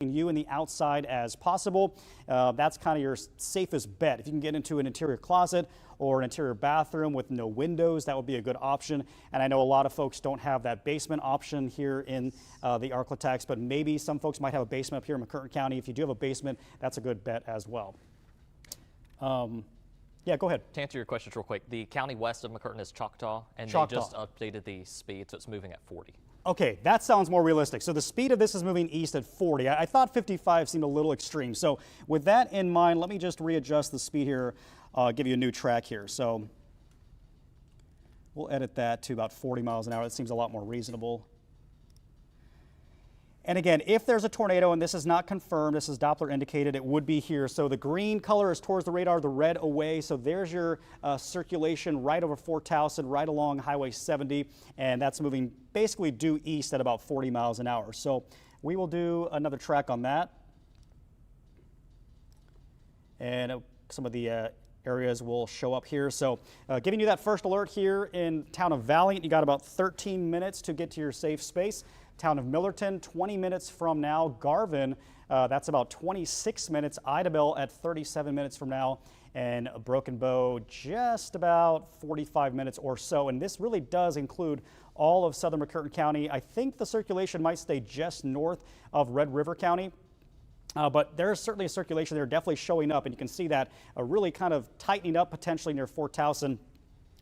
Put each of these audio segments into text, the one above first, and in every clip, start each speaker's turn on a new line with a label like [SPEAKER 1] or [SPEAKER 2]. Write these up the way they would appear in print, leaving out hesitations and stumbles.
[SPEAKER 1] you and the outside as possible. That's kind of your safest bet. If you can get into an interior closet or an interior bathroom with no windows, that would be a good option. And I know a lot of folks don't have that basement option here in the Arklatex, but maybe some folks might have a basement up here in McCurtain County. If you do have a basement, that's a good bet as well. Yeah, go ahead.
[SPEAKER 2] To answer your questions real quick, the county west of McCurtain is Choctaw, and
[SPEAKER 1] Choctaw.
[SPEAKER 2] they just updated the speed, so it's moving at 40.
[SPEAKER 1] Okay, that sounds more realistic. So the speed of this is moving east at 40. I thought 55 seemed a little extreme. So with that in mind, let me just readjust the speed here. Give you a new track here. So we'll edit that to about 40 miles an hour. That seems a lot more reasonable. And again, if there's a tornado, and this is not confirmed, this is Doppler indicated, it would be here. So the green color is towards the radar, the red away. So there's your circulation right over Fort Towson, right along Highway 70. And that's moving basically due east at about 40 miles an hour. So we will do another track on that. And some of the areas will show up here. So giving you that first alert here in town of Valiant, you got about 13 minutes to get to your safe space. Town of Millerton, 20 minutes from now. Garvin, that's about 26 minutes. Idabel at 37 minutes from now. And Broken Bow, just about 45 minutes or so. And this really does include all of southern McCurtain County. I think the circulation might stay just north of Red River County. But there's certainly a circulation there definitely showing up, and you can see that really kind of tightening up potentially near Fort Towson.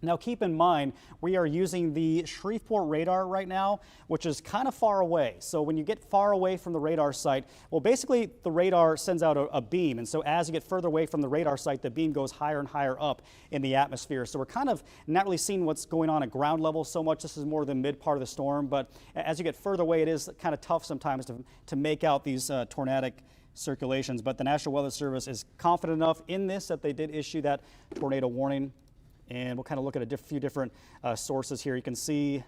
[SPEAKER 1] Now keep in mind, we are using the Shreveport radar right now, which is kind of far away. So when you get far away from the radar site, well, basically the radar sends out a beam. And so as you get further away from the radar site, the beam goes higher and higher up in the atmosphere. So we're kind of not really seeing what's going on at ground level so much. This is more the mid part of the storm. But as you get further away, it is kind of tough sometimes to make out these tornadic circulations. But the National Weather Service is confident enough in this that they did issue that tornado warning. And we'll kind of look at a few different sources here. You can see.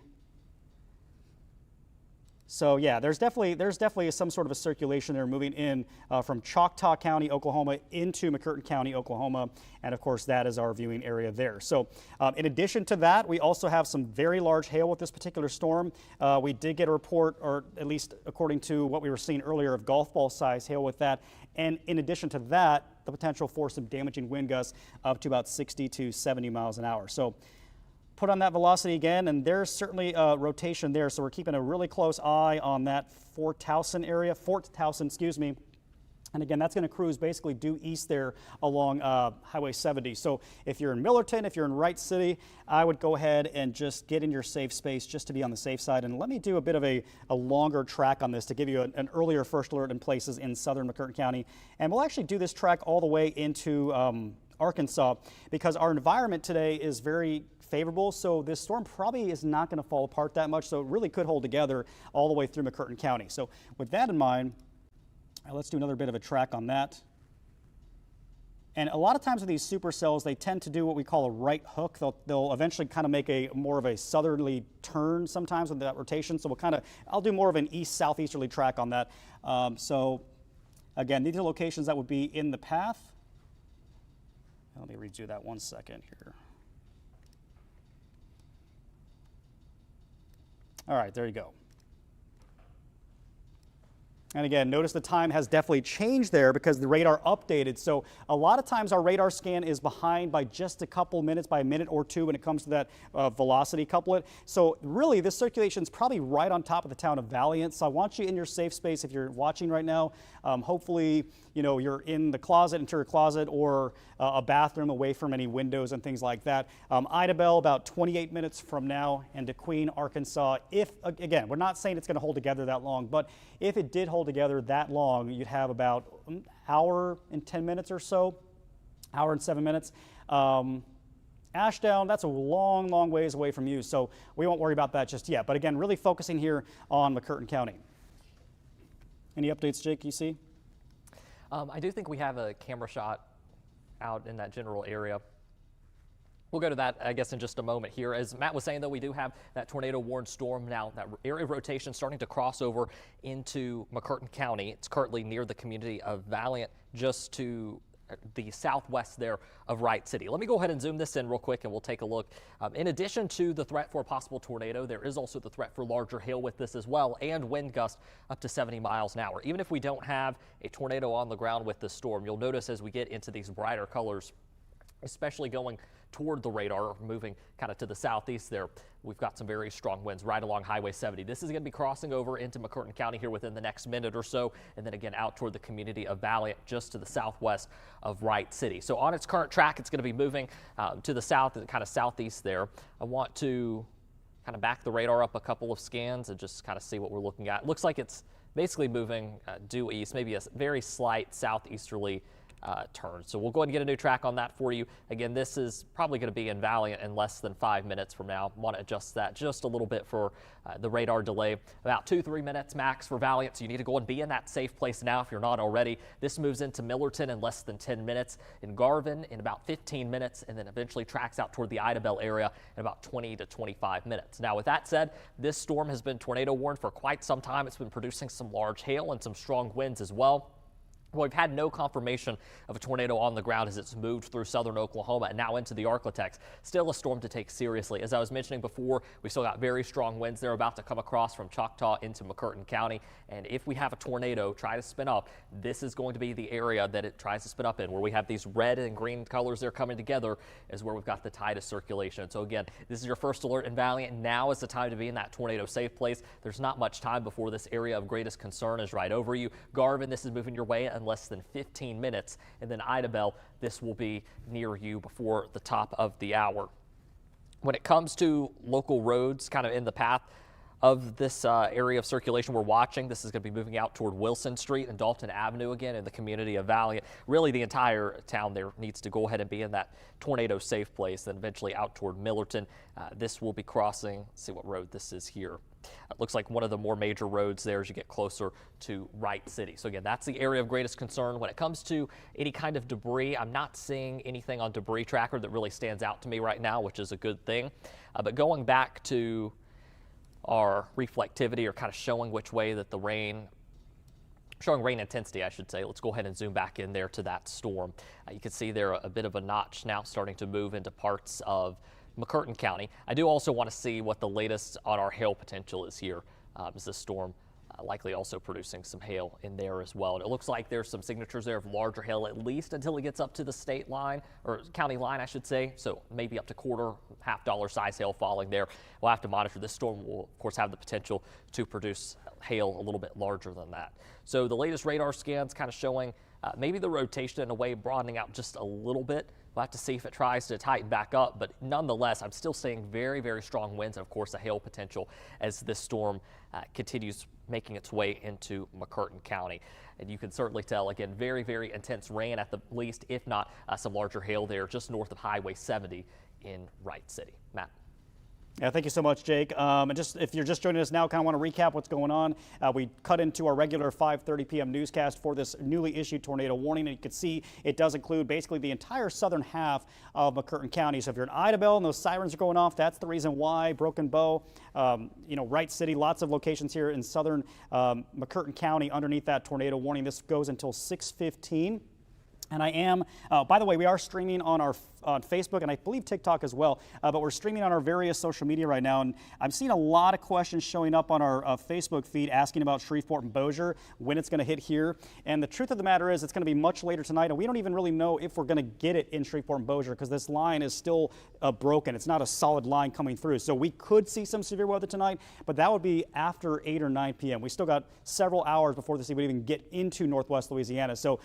[SPEAKER 1] So yeah, there's definitely some sort of a circulation there moving in from Choctaw County, Oklahoma into McCurtain County, Oklahoma. And of course, that is our viewing area there. So in addition to that, we also have some very large hail with this particular storm. We did get a report, or at least according to what we were seeing earlier, of golf ball size hail with that. And in addition to that, the potential for some damaging wind gusts up to about 60 to 70 miles an hour. So put on that velocity again, and there's certainly a rotation there. So we're keeping a really close eye on that Fort Towson area, excuse me. And again, that's going to cruise basically due east there along Highway 70. So if you're in Millerton, if you're in Wright City, I would go ahead and just get in your safe space just to be on the safe side. And let me do a bit of a longer track on this to give you an earlier first alert in places in southern McCurtain County. And we'll actually do this track all the way into Arkansas, because our environment today is very favorable. So this storm probably is not going to fall apart that much. So it really could hold together all the way through McCurtain County. So with that in mind, let's do another bit of a track on that. And a lot of times with these supercells, they tend to do what we call a right hook. They'll eventually kind of make more of a southerly turn sometimes with that rotation. So I'll do more of an east-southeasterly track on that. So again, these are locations that would be in the path. Let me redo that 1 second here. All right, there you go. And again, notice the time has definitely changed there because the radar updated. So a lot of times our radar scan is behind by just a couple minutes, by a minute or two when it comes to that velocity couplet. So really this circulation is probably right on top of the town of Valiant. So I want you in your safe space if you're watching right now. Hopefully, you're in the closet, interior closet, or a bathroom away from any windows and things like that. Idabel about 28 minutes from now, and DeQueen, Arkansas. If, again, we're not saying it's going to hold together that long, but if it did hold together that long, you'd have about an hour and 10 minutes or so, hour and 7 minutes. Ashdown, that's a long, long ways away from you, so we won't worry about that just yet. But again, really focusing here on McCurtain County. Any updates, Jake, you see?
[SPEAKER 2] I do think we have a camera shot out in that general area. We'll go to that, I guess, in just a moment here. As Matt was saying, though, we do have that tornado-warned storm now, that area of rotation starting to cross over into McCurtain County. It's currently near the community of Valiant, just to the southwest there of Wright City. Let me go ahead and zoom this in real quick and we'll take a look. In addition to the threat for a possible tornado, there is also the threat for larger hail with this as well, and wind gusts up to 70 miles an hour. Even if we don't have a tornado on the ground with this storm, you'll notice as we get into these brighter colors, especially going toward the radar, moving kind of to the southeast there, we've got some very strong winds right along Highway 70. This is going to be crossing over into McCurtain County here within the next minute or so, and then again out toward the community of Valiant, just to the southwest of Wright City. So on its current track, it's going to be moving to the south and kind of southeast there. I want to kind of back the radar up a couple of scans and just kind of see what we're looking at. It looks like it's basically moving due east, maybe a very slight southeasterly turn. So we'll go ahead and get a new track on that for you. Again, this is probably going to be in Valiant in less than 5 minutes from now. Want to adjust that just a little bit for the radar delay. About 2-3 minutes max for Valiant, so you need to go and be in that safe place now if you're not already. This moves into Millerton in less than 10 minutes, in Garvin in about 15 minutes, and then eventually tracks out toward the Idabel area in about 20 to 25 minutes. Now, with that said, this storm has been tornado warned for quite some time. It's been producing some large hail and some strong winds as well. Well, we've had no confirmation of a tornado on the ground as it's moved through southern Oklahoma and now into the Arklatex. Still a storm to take seriously. As I was mentioning before, we still got very strong winds. They're about to come across from Choctaw into McCurtain County. And if we have a tornado try to spin up, this is going to be the area that it tries to spin up in, where we have these red and green colors there coming together, is where we've got the tidus circulation. So again, this is your first alert in Valiant. Now is the time to be in that tornado safe place. There's not much time before this area of greatest concern is right over you. Garvin, this is moving your way in less than 15 minutes. And then Idabel, this will be near you before the top of the hour. When it comes to local roads kind of in the path of this area of circulation we're watching, this is going to be moving out toward Wilson Street and Dalton Avenue again in the community of Valiant. Really, the entire town there needs to go ahead and be in that tornado safe place, then eventually out toward Millerton. This will be crossing, let's see what road this is here. It looks like one of the more major roads there as you get closer to Wright City. So again, that's the area of greatest concern. When it comes to any kind of debris, I'm not seeing anything on Debris Tracker that really stands out to me right now, which is a good thing. But going back to our reflectivity, or kind of showing which way that the rain, showing rain intensity, I should say. Let's go ahead and zoom back in there to that storm. You can see there a bit of a notch now starting to move into parts of McCurtain County. I do also want to see what the latest on our hail potential is here. Is this storm likely also producing some hail in there as well? And it looks like there's some signatures there of larger hail, at least until it gets up to the state line, or county line, I should say. So maybe up to quarter, $half size hail falling there. We'll have to monitor. This storm will, of course, have the potential to produce hail a little bit larger than that. So the latest radar scans kind of showing maybe the rotation in a way broadening out just a little bit. We'll have to see if it tries to tighten back up, but nonetheless, I'm still seeing very, very strong winds and, of course, a hail potential as this storm continues making its way into McCurtain County. And you can certainly tell, again, very, very intense rain at the least, if not some larger hail there just north of Highway 70 in Wright City. Matt.
[SPEAKER 1] Yeah, thank you so much, Jake. And just if you're just joining us now, kind of want to recap what's going on. We cut into our regular 5:30 p.m. newscast for this newly issued tornado warning. And you can see it does include basically the entire southern half of McCurtain County. So if you're in Idabel and those sirens are going off, that's the reason why. Broken Bow, Wright City, lots of locations here in southern McCurtain County underneath that tornado warning. This goes until 6:15. And I am, by the way, we are streaming on on Facebook and I believe TikTok as well, but we're streaming on our various social media right now. And I'm seeing a lot of questions showing up on our Facebook feed asking about Shreveport and Bossier, when it's going to hit here. And the truth of the matter is it's going to be much later tonight. And we don't even really know if we're going to get it in Shreveport and Bossier because this line is still broken. It's not a solid line coming through. So we could see some severe weather tonight, but that would be after 8 or 9 p.m. We still got several hours before this would even get into northwest Louisiana. So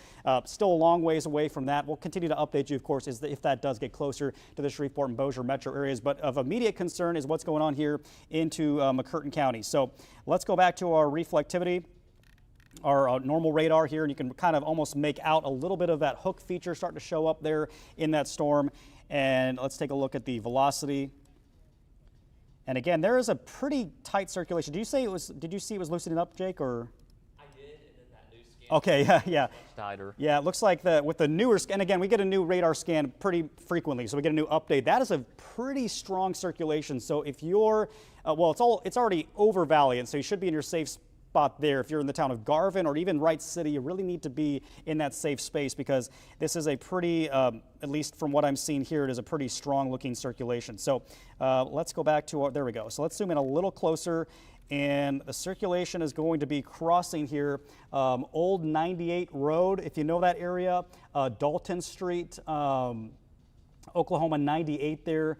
[SPEAKER 1] still a long ways away from that. We'll continue to update you, of course, if that does get closer to the Shreveport and Bossier metro areas. But of immediate concern is what's going on here into McCurtain County. So let's go back to our reflectivity, our normal radar here, and you can kind of almost make out a little bit of that hook feature starting to show up there in that storm. And let's take a look at the velocity. And again, there is a pretty tight circulation. Did you see it was loosening up, Jake, or? Okay, yeah. Yeah, it looks like with the newer scan, and again, we get a new radar scan pretty frequently, so we get a new update. That is a pretty strong circulation. So if you're, it's already over Valiant, so you should be in your safe spot there. If you're in the town of Garvin or even Wright City, you really need to be in that safe space because this is a pretty, at least from what I'm seeing here, it is a pretty strong looking circulation. So let's go back to, there we go. So let's zoom in a little closer. And the circulation is going to be crossing here Old 98 Road, if you know that area, Dalton Street, Oklahoma 98 there.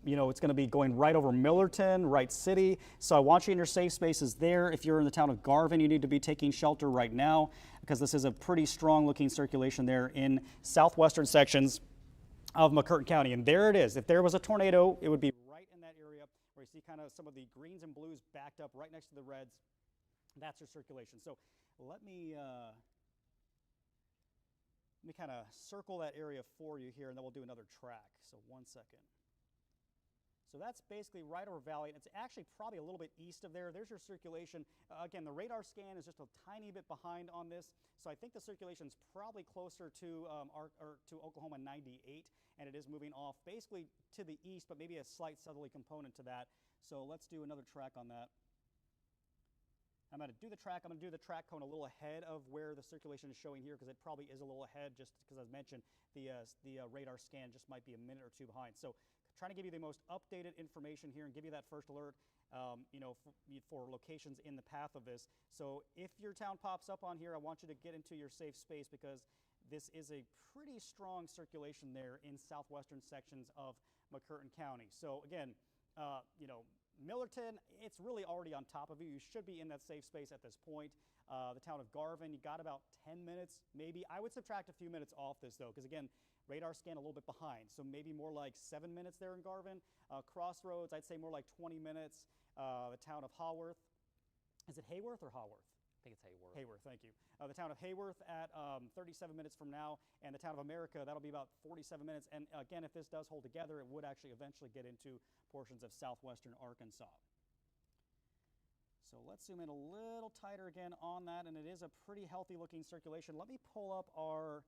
[SPEAKER 1] You know, it's going to be going right over Millerton, Wright City. So I want you in your safe spaces there. If you're in the town of Garvin, you need to be taking shelter right now because this is a pretty strong looking circulation there in southwestern sections of McCurtain County. And there it is. If there was a tornado, it would be right in that area where you see kind of some of the greens and blues backed up right next to the reds. That's your circulation. So let me kind of circle that area for you here, and then we'll do another track. So 1 second. So that's basically right over Valley. It's actually probably a little bit east of there. There's your circulation. Again, the radar scan is just a tiny bit behind on this. So I think the circulation is probably closer to to Oklahoma 98, and it is moving off basically to the east, but maybe a slight southerly component to that. So let's do another track on that. I'm going to do the track. I'm going to do the track cone a little ahead of where the circulation is showing here because it probably is a little ahead just because, as mentioned, the radar scan just might be a minute or two behind. So trying to give you the most updated information here and give you that first alert, you know, for locations in the path of this. So if your town pops up on here, I want you to get into your safe space because this is a pretty strong circulation there in southwestern sections of McCurtain County. So again, you know, Millerton, it's really already on top of you. You should be in that safe space at this point. The town of Garvin, you got about 10 minutes, maybe. I would subtract a few minutes off this though, because again, radar scan a little bit behind. So maybe more like 7 minutes there in Garvin. Crossroads, I'd say more like 20 minutes. The town of Haworth. Is it Hayworth or Haworth?
[SPEAKER 2] I think it's Hayworth.
[SPEAKER 1] Hayworth, thank you. The town of Hayworth at 37 minutes from now, and the town of America, that'll be about 47 minutes. And again, if this does hold together, it would actually eventually get into portions of southwestern Arkansas. So let's zoom in a little tighter again on that, and it is a pretty healthy looking circulation. Let me pull up our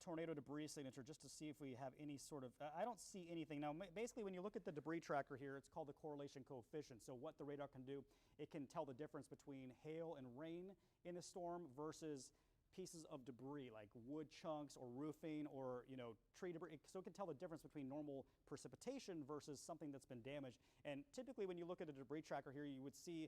[SPEAKER 1] tornado debris signature just to see if we have any sort of, I don't see anything. Now, basically when you look at the debris tracker here, it's called the correlation coefficient. So what the radar can do, it can tell the difference between hail and rain in a storm versus pieces of debris like wood chunks or roofing or, you know, tree debris. So it can tell the difference between normal precipitation versus something that's been damaged. And typically when you look at a debris tracker here, you would see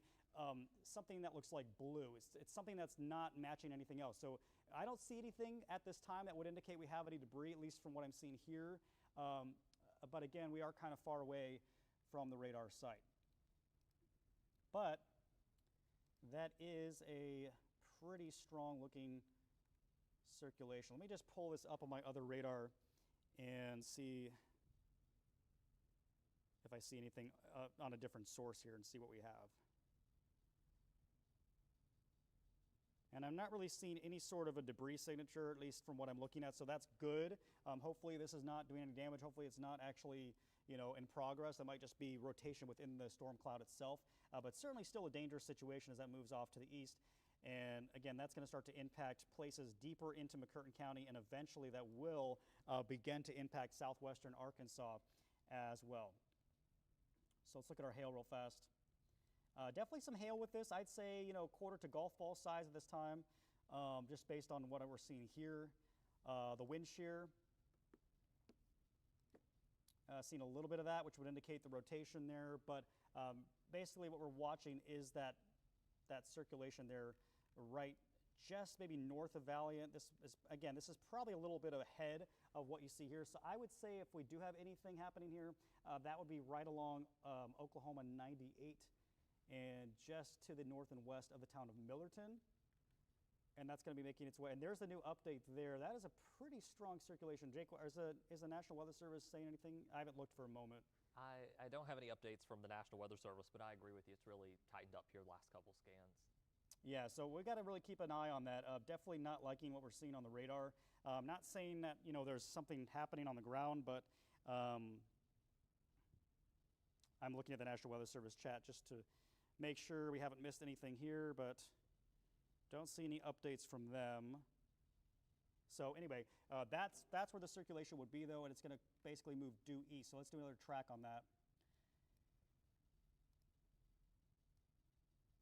[SPEAKER 1] something that looks like blue. It's something that's not matching anything else. So I don't see anything at this time that would indicate we have any debris, at least from what I'm seeing here. But again, we are kind of far away from the radar site. But that is a pretty strong looking circulation. Let me just pull this up on my other radar and see if I see anything on a different source here and see what we have. And I'm not really seeing any sort of a debris signature, at least from what I'm looking at, so that's good. Hopefully this is not doing any damage. Hopefully it's not actually, you know, in progress. That might just be rotation within the storm cloud itself, but certainly still a dangerous situation as that moves off to the east. And again, that's going to start to impact places deeper into McCurtain County, and eventually that will begin to impact southwestern Arkansas as well. So let's look at our hail real fast. Definitely some hail with this. I'd say, you know, quarter to golf ball size at this time, just based on what we're seeing here. The wind shear, seen a little bit of that, which would indicate the rotation there. But basically what we're watching is that circulation there right just maybe north of Valiant. This is probably a little bit ahead of what you see here. So I would say if we do have anything happening here, that would be right along Oklahoma 98 and just to the north and west of the town of Millerton. And that's going to be making its way. And there's the new update there. That is a pretty strong circulation. Jake, is the National Weather Service saying anything? I haven't looked for a moment.
[SPEAKER 2] I don't have any updates from the National Weather Service, but I agree with you. It's really tightened up here the last couple scans.
[SPEAKER 1] Yeah, so we got to really keep an eye on that. Definitely not liking what we're seeing on the radar. Not saying that, you know, there's something happening on the ground, but I'm looking at the National Weather Service chat just to make sure we haven't missed anything here, but don't see any updates from them. So anyway, that's where the circulation would be though, and it's going to basically move due east. So let's do another track on that.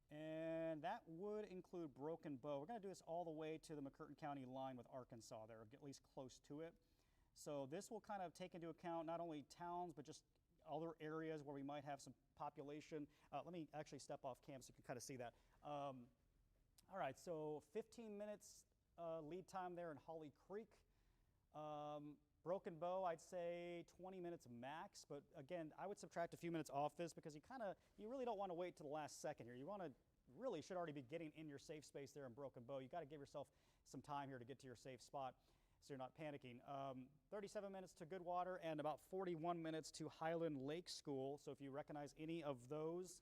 [SPEAKER 1] And that would include Broken Bow. We're going to do this all the way to the McCurtain County line with Arkansas there, or at least close to it. So this will kind of take into account not only towns, but just other areas where we might have some population. Let me actually step off cam so you can kind of see that. All right, so 15 minutes lead time there in Holly Creek. Broken Bow, I'd say 20 minutes max, but again, I would subtract a few minutes off this because you really don't want to wait to the last second here. You really should already be getting in your safe space there in Broken Bow. You got to give yourself some time here to get to your safe spot so you're not panicking. 37 minutes to Goodwater and about 41 minutes to Highland Lake School. So if you recognize any of those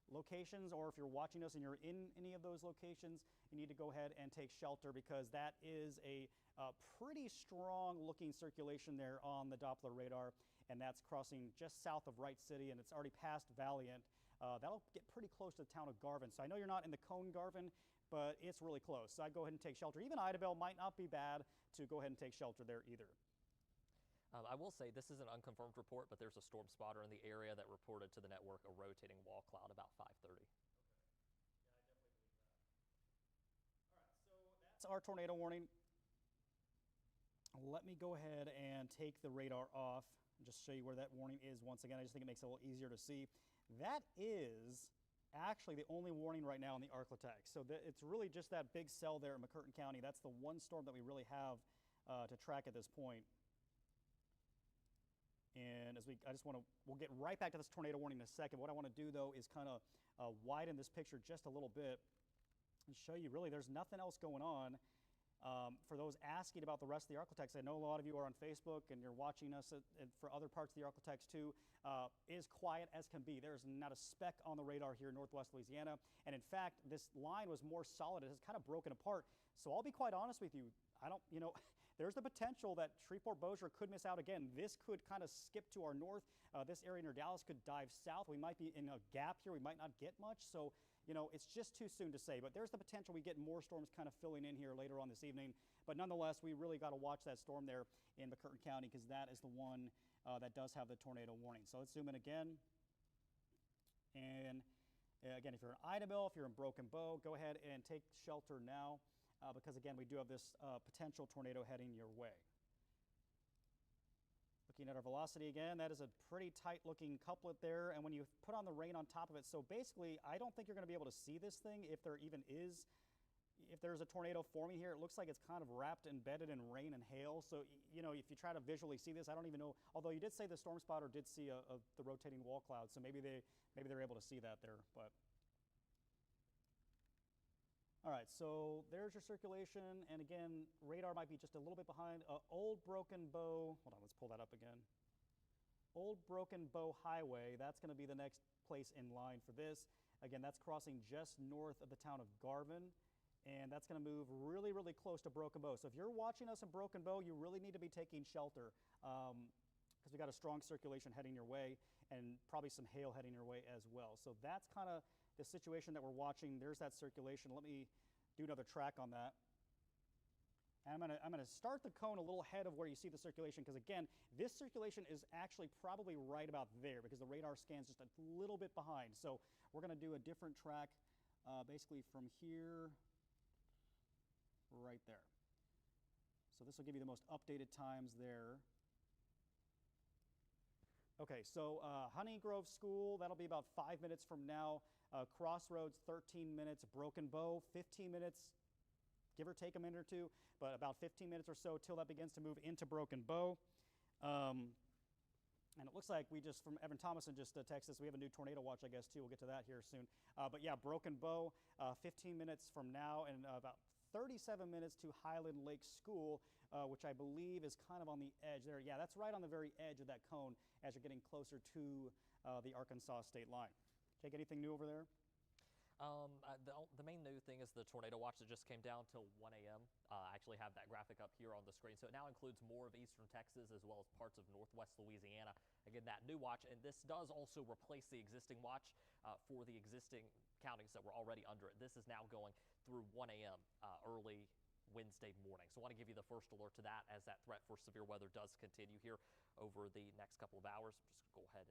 [SPEAKER 1] locations, or if you're watching us and you're in any of those locations, you need to go ahead and take shelter because that is a pretty strong looking circulation there on the Doppler radar, and that's crossing just south of Wright City, and it's already past Valiant. That'll get pretty close to the town of Garvin. So I know you're not in the cone Garvin, but it's really close. So I'd go ahead and take shelter. Even Idabel might not be bad to go ahead and take shelter there either.
[SPEAKER 2] I will say this is an unconfirmed report, but there's a storm spotter in the area that reported to the network a rotating wall cloud about 5:30.
[SPEAKER 1] Okay. Yeah, I definitely believe that. All right, so that's our tornado warning. Let me go ahead and take the radar off and just show you where that warning is once again. I just think it makes it a little easier to see. That is actually the only warning right now in the Arklatex. So it's really just that big cell there in McCurtain County. That's the one storm that we really have to track at this point. And we'll get right back to this tornado warning in a second. What I want to do though is kind of widen this picture just a little bit and show you really there's nothing else going on. For those asking about the rest of the Arklatex, I know a lot of you are on Facebook and you're watching us for other parts of the Arklatex too, is quiet as can be. There's not a speck on the radar here in Northwest Louisiana. And in fact, this line was more solid. It has kind of broken apart. So I'll be quite honest with you. There's the potential that Shreveport-Bossier could miss out again. This could kind of skip to our north. This area near Dallas could dive south. We might be in a gap here. We might not get much. So, it's just too soon to say. But there's the potential we get more storms kind of filling in here later on this evening. But nonetheless, we really got to watch that storm there in McCurtain County because that is the one that does have the tornado warning. So let's zoom in again. And again, if you're in Idabel, if you're in Broken Bow, go ahead and take shelter now. Because again, we do have this potential tornado heading your way. Looking at our velocity again, that is a pretty tight looking couplet there. And when you put on the rain on top of it, so basically, I don't think you're going to be able to see this thing if there even is. If there's a tornado forming here, it looks like it's kind of wrapped, embedded in rain and hail. So, if you try to visually see this, I don't even know. Although you did say the storm spotter did see the rotating wall cloud, so maybe they're able to see that there, but. All right, so there's your circulation, and again, radar might be just a little bit behind. Old Broken Bow, hold on, let's pull that up again. Old Broken Bow Highway, that's going to be the next place in line for this. Again, that's crossing just north of the town of Garvin, and that's going to move really, really close to Broken Bow. So if you're watching us in Broken Bow, you really need to be taking shelter because we got a strong circulation heading your way and probably some hail heading your way as well. So that's kind of the situation that we're watching. There's that circulation. Let me do another track on that. And I'm gonna start the cone a little ahead of where you see the circulation because again, this circulation is actually probably right about there because the radar scan's just a little bit behind. So we're gonna do a different track basically from here right there. So this will give you the most updated times there. Okay, so Honey Grove School, that'll be about 5 minutes from now. Crossroads, 13 minutes. Broken Bow, 15 minutes, give or take a minute or two, but about 15 minutes or so till that begins to move into Broken Bow. And it looks like from Evan Thomason just texted us, we have a new tornado watch, I guess, too. We'll get to that here soon. But yeah, Broken Bow, 15 minutes from now, and about 37 minutes to Highland Lake School, which I believe is kind of on the edge there. Yeah, that's right on the very edge of that cone as you're getting closer to the Arkansas state line. Jake, anything new over there?
[SPEAKER 2] The main new thing is the tornado watch that just came down till 1 a.m. I actually have that graphic up here on the screen. So it now includes more of eastern Texas as well as parts of northwest Louisiana. Again, that new watch, and this does also replace the existing watch for the existing counties that were already under it. This is now going through 1 a.m. early Wednesday morning. So I want to give you the first alert to that as that threat for severe weather does continue here over the next couple of hours. I'm just going to go ahead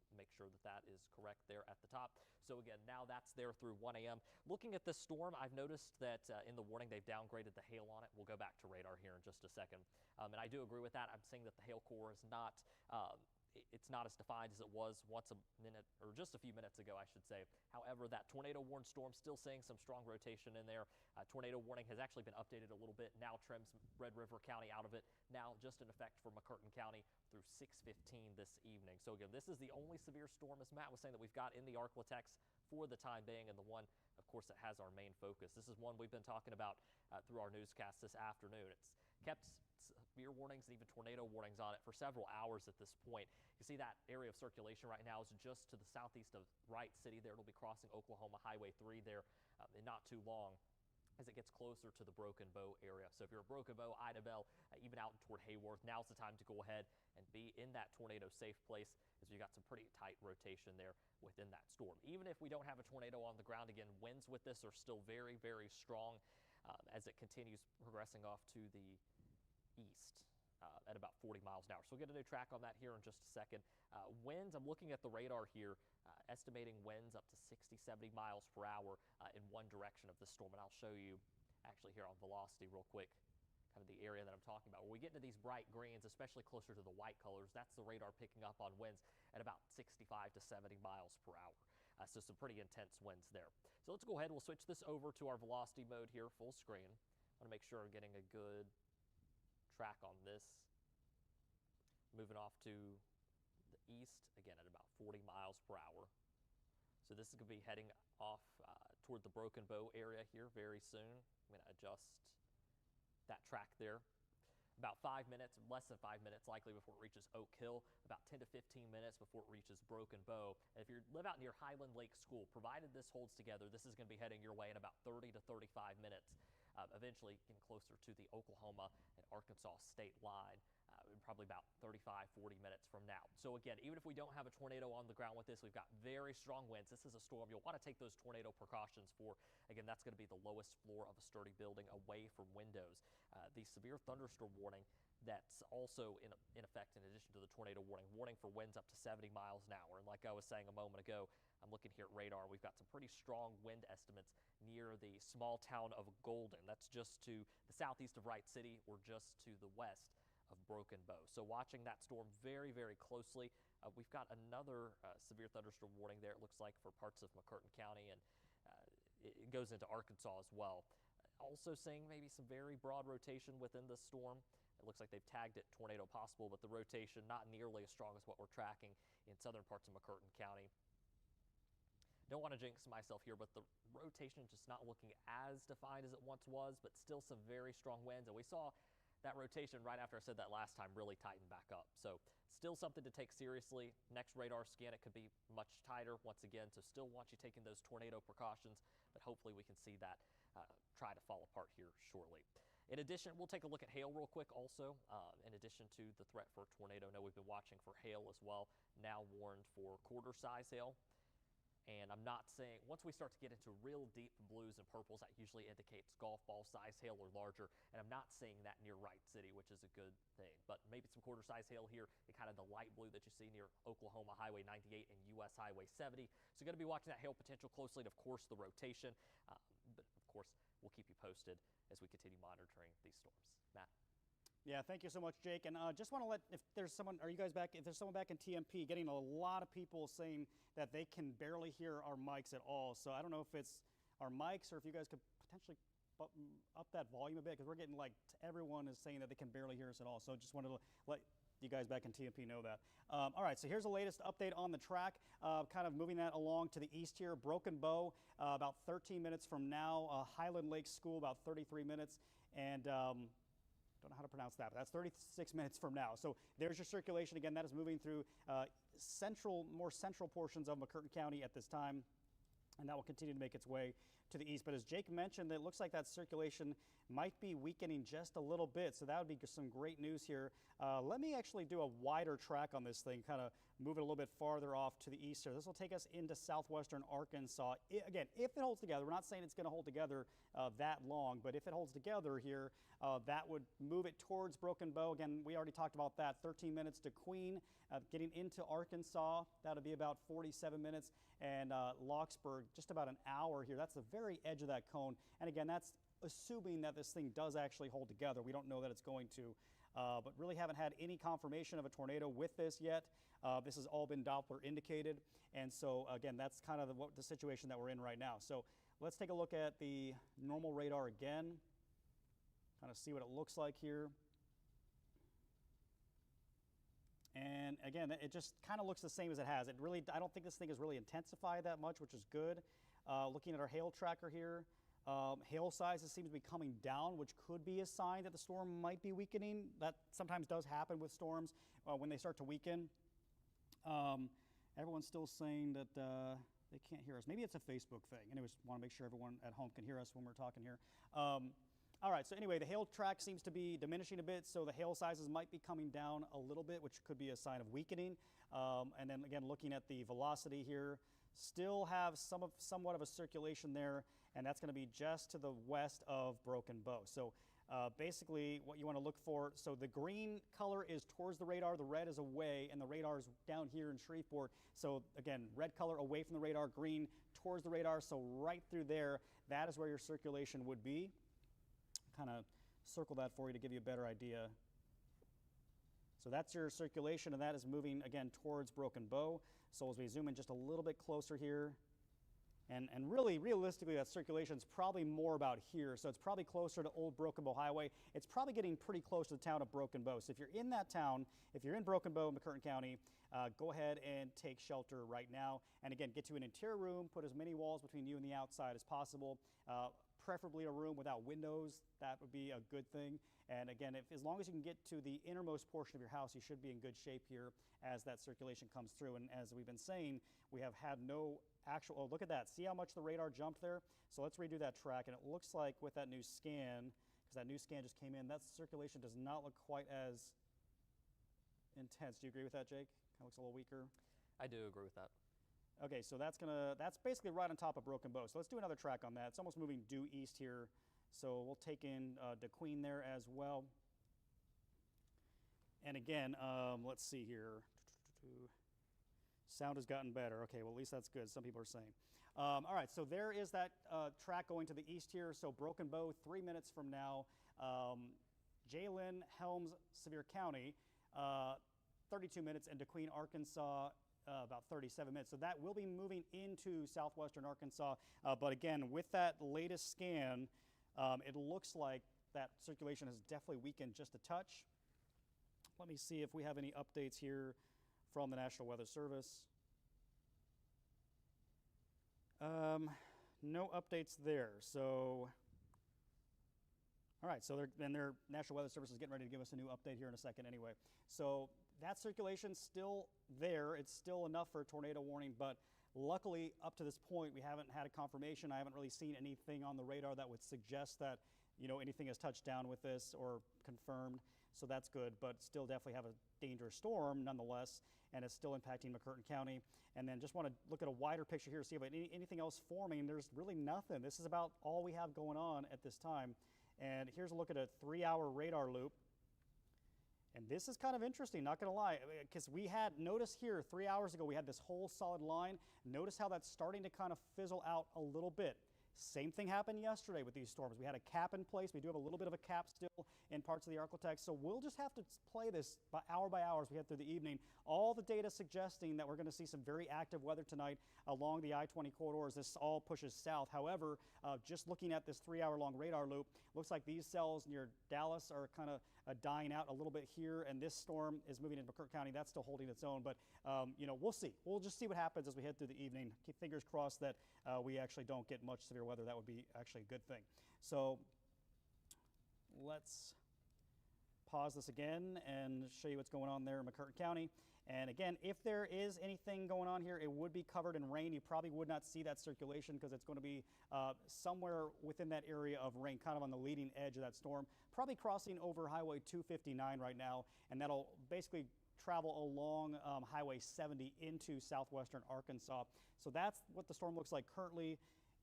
[SPEAKER 2] and make sure that that is correct there at the top. So again, now that's there through 1 a.m. Looking at this storm, I've noticed that in the warning they've downgraded the hail on it. We'll go back to radar here in just a second. And I do agree with that. I'm seeing that the hail core is not it's not as defined as it was once a minute, or just a few minutes ago, I should say. However, that tornado warned storm still seeing some strong rotation in there. Tornado warning has actually been updated a little bit. Now trims Red River County out of it. Now just in effect for McCurtain County through 6:15 this evening. So again, this is the only severe storm, as Matt was saying, that we've got in the Arklatex for the time being, and the one, of course, that has our main focus. This is one we've been talking about through our newscast this afternoon. It's kept severe warnings and even tornado warnings on it for several hours at this point. You see that area of circulation right now is just to the southeast of Wright City there. It'll be crossing Oklahoma Highway 3 there in not too long as it gets closer to the Broken Bow area. So if you're at Broken Bow, Idabel, even out toward Hayworth, now's the time to go ahead and be in that tornado safe place, as we've got some pretty tight rotation there within that storm. Even if we don't have a tornado on the ground, again, winds with this are still very, very strong as it continues progressing off to the east at about 40 miles an hour. So we'll get a new track on that here in just a second. Winds, I'm looking at the radar here, estimating winds up to 60, 70 miles per hour in one direction of the storm. And I'll show you actually here on velocity real quick, kind of the area that I'm talking about. When we get into these bright greens, especially closer to the white colors, that's the radar picking up on winds at about 65 to 70 miles per hour. So some pretty intense winds there. So let's go ahead. We'll switch this over to our velocity mode here, full screen. I want to make sure I'm getting a good track on this. Moving off to the east, again at about 40 miles per hour. So this is going to be heading off toward the Broken Bow area here very soon. I'm going to adjust that track there. About 5 minutes, less than 5 minutes likely before it reaches Oak Hill, about 10 to 15 minutes before it reaches Broken Bow. And if you live out near Highland Lake School, provided this holds together, this is going to be heading your way in about 30 to 35 minutes. Eventually getting closer to the Oklahoma and Arkansas state line, probably about 35, 40 minutes from now. So again, even if we don't have a tornado on the ground with this, we've got very strong winds. This is a storm you'll want to take those tornado precautions for. Again, that's going to be the lowest floor of a sturdy building away from windows. The severe thunderstorm warning that's also in effect in addition to the tornado warning for winds up to 70 miles an hour. And like I was saying a moment ago, I'm looking here at radar. We've got some pretty strong wind estimates near the small town of Golden. That's just to the southeast of Wright City or just to the west of Broken Bow. So watching that storm very, very closely. We've got another severe thunderstorm warning there, it looks like, for parts of McCurtain County, and it goes into Arkansas as well. Also seeing maybe some very broad rotation within the storm. It looks like they've tagged it tornado possible, but the rotation not nearly as strong as what we're tracking in southern parts of McCurtain County. Don't want to jinx myself here, but the rotation just not looking as defined as it once was, but still some very strong winds. And we saw that rotation right after I said that last time really tighten back up. So still something to take seriously. Next radar scan, it could be much tighter once again. So still want you taking those tornado precautions, but hopefully we can see that try to fall apart here shortly. In addition, we'll take a look at hail real quick also. In addition to the threat for tornado, I know we've been watching for hail as well. Now warned for quarter size hail. And I'm not saying, once we start to get into real deep blues and purples, that usually indicates golf ball size hail or larger. And I'm not seeing that near Wright City, which is a good thing. But maybe some quarter size hail here in kind of the light blue that you see near Oklahoma Highway 98 and US Highway 70. So going to be watching that hail potential closely, and of course the rotation. But of course, we'll keep you posted as we continue monitoring these storms. Matt.
[SPEAKER 1] Yeah, thank you so much, Jake. And just want to let, if there's someone, are you guys back? If there's someone back in TMP, getting a lot of people saying that they can barely hear our mics at all. So I don't know if it's our mics or if you guys could potentially up that volume a bit, because we're getting like everyone is saying that they can barely hear us at all. So just wanted to let you guys back in TMP know that. All right, so here's the latest update on the track, kind of moving that along to the east here. Broken Bow, about 13 minutes from now. Highland Lake School, about 33 minutes. And don't know how to pronounce that, but that's 36 minutes from now. So there's your circulation. Again, that is moving through more central portions of McCurtain County at this time, and that will continue to make its way to the east. But as Jake mentioned, it looks like that circulation might be weakening just a little bit. So that would be some great news here. Let me actually do a wider track on this thing, kind of move it a little bit farther off to the east here. This will take us into southwestern Arkansas. Again, if it holds together, we're not saying it's going to hold together that long, but if it holds together here, that would move it towards Broken Bow. Again, we already talked about that. 13 minutes to Queen, getting into Arkansas, that'll be about 47 minutes, and Locksburg, just about an hour here. That's the very edge of that cone. And again, that's assuming that this thing does actually hold together. We don't know that it's going to, but really haven't had any confirmation of a tornado with this yet. This has all been Doppler indicated. And so again, that's kind of the situation that we're in right now. So let's take a look at the normal radar again, kind of see what it looks like here. And again, it just kind of looks the same as it has. I don't think this thing has really intensified that much, which is good. Looking at our hail tracker here, hail sizes seem to be coming down, which could be a sign that the storm might be weakening. That sometimes does happen with storms when they start to weaken. Everyone's still saying that they can't hear us. Maybe it's a Facebook thing. Anyways, want to make sure everyone at home can hear us when we're talking here. All right, so anyway, the hail track seems to be diminishing a bit, so the hail sizes might be coming down a little bit, which could be a sign of weakening. And then again, looking at the velocity here, still have somewhat of a circulation there, and that's going to be just to the west of Broken Bow. So basically what you want to look for, so the green color is towards the radar, the red is away, and the radar is down here in Shreveport. So again, red color away from the radar, green towards the radar, so right through there, that is where your circulation would be. Kind of circle that for you to give you a better idea. So that's your circulation, and that is moving again towards Broken Bow. So as we zoom in just a little bit closer here, and really realistically that circulation is probably more about here. So it's probably closer to Old Broken Bow Highway. It's probably getting pretty close to the town of Broken Bow. So if you're in that town, if you're in Broken Bow, McCurtain County, go ahead and take shelter right now. And again, get to an interior room, put as many walls between you and the outside as possible. Preferably a room without windows. That would be a good thing. And again, as long as you can get to the innermost portion of your house, you should be in good shape here as that circulation comes through. And as we've been saying, we have had no actual, oh, look at that. See how much the radar jumped there? So let's redo that track. And it looks like with that new scan, because that new scan just came in, that circulation does not look quite as intense. Do you agree with that, Jake? Kind of looks a little weaker.
[SPEAKER 2] I do agree with that.
[SPEAKER 1] Okay, so that's basically right on top of Broken Bow. So let's do another track on that. It's almost moving due east here. So we'll take in DeQueen there as well. And again, let's see here. Sound has gotten better. Okay, well, at least that's good. Some people are saying. All right, so there is that track going to the east here. So Broken Bow, 3 minutes from now. Jalen, Helms, Sevier County, 32 minutes, and DeQueen, Arkansas, about 37 minutes. So that will be moving into southwestern Arkansas. But again, with that latest scan, it looks like that circulation has definitely weakened just a touch. Let me see if we have any updates here from the National Weather Service. No updates there. So, all right, so their National Weather Service is getting ready to give us a new update here in a second anyway. So that circulation's still there. It's still enough for a tornado warning, but luckily up to this point, we haven't had a confirmation. I haven't really seen anything on the radar that would suggest that, you know, anything has touched down with this or confirmed. So that's good, but still definitely have a dangerous storm nonetheless, and it's still impacting McCurtain County. And then just want to look at a wider picture here, see if anything else forming. There's really nothing. This is about all we have going on at this time. And here's a look at a 3-hour radar loop. And this is kind of interesting, not going to lie, because we had, notice here 3 hours ago, we had this whole solid line. Notice how that's starting to kind of fizzle out a little bit. Same thing happened yesterday with these storms. We had a cap in place. We do have a little bit of a cap still in parts of the Arklatex. So we'll just have to play this by hour as we head through the evening. All the data suggesting that we're going to see some very active weather tonight along the I-20 corridors. This all pushes south. However, just looking at this 3-hour long radar loop, looks like these cells near Dallas are kind of dying out a little bit here. And this storm is moving into McCurtain County. That's still holding its own. But, you know, we'll see. We'll just see what happens as we head through the evening. Keep fingers crossed that we actually don't get much severe weather. That would be actually a good thing. So let's pause this again and show you what's going on there in McCurtain County. And again, if there is anything going on here, it would be covered in rain. You probably would not see that circulation because it's going to be somewhere within that area of rain, kind of on the leading edge of that storm, probably crossing over Highway 259 right now, and that'll basically travel along Highway 70 into southwestern Arkansas. So that's what the storm looks like currently,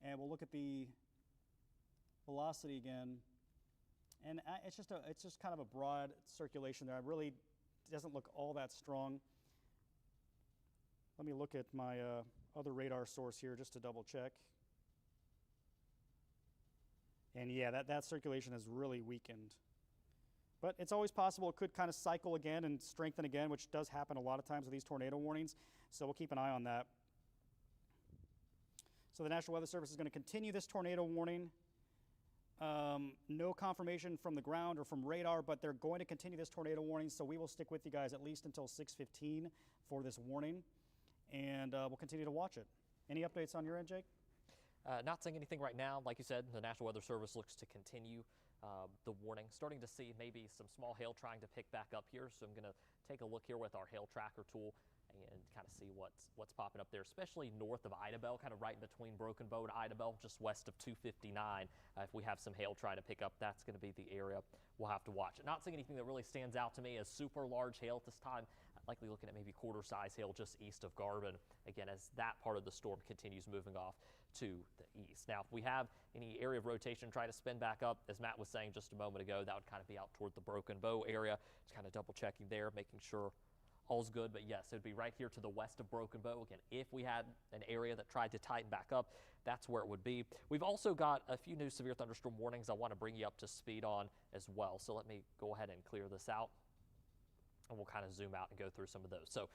[SPEAKER 1] and we'll look at the velocity again. And it's just kind of a broad circulation there. It really doesn't look all that strong. Let me look at my other radar source here just to double check. And yeah, that circulation has really weakened. But it's always possible it could kind of cycle again and strengthen again, which does happen a lot of times with these tornado warnings. So we'll keep an eye on that. So the National Weather Service is going to continue this tornado warning. No confirmation from the ground or from radar, but they're going to continue this tornado warning, so we will stick with you guys at least until 6:15 for this warning, and we'll continue to watch it. Any updates on your end, Jake?
[SPEAKER 2] Not seeing anything right now. Like you said, the National Weather Service looks to continue the warning. Starting to see maybe some small hail trying to pick back up here, so I'm going to take a look here with our hail tracker tool and kind of see what's popping up there, especially north of Idabel, kind of right in between Broken Bow and Idabel, just west of 259. If we have some hail trying to pick up, that's going to be the area we'll have to watch. Not seeing anything that really stands out to me as super large hail at this time. Likely looking at maybe quarter-size hail just east of Garvin, again, as that part of the storm continues moving off to the east. Now, if we have any area of rotation try to spin back up, as Matt was saying just a moment ago, that would kind of be out toward the Broken Bow area. Just kind of double-checking there, making sure all's good, but yes, it would be right here to the west of Broken Bow. Again, if we had an area that tried to tighten back up, that's where it would be. We've also got a few new severe thunderstorm warnings I want to bring you up to speed on as well. So let me go ahead and clear this out, and we'll kind of zoom out and go through some of those. So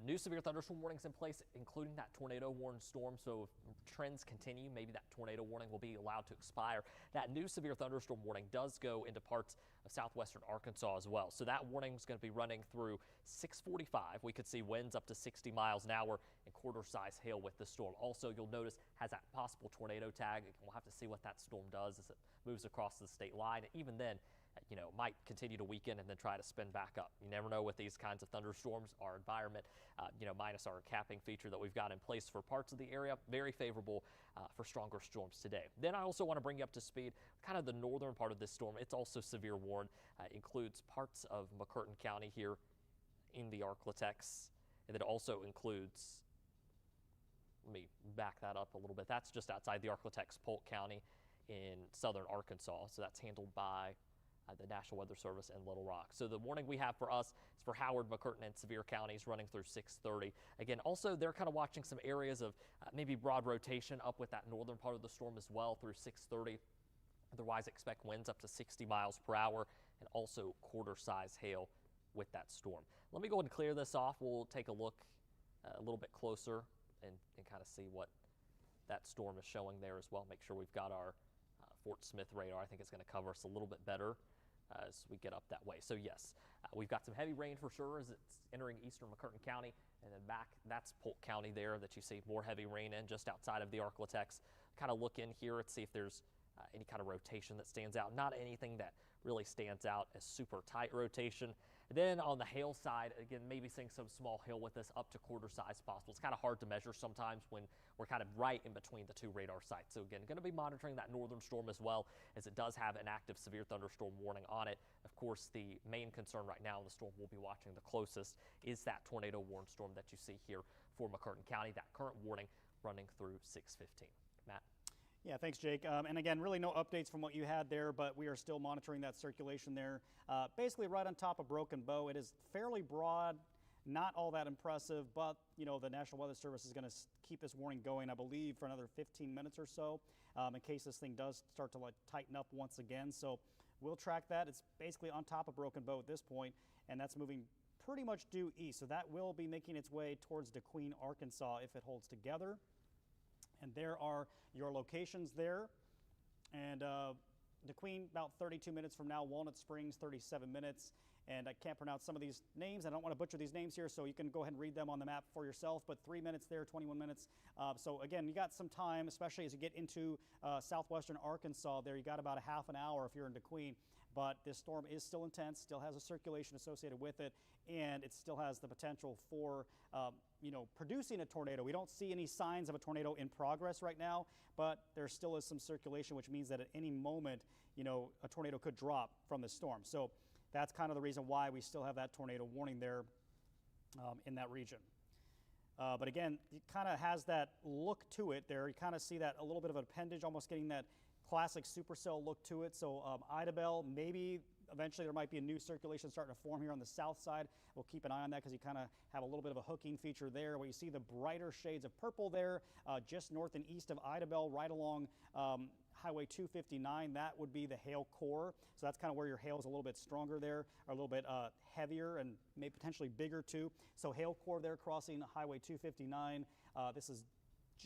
[SPEAKER 2] new severe thunderstorm warnings in place, including that tornado warned storm. So if trends continue, maybe that tornado warning will be allowed to expire. That new severe thunderstorm warning does go into parts of southwestern Arkansas as well. So that warning is going to be running through 6:45. We could see winds up to 60 miles an hour and quarter-size hail with the storm. Also, you'll notice has that possible tornado tag. Again, we'll have to see what that storm does as it moves across the state line. And even then, you know, might continue to weaken and then try to spin back up. You never know with these kinds of thunderstorms. Our environment, you know, minus our capping feature that we've got in place for parts of the area, very favorable for stronger storms today. Then I also want to bring you up to speed, kind of the northern part of this storm. It's also severe warned, includes parts of McCurtain County here in the Arklatex, and it also includes, let me back that up a little bit. That's just outside the Arklatex, Polk County in southern Arkansas. So that's handled by the National Weather Service in Little Rock. So the warning we have for us is for Howard, McCurtain, and Sevier counties running through 6:30. Again, also they're kind of watching some areas of maybe broad rotation up with that northern part of the storm as well through 6:30. Otherwise, expect winds up to 60 miles per hour and also quarter-size hail with that storm. Let me go ahead and clear this off. We'll take a look a little bit closer and kind of see what that storm is showing there as well. Make sure we've got our Fort Smith radar. I think it's going to cover us a little bit better as we get up that way. So yes, we've got some heavy rain for sure as it's entering eastern McCurtain County, and then back, that's Polk County there that you see more heavy rain in just outside of the Arklatex. Kind of look in here and see if there's any kind of rotation that stands out. Not anything that really stands out as super tight rotation. And then on the hail side, again, maybe seeing some small hail with this up to quarter size possible. It's kind of hard to measure sometimes when we're kind of right in between the two radar sites. So again, going to be monitoring that northern storm as well, as it does have an active severe thunderstorm warning on it. Of course, the main concern right now in the storm we'll be watching the closest is that tornado warned storm that you see here for McCurtain County. That current warning running through 6:15. Matt?
[SPEAKER 1] Yeah, thanks, Jake. And again, really no updates from what you had there, but we are still monitoring that circulation there. Basically right on top of Broken Bow. It is fairly broad, not all that impressive, but you know, the National Weather Service is going to keep this warning going, I believe, for another 15 minutes or so, in case this thing does start to tighten up once again. So we'll track that. It's basically on top of Broken Bow at this point, and that's moving pretty much due east. So that will be making its way towards DeQueen, Arkansas, if it holds together. And there are your locations there. And DeQueen, about 32 minutes from now. Walnut Springs, 37 minutes. And I can't pronounce some of these names. I don't want to butcher these names here, so you can go ahead and read them on the map for yourself. But 3 minutes there, 21 minutes. So again, you got some time, especially as you get into southwestern Arkansas there. You got about a half an hour if you're in DeQueen. but this storm is still intense, still has a circulation associated with it, and it still has the potential for producing a tornado. We don't see any signs of a tornado in progress right now, but there still is some circulation, which means that at any moment, a tornado could drop from the storm. So that's kind of the reason why we still have that tornado warning there in that region. But again, it kind of has that look to it there. You kind of see that a little bit of an appendage, almost getting that classic supercell look to it. So Idabel, maybe eventually there might be a new circulation starting to form here on the south side. We'll keep an eye on that because you kind of have a little bit of a hooking feature there where you see the brighter shades of purple there just north and east of Idabel, right along Highway 259. That would be the hail core. So that's kind of where your hail is a little bit stronger there, or a little bit heavier and maybe potentially bigger too. So hail core there crossing Highway 259. This is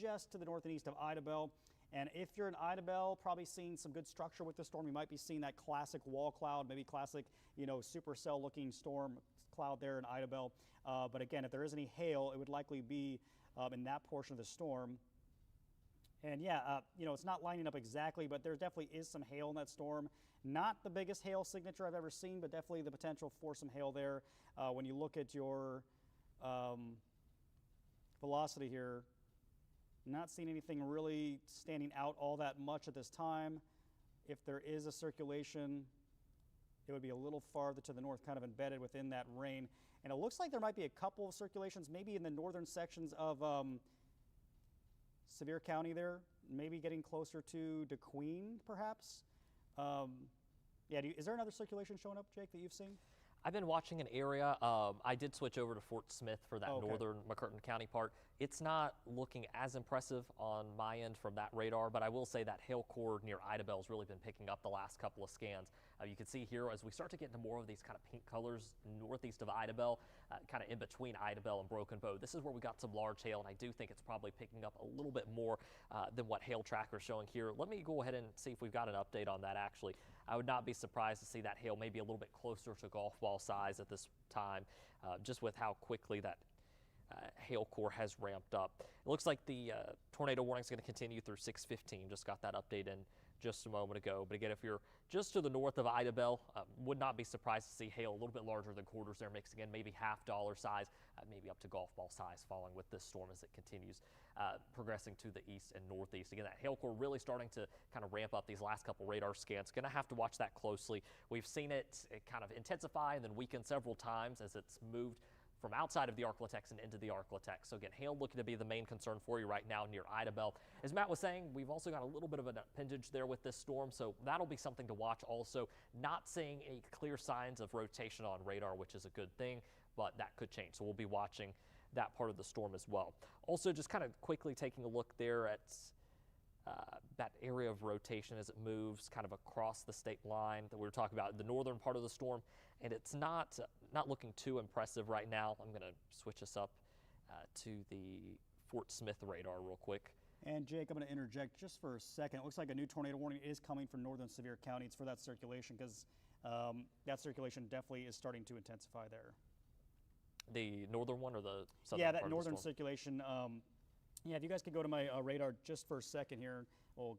[SPEAKER 1] just to the north and east of Idabel. And if you're in Idabel, probably seeing some good structure with the storm, you might be seeing that classic wall cloud, maybe classic, supercell looking storm cloud there in Idabel. But again, if there is any hail, it would likely be in that portion of the storm. And yeah, it's not lining up exactly, but there definitely is some hail in that storm. Not the biggest hail signature I've ever seen, but definitely the potential for some hail there. When you look at your velocity here, not seeing anything really standing out all that much at this time. If there is a circulation, it would be a little farther to the north, kind of embedded within that rain. And it looks like there might be a couple of circulations, maybe in the northern sections of Sevier County there, maybe getting closer to DeQueen, perhaps. Is there another circulation showing up, Jake, that you've seen?
[SPEAKER 2] I've been watching an area. I did switch over to Fort Smith for that northern McCurtain County part. It's not looking as impressive on my end from that radar, but I will say that hail core near Idabel has really been picking up the last couple of scans. You can see here as we start to get into more of these kind of pink colors northeast of Idabel, kind of in between Idabel and Broken Bow. This is where we got some large hail, and I do think it's probably picking up a little bit more than what hail tracker is showing here. Let me go ahead and see if we've got an update on that actually. I would not be surprised to see that hail maybe a little bit closer to golf ball size at this time, just with how quickly that hail core has ramped up. It looks like the tornado warning is going to continue through 6:15. Just got that update in just a moment ago. But again, if you're just to the north of Idabel, would not be surprised to see hail a little bit larger than quarters there, mixing in maybe $half size, maybe up to golf ball size, falling with this storm as it continues progressing to the east and northeast. Again, that hail core really starting to kind of ramp up these last couple radar scans. Going to have to watch that closely. We've seen it kind of intensify and then weaken several times as it's moved from outside of the Arklatex and into the Arklatex. So again, hail looking to be the main concern for you right now near Idabel. As Matt was saying, we've also got a little bit of an appendage there with this storm, so that'll be something to watch also. Not seeing any clear signs of rotation on radar, which is a good thing, but that could change. So we'll be watching that part of the storm as well. Also, just kind of quickly taking a look there at that area of rotation as it moves kind of across the state line that we were talking about, the northern part of the storm, and it's not looking too impressive right now. I'm going to switch us up to the Fort Smith radar real quick.
[SPEAKER 1] And Jake, I'm going to interject just for a second. It looks like a new tornado warning is coming for northern Sevier County. It's for that circulation because that circulation definitely is starting to intensify there.
[SPEAKER 2] The northern one or the southern?
[SPEAKER 1] Yeah, that
[SPEAKER 2] part
[SPEAKER 1] northern
[SPEAKER 2] of the storm?
[SPEAKER 1] circulation. Yeah, if you guys could go to my radar just for a second here, we'll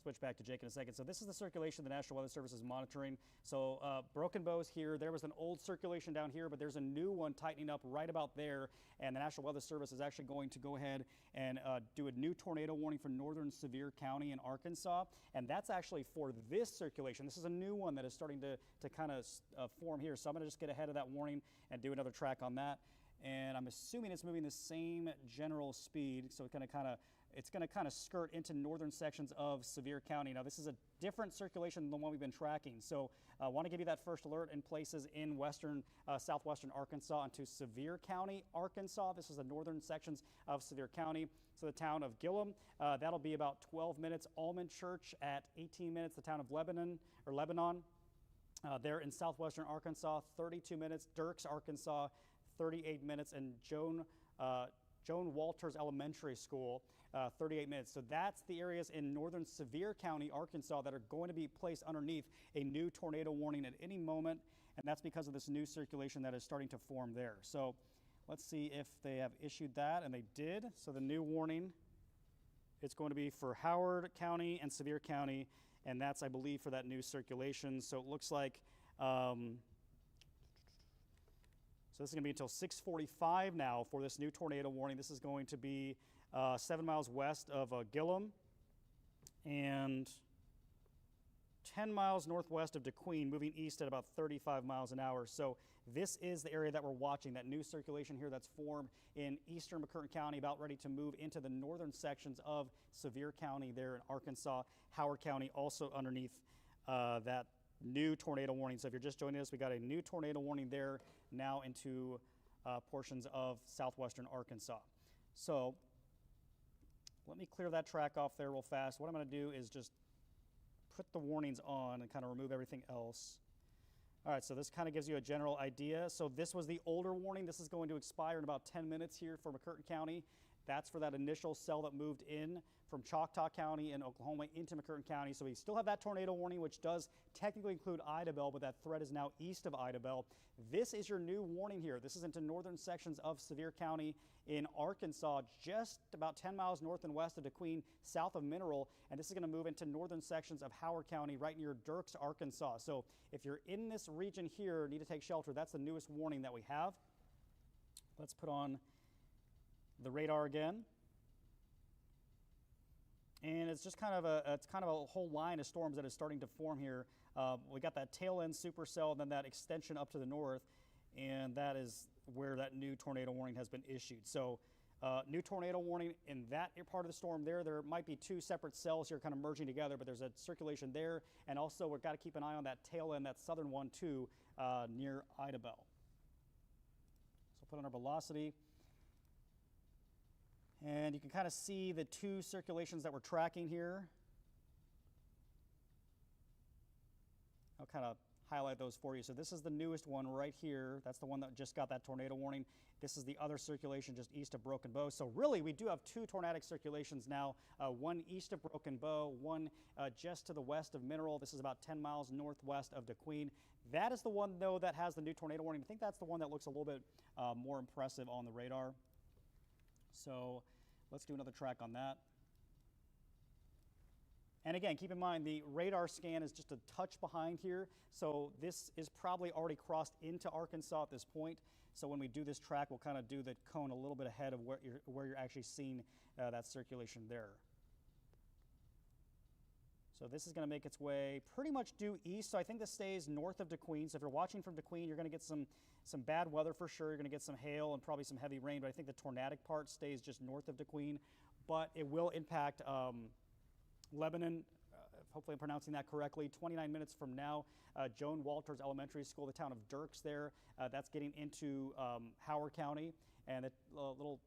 [SPEAKER 1] switch back to Jake in a second. So this is the circulation the National Weather Service is monitoring. So Broken Bow's here. There was an old circulation down here, but there's a new one tightening up right about there. And the National Weather Service is actually going to go ahead and do a new tornado warning for northern Sevier County in Arkansas. And that's actually for this circulation. This is a new one that is starting to kind of form here. So I'm going to just get ahead of that warning and do another track on that. And I'm assuming it's moving the same general speed, so it's going to kind of skirt into northern sections of Sevier County. Now, this is a different circulation than the one we've been tracking, so I want to give you that first alert in places in southwestern Arkansas into Sevier County, Arkansas. This is the northern sections of Sevier County. So the town of Gillum, that'll be about 12 minutes. Almond Church at 18 minutes. The town of Lebanon. There in southwestern Arkansas, 32 minutes. Dirks, Arkansas, 38 minutes, and Joan Walters Elementary School, 38 minutes. So that's the areas in northern Sevier County, Arkansas, that are going to be placed underneath a new tornado warning at any moment, and that's because of this new circulation that is starting to form there. So let's see if they have issued that, and they did. So the new warning, it's going to be for Howard County and Sevier County, and that's, I believe, for that new circulation. So it looks like, so this is going to be until 6:45 now for this new tornado warning. This is going to be 7 miles west of Gillum and 10 miles northwest of DeQueen, moving east at about 35 miles an hour. So this is the area that we're watching, that new circulation here that's formed in eastern McCurtain County, about ready to move into the northern sections of Sevier County there in Arkansas. Howard County also underneath that new tornado warning. So if you're just joining us, we got a new tornado warning there now into portions of southwestern Arkansas. So let me clear that track off there real fast. What I'm going to do is just put the warnings on and kind of remove everything else. All right, so this kind of gives you a general idea. So this was the older warning. This is going to expire in about 10 minutes here for McCurtain County. That's for that initial cell that moved in from Choctaw County in Oklahoma into McCurtain County. So we still have that tornado warning, which does technically include Idabel, but that threat is now east of Idabel. This is your new warning here. This is into northern sections of Sevier County in Arkansas, just about 10 miles north and west of DeQueen, south of Mineral. And this is going to move into northern sections of Howard County, right near Dirks, Arkansas. So if you're in this region here, need to take shelter, that's the newest warning that we have. Let's put on the radar again, and it's just kind of a whole line of storms that is starting to form here. We got that tail end supercell and then that extension up to the north, and that is where that new tornado warning has been issued. So new tornado warning in that part of the storm there might be two separate cells here kind of merging together, but there's a circulation there, and also we've got to keep an eye on that tail end, that southern one too, near Idabel. So put on our velocity. And you can kind of see the two circulations that we're tracking here. I'll kind of highlight those for you. So this is the newest one right here. That's the one that just got that tornado warning. This is the other circulation just east of Broken Bow. So really, we do have two tornadic circulations now, one east of Broken Bow, one just to the west of Mineral. This is about 10 miles northwest of DeQueen. That is the one, though, that has the new tornado warning. I think that's the one that looks a little bit more impressive on the radar. So let's do another track on that. And again, keep in mind the radar scan is just a touch behind here. So this is probably already crossed into Arkansas at this point. So when we do this track, we'll kind of do the cone a little bit ahead of where you're actually seeing that circulation there. So this is going to make its way pretty much due east. So I think this stays north of DeQueen. So if you're watching from DeQueen, you're going to get some bad weather for sure. You're going to get some hail and probably some heavy rain. But I think the tornadic part stays just north of DeQueen. But it will impact Lebanon. Hopefully I'm pronouncing that correctly. 29 minutes from now, Joan Walters Elementary School, the town of Dirks there. That's getting into Howard County. And a little,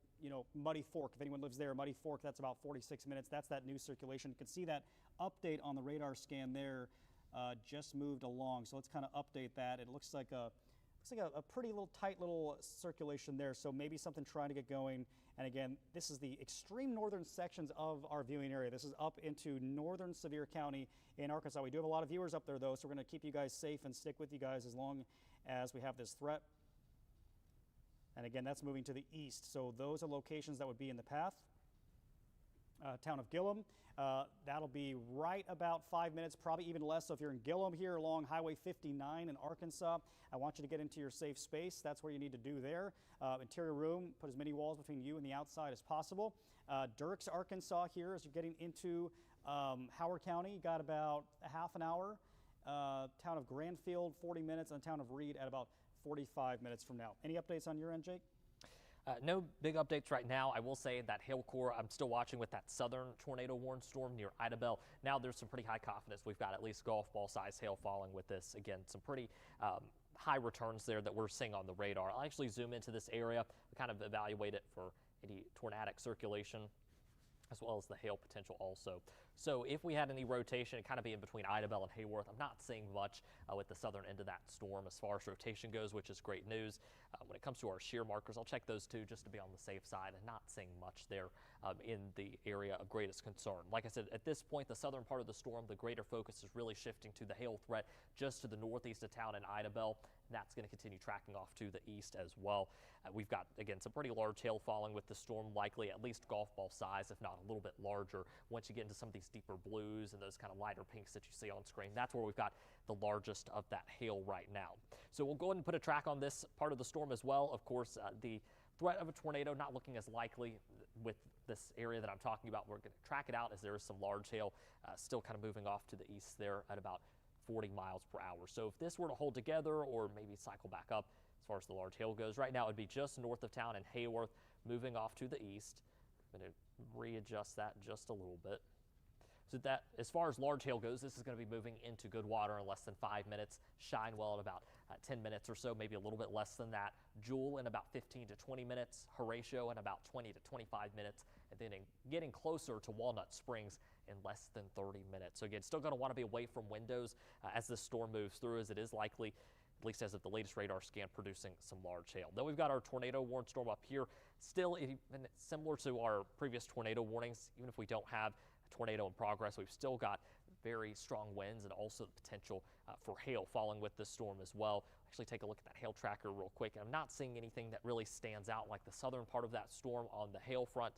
[SPEAKER 1] Muddy Fork, if anyone lives there, Muddy Fork, that's about 46 minutes. That's that new circulation. You can see that update on the radar scan there just moved along. So let's kind of update that. It looks like a pretty tight little circulation there. So maybe something trying to get going. And again, this is the extreme northern sections of our viewing area. This is up into northern Sevier County in Arkansas. We do have a lot of viewers up there though, so we're going to keep you guys safe and stick with you guys as long as we have this threat. And again, that's moving to the east. So those are locations that would be in the path. Town of Gillum, that'll be right about 5 minutes, probably even less. So if you're in Gillum here along Highway 59 in Arkansas, I want you to get into your safe space. That's what you need to do there. Interior room, put as many walls between you and the outside as possible. Dirks, Arkansas here, as you're getting into Howard County, you got about a half an hour. Town of Granfield, 40 minutes, and the town of Reed at about 45 minutes from now. Any updates on your end, Jake?
[SPEAKER 2] No big updates right now. I will say that hail core, I'm still watching with that southern tornado warning storm near Idabel. Now there's some pretty high confidence. We've got at least golf ball size hail falling with this. Again, some pretty high returns there that we're seeing on the radar. I'll actually zoom into this area, kind of evaluate it for any tornadic circulation, as well as the hail potential also. So if we had any rotation, it'd kind of be in between Idabel and Hayworth. I'm not seeing much with the southern end of that storm as far as rotation goes, which is great news. When it comes to our shear markers, I'll check those too just to be on the safe side, and not seeing much there in the area of greatest concern. Like I said, at this point, the southern part of the storm, the greater focus is really shifting to the hail threat just to the northeast of town in Idabel. That's going to continue tracking off to the east as well. We've got, again, some pretty large hail falling with the storm, likely at least golf ball size, if not a little bit larger. Once you get into some of these deeper blues and those kind of lighter pinks that you see on screen, that's where we've got the largest of that hail right now. So we'll go ahead and put a track on this part of the storm as well. Of course, the threat of a tornado not looking as likely with this area that I'm talking about. We're going to track it out as there is some large hail still kind of moving off to the east there at about 40 miles per hour. So if this were to hold together or maybe cycle back up as far as the large hail goes, right now it would be just north of town in Hayworth, moving off to the east. I'm going to readjust that just a little bit. So that as far as large hail goes, this is going to be moving into good water in less than 5 minutes. Shinewell in about 10 minutes or so, maybe a little bit less than that. Jewel in about 15 to 20 minutes. Horatio in about 20 to 25 minutes. And then getting closer to Walnut Springs in less than 30 minutes. So again, still going to want to be away from windows as this storm moves through, as it is likely, at least as of the latest radar scan, producing some large hail. Then we've got our tornado warning storm up here. Still even similar to our previous tornado warnings, even if we don't have tornado in progress, we've still got very strong winds and also the potential for hail falling with this storm as well. Actually, take a look at that hail tracker real quick. I'm not seeing anything that really stands out like the southern part of that storm on the hail front,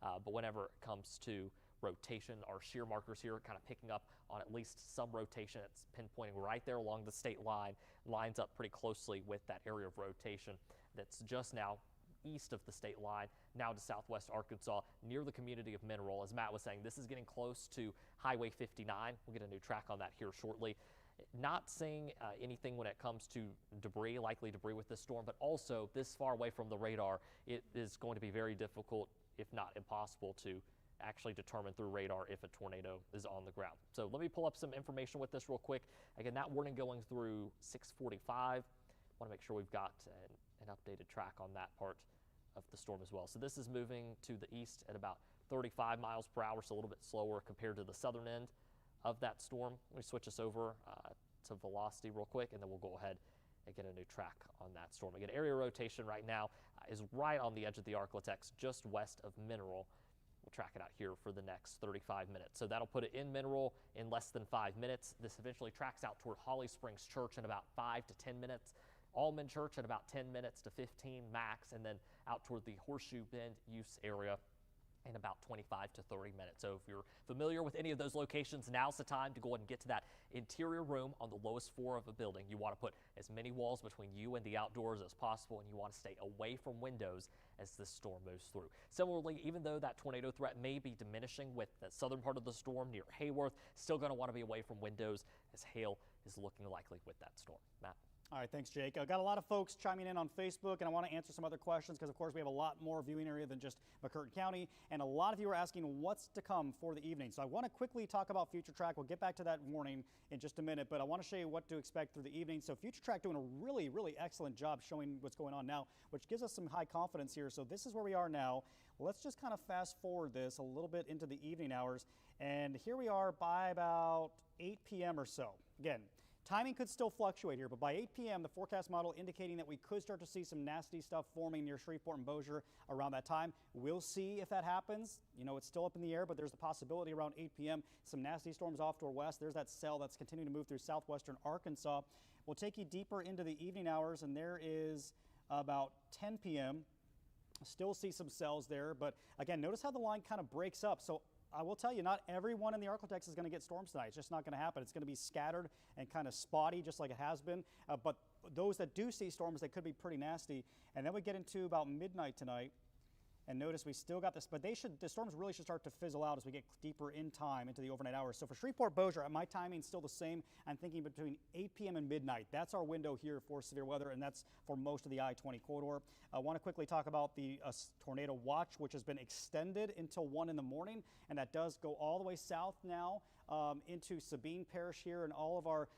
[SPEAKER 2] but whenever it comes to rotation, our shear markers here kind of picking up on at least some rotation. It's pinpointing right there along the state line, lines up pretty closely with that area of rotation that's just now east of the state line, now to southwest Arkansas, near the community of Mineral. As Matt was saying, this is getting close to Highway 59. We'll get a new track on that here shortly. Not seeing anything when it comes to debris, likely debris with this storm, but also this far away from the radar, it is going to be very difficult, if not impossible, to actually determine through radar if a tornado is on the ground. So let me pull up some information with this real quick. Again, that warning going through 6:45. Want to make sure we've got an updated track on that part of the storm as well. So this is moving to the east at about 35 miles per hour, so a little bit slower compared to the southern end of that storm. Let me switch us over to velocity real quick, and then we'll go ahead and get a new track on that storm. Again, area rotation right now is right on the edge of the Arklatex, just west of Mineral. We'll track it out here for the next 35 minutes. So that'll put it in Mineral in less than 5 minutes. This eventually tracks out toward Holly Springs Church in about 5 to 10 minutes. Almond Church at about 10 minutes to 15 max, and then out toward the Horseshoe Bend use area in about 25 to 30 minutes. So if you're familiar with any of those locations, now's the time to go ahead and get to that interior room on the lowest floor of a building. You want to put as many walls between you and the outdoors as possible, and you want to stay away from windows as this storm moves through. Similarly, even though that tornado threat may be diminishing with the southern part of the storm near Hayworth, still going to want to be away from windows as hail is looking likely with that storm. Matt.
[SPEAKER 1] All right, thanks, Jake. I've got a lot of folks chiming in on Facebook, and I want to answer some other questions because, of course, we have a lot more viewing area than just McCurtain County, and a lot of you are asking what's to come for the evening. So I want to quickly talk about Future Track. We'll get back to that warning in just a minute, but I want to show you what to expect through the evening. So Future Track doing a really, really excellent job showing what's going on now, which gives us some high confidence here. So this is where we are now. Let's just kind of fast forward this a little bit into the evening hours, and here we are by about 8 p.m. or so. Again, timing could still fluctuate here, but by 8 p.m., the forecast model indicating that we could start to see some nasty stuff forming near Shreveport and Bossier around that time. We'll see if that happens. You know, it's still up in the air, but there's the possibility around 8 p.m. some nasty storms off to our west. There's that cell that's continuing to move through southwestern Arkansas. We'll take you deeper into the evening hours, and there is about 10 p.m. Still see some cells there, but again, notice how the line kind of breaks up. So I will tell you, not everyone in the Arklatex is going to get storms tonight. It's just not going to happen. It's going to be scattered and kind of spotty, just like it has been. But those that do see storms, they could be pretty nasty. And then we get into about midnight tonight. And notice we still got this, but the storms really should start to fizzle out as we get deeper in time into the overnight hours. So for Shreveport, Bossier, my timing's still the same. I'm thinking between 8 p.m. and midnight. That's our window here for severe weather, and that's for most of the I-20 corridor. I want to quickly talk about the tornado watch, which has been extended until 1 in the morning, and that does go all the way south now into Sabine Parish here and all of our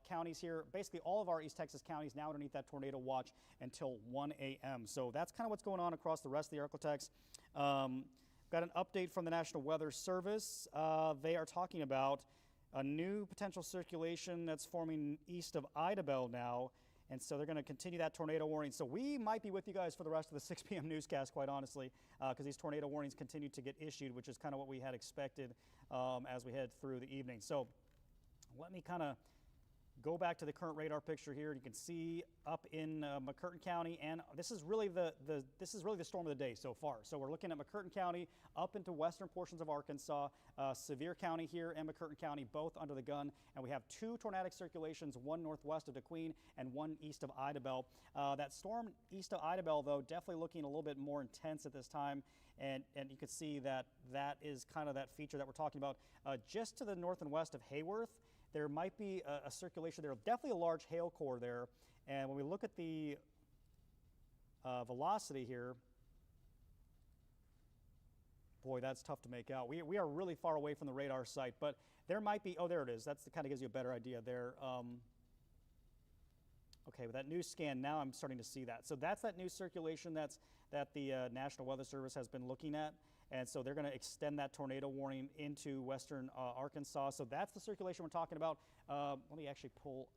[SPEAKER 1] counties here. Basically, all of our East Texas counties now underneath that tornado watch until 1 a.m. So that's kind of what's going on across the rest of the Arklatex. Got an update from the National Weather Service. They are talking about a new potential circulation that's forming east of Idabel now, and so they're going to continue that tornado warning. So we might be with you guys for the rest of the 6 p.m. newscast, quite honestly, because these tornado warnings continue to get issued, which is kind of what we had expected as we head through the evening. So let me kind of go back to the current radar picture here, and you can see up in McCurtain County, and this is really the storm of the day so far. So we're looking at McCurtain County up into western portions of Arkansas, Sevier County here and McCurtain County both under the gun, and we have 2 tornadic circulations, one northwest of DeQueen and one east of Idabel. That storm east of Idabel, though, definitely looking a little bit more intense at this time, and you can see that is kind of that feature that we're talking about. Just to the north and west of Hayworth, there might be a circulation there, definitely a large hail core there. And when we look at the velocity here, boy, that's tough to make out. We are really far away from the radar site, but there might be, oh, there it is. That's kind of gives you a better idea there. Okay, with that new scan, now I'm starting to see that. So that's that new circulation that the National Weather Service has been looking at. And so they're going to extend that tornado warning into western Arkansas. So that's the circulation we're talking about. Let me actually pull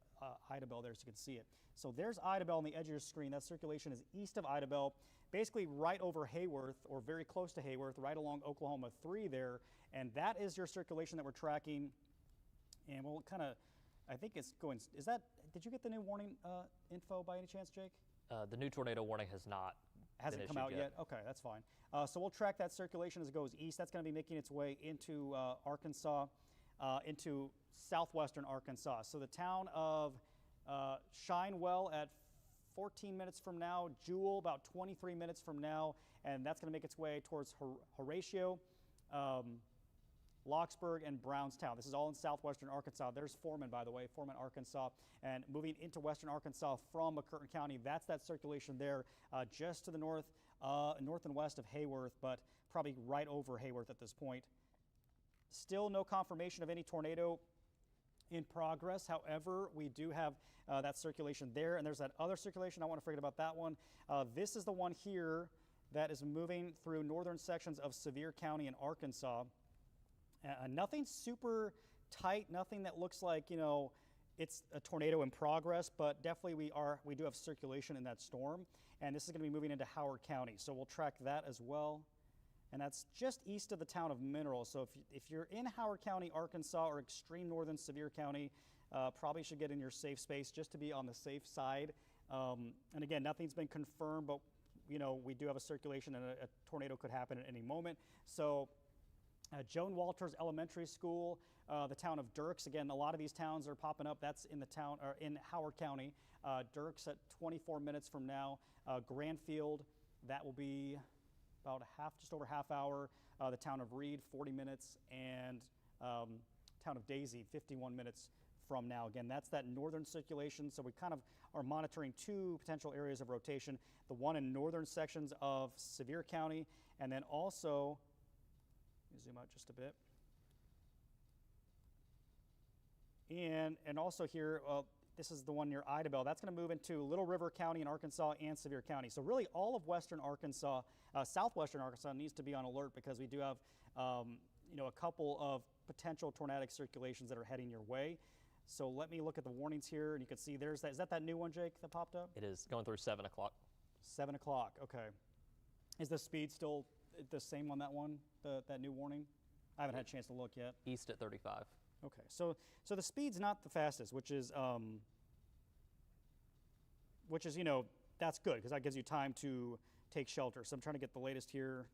[SPEAKER 1] Idabel there so you can see it. So there's Idabel on the edge of your screen. That circulation is east of Idabel, basically right over Hayworth or very close to Hayworth, right along Oklahoma 3 there. And that is your circulation that we're tracking. And we'll kind of, I think it's going, did you get the new warning info by any chance, Jake?
[SPEAKER 2] The new tornado warning has not
[SPEAKER 1] Hasn't come out yet? Okay, that's fine. So we'll track that circulation as it goes east. That's going to be making its way into Arkansas, into southwestern Arkansas. So the town of Shinewell at 14 minutes from now, Jewel about 23 minutes from now, and that's going to make its way towards Horatio, Locksburg, and Brownstown. This is all in southwestern Arkansas. There's Foreman, by the way, Foreman, Arkansas. And moving into western Arkansas from McCurtain County, that's that circulation there just to the north and west of Hayworth, but probably right over Hayworth at this point. Still no confirmation of any tornado in progress. However, we do have that circulation there, and there's that other circulation. I want to forget about that one. This is the one here that is moving through northern sections of Sevier County in Arkansas. Nothing super tight, nothing that looks like, it's a tornado in progress, but definitely we do have circulation in that storm, and this is going to be moving into Howard County. So we'll track that as well. And that's just east of the town of Mineral. So if you're in Howard County, Arkansas, or extreme northern Sevier County, probably should get in your safe space just to be on the safe side. And again, nothing's been confirmed, but we do have a circulation and a tornado could happen at any moment. So Joan Walters Elementary School, the town of Dirks. Again, a lot of these towns are popping up. That's in the town, or in Howard County. Dirks at 24 minutes from now. Granfield, that will be about just over half hour. The town of Reed, 40 minutes, and town of Daisy, 51 minutes from now. Again, that's that northern circulation. So we kind of are monitoring 2 potential areas of rotation. The one in northern sections of Sevier County, and then also, let me zoom out just a bit. And also here, this is the one near Idabel. That's going to move into Little River County in Arkansas and Sevier County. So really all of western Arkansas, southwestern Arkansas needs to be on alert because we do have a couple of potential tornadic circulations that are heading your way. So let me look at the warnings here, and you can see there's that. Is that new one, Jake, that popped up?
[SPEAKER 2] It is going through 7 o'clock. 7
[SPEAKER 1] o'clock, okay. Is the speed still the same on that one, that new warning? I haven't had a chance to look yet.
[SPEAKER 2] East at 35.
[SPEAKER 1] Okay, so the speed's not the fastest, which is that's good because that gives you time to take shelter. So I'm trying to get the latest here.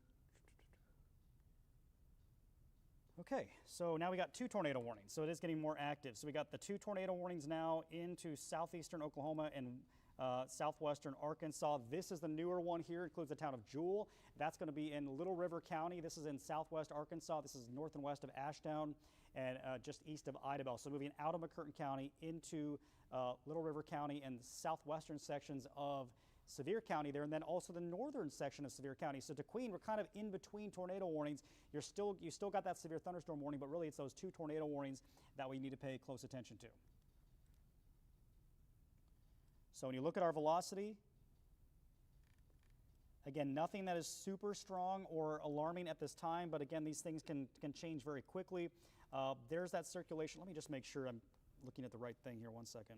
[SPEAKER 1] Okay, so now we got 2 tornado warnings, so it is getting more active. So we got the 2 tornado warnings now into southeastern Oklahoma and southwestern Arkansas. This is the newer one here. It includes the town of Jewel. That's going to be in Little River County. This is in southwest Arkansas. This is north and west of Ashdown and just east of Idabel. So moving out of McCurtain County into Little River County and southwestern sections of Sevier County there, and then also the northern section of Sevier County. So DeQueen, we're kind of in between tornado warnings. You still got that severe thunderstorm warning, but really it's those 2 tornado warnings that we need to pay close attention to. So when you look at our velocity, again, nothing that is super strong or alarming at this time, but again, these things can change very quickly. There's that circulation. Let me just make sure I'm looking at the right thing here. One second.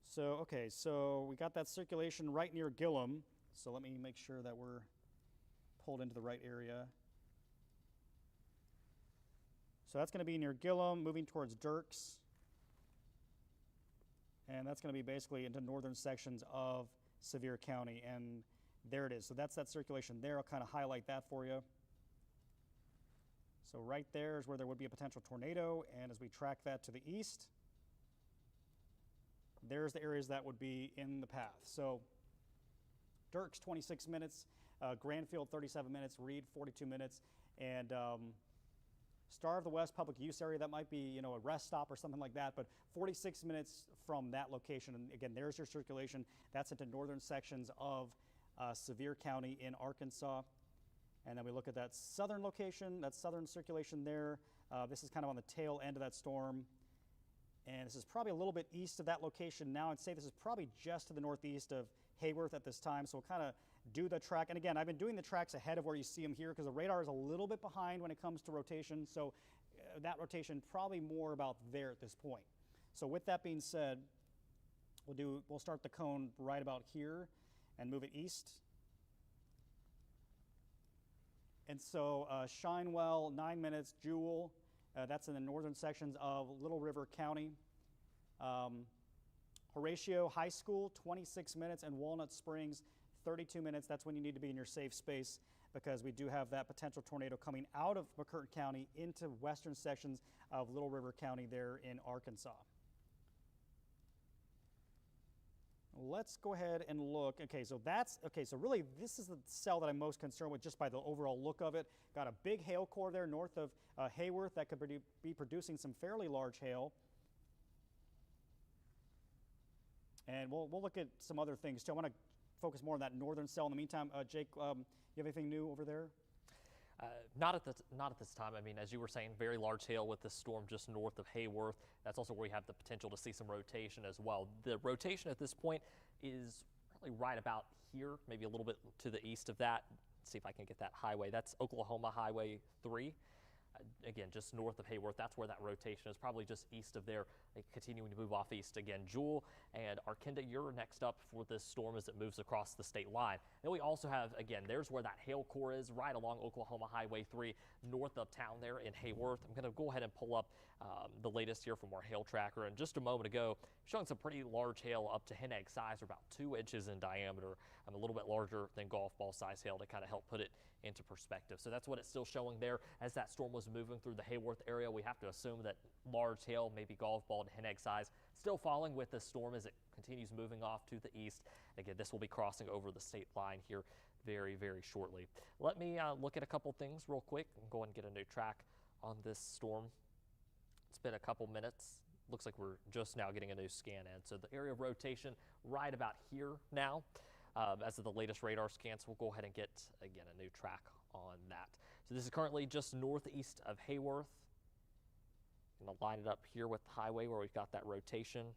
[SPEAKER 1] So, okay, so we got that circulation right near Gillum. So let me make sure that we're pulled into the right area. So that's going to be near Gillum, moving towards Dirks. And that's going to be basically into northern sections of Sevier County. And there it is. So that's that circulation there. I'll kind of highlight that for you. So right there is where there would be a potential tornado. And as we track that to the east, there's the areas that would be in the path. So Dirks, 26 minutes. Granfield, 37 minutes. Reed, 42 minutes. And Star of the West public use area, that might be, a rest stop or something like that, but 46 minutes from that location. And again, there's your circulation. That's into northern sections of Sevier County in Arkansas. And then we look at that southern location, that southern circulation there. This is kind of on the tail end of that storm. And this is probably a little bit east of that location now. I'd say this is probably just to the northeast of Hayworth at this time. So we'll kind of do the track. And again, I've been doing the tracks ahead of where you see them here because the radar is a little bit behind when it comes to rotation. So that rotation probably more about there at this point. So with that being said, we'll start the cone right about here and move it east. And so Shinewell, 9 minutes, Jewel, that's in the northern sections of Little River County. Horatio High School, 26 minutes, and Walnut Springs, 32 minutes. That's when you need to be in your safe space because we do have that potential tornado coming out of McCurtain County into western sections of Little River County there in Arkansas. Let's go ahead and look. So really this is the cell that I'm most concerned with just by the overall look of it. Got a big hail core there north of Hayworth that could be producing some fairly large hail. And we'll look at some other things too. I want to focus more on that northern cell. In the meantime, Jake, you have anything new over there?
[SPEAKER 2] Not at this time. I mean, as you were saying, very large hail with this storm just north of Hayworth. That's also where we have the potential to see some rotation as well. The rotation at this point is really right about here, maybe a little bit to the east of that. Let's see if I can get that highway. That's Oklahoma Highway 3. Again, just north of Hayworth, that's where that rotation is, probably just east of there, continuing to move off east. Again, Jewel and Arkinda, you're next up for this storm as it moves across the state line. Then we also have, again, there's where that hail core is, right along Oklahoma Highway 3, north of town there in Hayworth. I'm going to go ahead and pull up the latest here from our hail tracker. And just a moment ago, showing some pretty large hail up to hen egg size, or about 2 inches in diameter. A little bit larger than golf ball size hail to kind of help put it into perspective. So that's what it's still showing there as that storm was moving through the Hayworth area. We have to assume that large hail, maybe golf ball and hen egg size, still falling with this storm as it continues moving off to the east. Again, this will be crossing over the state line here very, very shortly. Let me look at a couple things real quick and go and get a new track on this storm. It's been a couple minutes. Looks like we're just now getting a new scan in. So the area of rotation right about here now. As of the latest radar scans, we'll go ahead and get, again, a new track on that. So this is currently just northeast of Hayworth. I'm going to line it up here with the highway where we've got that rotation.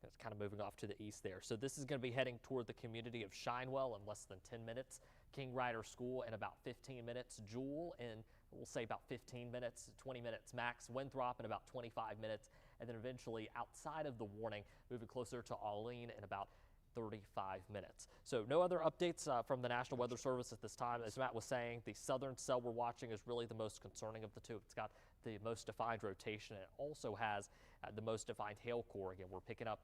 [SPEAKER 2] It's kind of moving off to the east there. So this is going to be heading toward the community of Shinewell in less than 10 minutes. King Ryder School in about 15 minutes. Jewel in, we'll say, about 15 minutes, 20 minutes max. Winthrop in about 25 minutes. And then eventually outside of the warning, moving closer to Alene in about 35 minutes. So no other updates from the National Weather Service at this time. As Matt was saying, the southern cell we're watching is really the most concerning of the two. It's got the most defined rotation, and it also has the most defined hail core. Again, we're picking up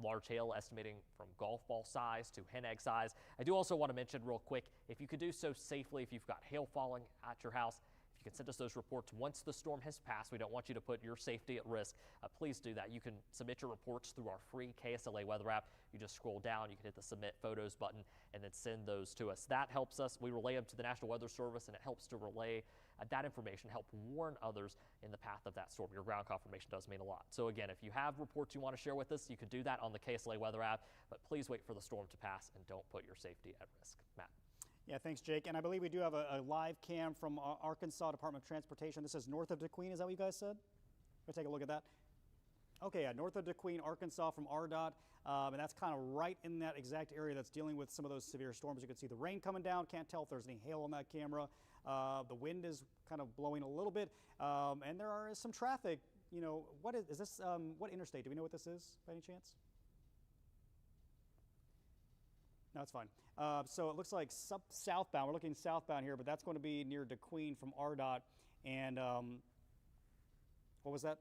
[SPEAKER 2] large hail, estimating from golf ball size to hen egg size. I do also want to mention real quick, if you could do so safely, if you've got hail falling at your house, if you can send us those reports once the storm has passed. We don't want you to put your safety at risk. Please do that. You can submit your reports through our free KSLA weather app. You just scroll down, you can hit the submit photos button and then send those to us. That helps us. We relay them to the National Weather Service, and it helps to relay that information, help warn others in the path of that storm. Your ground confirmation does mean a lot. So again, if you have reports you want to share with us, you can do that on the KSLA weather app, but please wait for the storm to pass and don't put your safety at risk. Matt.
[SPEAKER 1] Yeah, thanks, Jake. And I believe we do have a live cam from Arkansas Department of Transportation. This is north of DeQueen. Is that what you guys said? We'll take a look at that. Okay, yeah, north of DeQueen, Arkansas from RDOT. And that's kind of right in that exact area that's dealing with some of those severe storms. You can see the rain coming down. Can't tell if there's any hail on that camera. The wind is kind of blowing a little bit. And there is some traffic. You know, what is this? What interstate? Do we know what this is by any chance? No, it's fine. So it looks like southbound. We're looking southbound here, but that's going to be near DeQueen from RDOT. And What was that?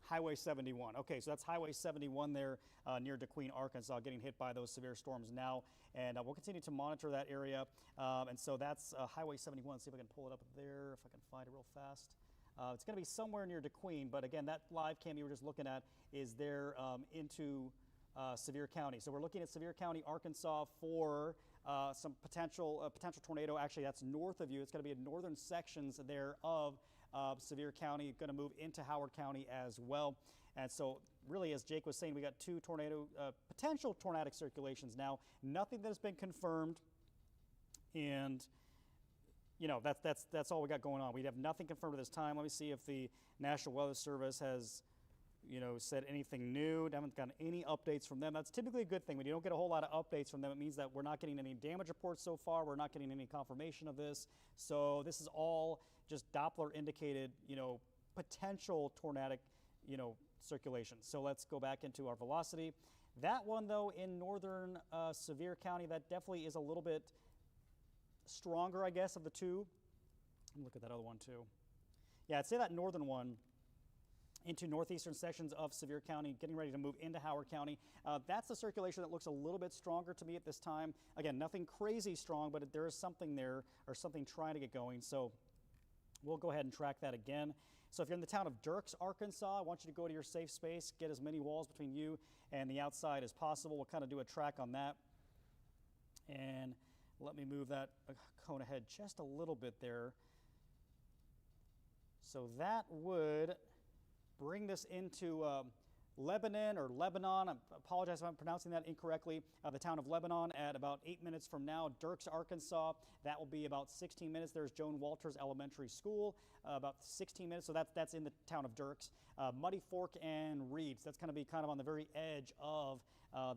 [SPEAKER 1] Highway 71. Okay, so that's Highway 71 there near DeQueen, Arkansas, getting hit by those severe storms now. And we'll continue to monitor that area. And so that's Highway 71. Let's see if I can pull it up there, if I can find it real fast. It's going to be somewhere near DeQueen, but again, that live cam you were just looking at is there into Sevier County. So we're looking at Sevier County, Arkansas for some potential tornado. Actually, that's north of you. It's going to be in northern sections there of Sevier County, going to move into Howard County as well. And so really, as Jake was saying, we got two potential tornadic circulations now. Nothing that has been confirmed, and you know, that's all we got going on. We have nothing confirmed at this time. Let me see if the National Weather Service has, you know, said anything new. Haven't gotten any updates from them. That's typically a good thing. When you don't get a whole lot of updates from them, it means that we're not getting any damage reports so far. We're not getting any confirmation of this. So this is all just Doppler indicated, you know, potential tornadic, you know, circulation. So let's go back into our velocity. That one, though, in northern Sevier County, that definitely is a little bit stronger, I guess, of the two. Let me look at that other one, too. Yeah, I'd say that northern one into northeastern sections of Sevier County, getting ready to move into Howard County. That's the circulation that looks a little bit stronger to me at this time. Again, nothing crazy strong, but there is something there, or something trying to get going. So we'll go ahead and track that again. So if you're in the town of Dirks, Arkansas, I want you to go to your safe space, get as many walls between you and the outside as possible. We'll kind of do a track on that. And let me move that cone ahead just a little bit there. So that would bring this into Lebanon or Lebanon. I apologize if I'm pronouncing that incorrectly. The town of Lebanon at about 8 minutes from now. Dirks, Arkansas, that will be about 16 minutes. There's Joan Walters Elementary School, about 16 minutes. So that's in the town of Dirks. Muddy Fork and Reeds, that's going to be kind of on the very edge of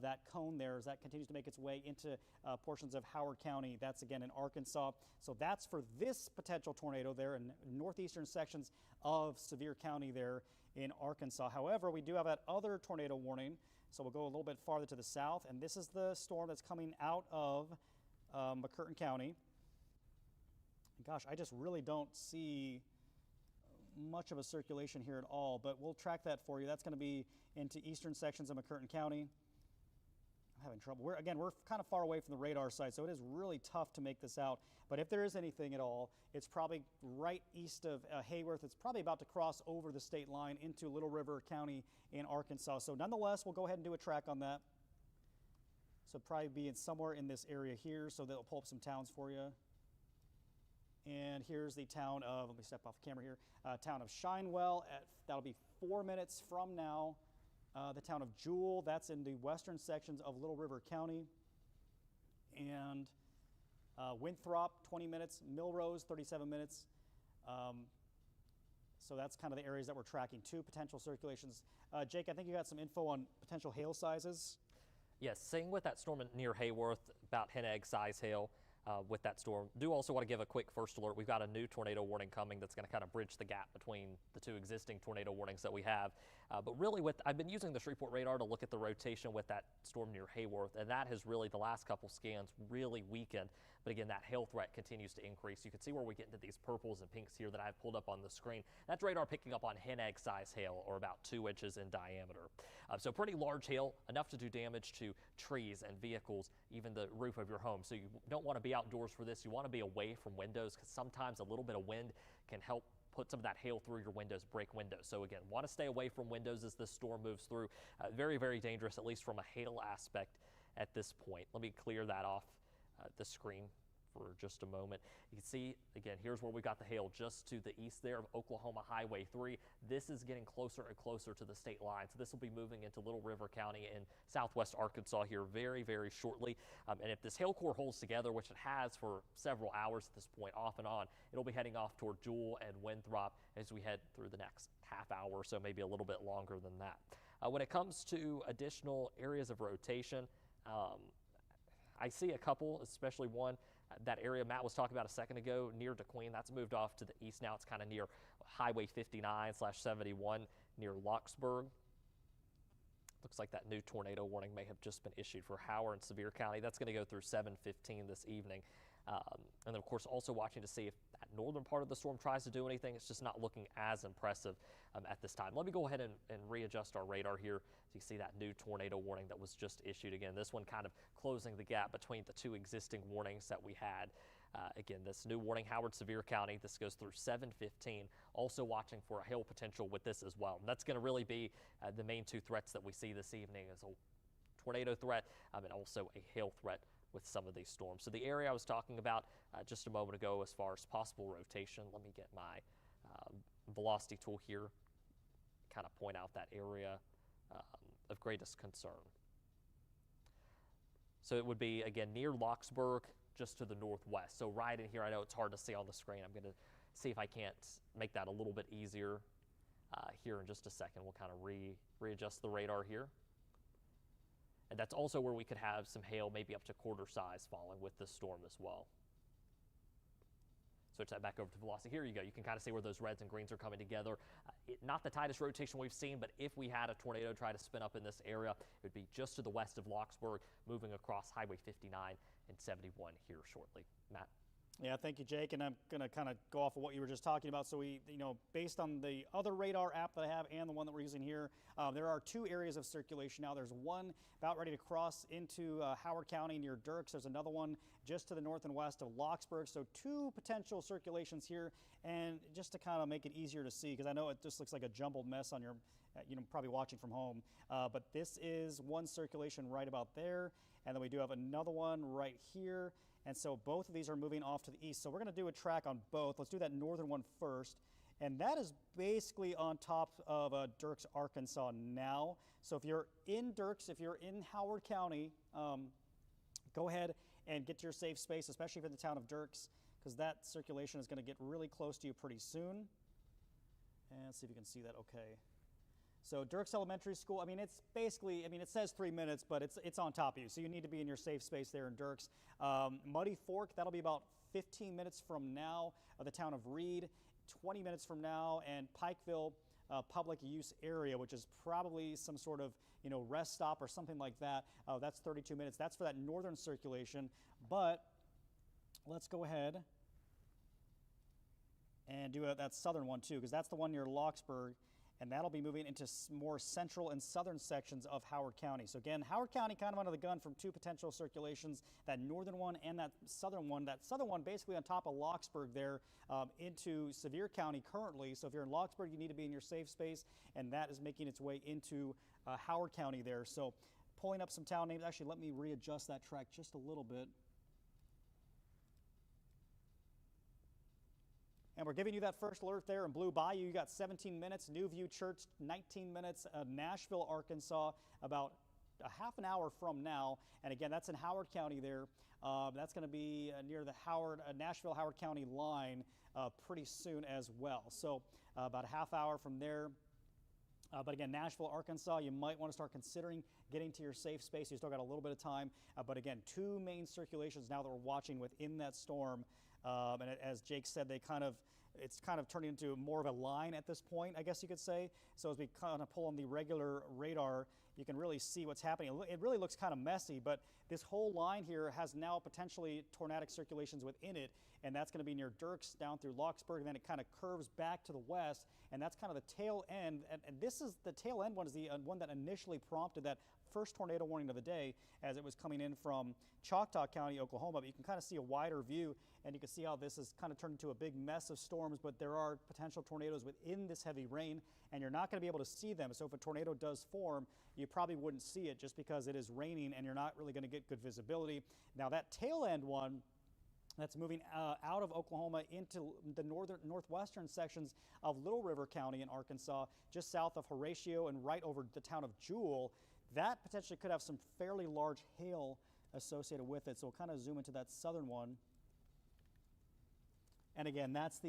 [SPEAKER 1] that cone there as that continues to make its way into portions of Howard County. That's again in Arkansas. So that's for this potential tornado there in northeastern sections of Sevier County there in Arkansas. However, we do have that other tornado warning. So we'll go a little bit farther to the south, and this is the storm that's coming out of McCurtain County. Gosh, I just really don't see much of a circulation here at all, but we'll track that for you. That's going to be into eastern sections of McCurtain County. I'm having trouble. We're kind of far away from the radar site, so it is really tough to make this out. But if there is anything at all, it's probably right east of Hayworth. It's probably about to cross over the state line into Little River County in Arkansas. So nonetheless, we'll go ahead and do a track on that. So probably be somewhere in this area here, so they'll pull up some towns for you. And here's the town of, let me step off the camera here, town of Shinewell. That'll be 4 minutes from now. The town of Jewell, that's in the western sections of Little River County. And Winthrop, 20 minutes. Milrose, 37 minutes. So that's kind of the areas that we're tracking. Two potential circulations. Jake, I think you got some info on potential hail sizes.
[SPEAKER 2] Yes, same with that storm near Hayworth, about hen egg size hail. With that storm. Do also want to give a quick first alert. We've got a new tornado warning coming that's going to kind of bridge the gap between the two existing tornado warnings that we have. But really, I've been using the Shreveport radar to look at the rotation with that storm near Hayworth, and that has really, the last couple scans, really weakened. But again, that hail threat continues to increase. You can see where we get into these purples and pinks here that I've pulled up on the screen. That's radar picking up on hen egg size hail, or about 2 inches in diameter. So pretty large hail, enough to do damage to trees and vehicles, even the roof of your home. So you don't want to be outdoors for this. You want to be away from windows, because sometimes a little bit of wind can help put some of that hail through your windows, break windows. So again, want to stay away from windows as this storm moves through. Very, very dangerous, at least from a hail aspect at this point. Let me clear that off the screen for just a moment. You can see, again, here's where we got the hail just to the east there of Oklahoma Highway 3. This is getting closer and closer to the state line. So this will be moving into Little River County in southwest Arkansas here very, very shortly. And if this hail core holds together, which it has for several hours at this point, off and on, it'll be heading off toward Jewell and Winthrop as we head through the next half hour or so, maybe a little bit longer than that. When it comes to additional areas of rotation, I see a couple, especially one, that area Matt was talking about a second ago near DeQueen. That's moved off to the east now. It's kind of near Highway 59/71 near Locksburg. Looks like that new tornado warning may have just been issued for Howard and Sevier County. That's going to go through 7:15 this evening. And then, of course, also watching to see if that northern part of the storm tries to do anything, it's just not looking as impressive at this time. Let me go ahead and readjust our radar here. So you see that new tornado warning that was just issued again. This one kind of closing the gap between the two existing warnings that we had. Again, this new warning, Howard, Sevier County, this goes through 7:15. Also watching for a hail potential with this as well. And that's going to really be the main two threats that we see this evening, is a tornado threat and also a hail threat with some of these storms. So the area I was talking about just a moment ago as far as possible rotation, let me get my velocity tool here, kind of point out that area of greatest concern. So it would be, again, near Locksburg, just to the northwest. So right in here, I know it's hard to see on the screen. I'm going to see if I can't make that a little bit easier here in just a second. We'll kind of readjust the radar here. And that's also where we could have some hail, maybe up to quarter size falling with this storm as well. Switch that back over to velocity. Here you go. You can kind of see where those reds and greens are coming together. Not the tightest rotation we've seen, but if we had a tornado try to spin up in this area, it would be just to the west of Locksburg, moving across Highway 59 and 71 here shortly. Matt?
[SPEAKER 1] Yeah, thank you, Jake. And I'm going to kind of go off of what you were just talking about. So based on the other radar app that I have and the one that we're using here, there are two areas of circulation now. There's one about ready to cross into Howard County near Dirks. There's another one just to the north and west of Locksburg. So two potential circulations here. And just to kind of make it easier to see, because I know it just looks like a jumbled mess on your, probably watching from home. But this is one circulation right about there. And then we do have another one right here. And so both of these are moving off to the east. So we're going to do a track on both. Let's do that northern one first. And that is basically on top of Dirks, Arkansas now. So if you're in Dirks, if you're in Howard County, go ahead and get to your safe space, especially if you're in the town of Dirks, because that circulation is going to get really close to you pretty soon. And let's see if you can see that okay. So Dirks Elementary School, it's basically, it says 3 minutes, but it's on top of you. So you need to be in your safe space there in Dirks. Muddy Fork, that'll be about 15 minutes from now. The town of Reed, 20 minutes from now. And Pikeville public use area, which is probably some sort of, rest stop or something like that. That's 32 minutes. That's for that northern circulation. But let's go ahead and do that southern one too, because that's the one near Locksburg. And that'll be moving into more central and southern sections of Howard County. So again, Howard County kind of under the gun from two potential circulations, that northern one and that southern one. That southern one basically on top of Locksburg there into Sevier County currently. So if you're in Locksburg, you need to be in your safe space, and that is making its way into Howard County there. So pulling up some town names. Actually, let me readjust that track just a little bit. And we're giving you that first alert there in Blue Bayou. You got 17 minutes. New View Church, 19 minutes. Nashville, Arkansas, about a half an hour from now. And again, that's in Howard County there. That's going to be near the Nashville-Howard County line pretty soon as well. So about a half hour from there. But again, Nashville, Arkansas, you might want to start considering getting to your safe space. You still got a little bit of time. But again, two main circulations now that we're watching within that storm. And as Jake said, it's kind of turning into more of a line at this point, I guess you could say. So as we kind of pull on the regular radar, you can really see what's happening. It really looks kind of messy, but this whole line here has now potentially tornadic circulations within it, and that's going to be near Dirks down through Locksburg, and then it kind of curves back to the west, and that's kind of the tail end. And this is the tail end one, is the one that initially prompted that first tornado warning of the day as it was coming in from Choctaw County, Oklahoma. But you can kind of see a wider view, and you can see how this has kind of turned into a big mess of storms, but there are potential tornadoes within this heavy rain, and you're not going to be able to see them. So if a tornado does form, you probably wouldn't see it just because it is raining and you're not really going to get good visibility. Now that tail end one, that's moving out of Oklahoma into the northwestern sections of Little River County in Arkansas, just south of Horatio and right over the town of Jewell. That potentially could have some fairly large hail associated with it. So we'll kind of zoom into that southern one. And again, that's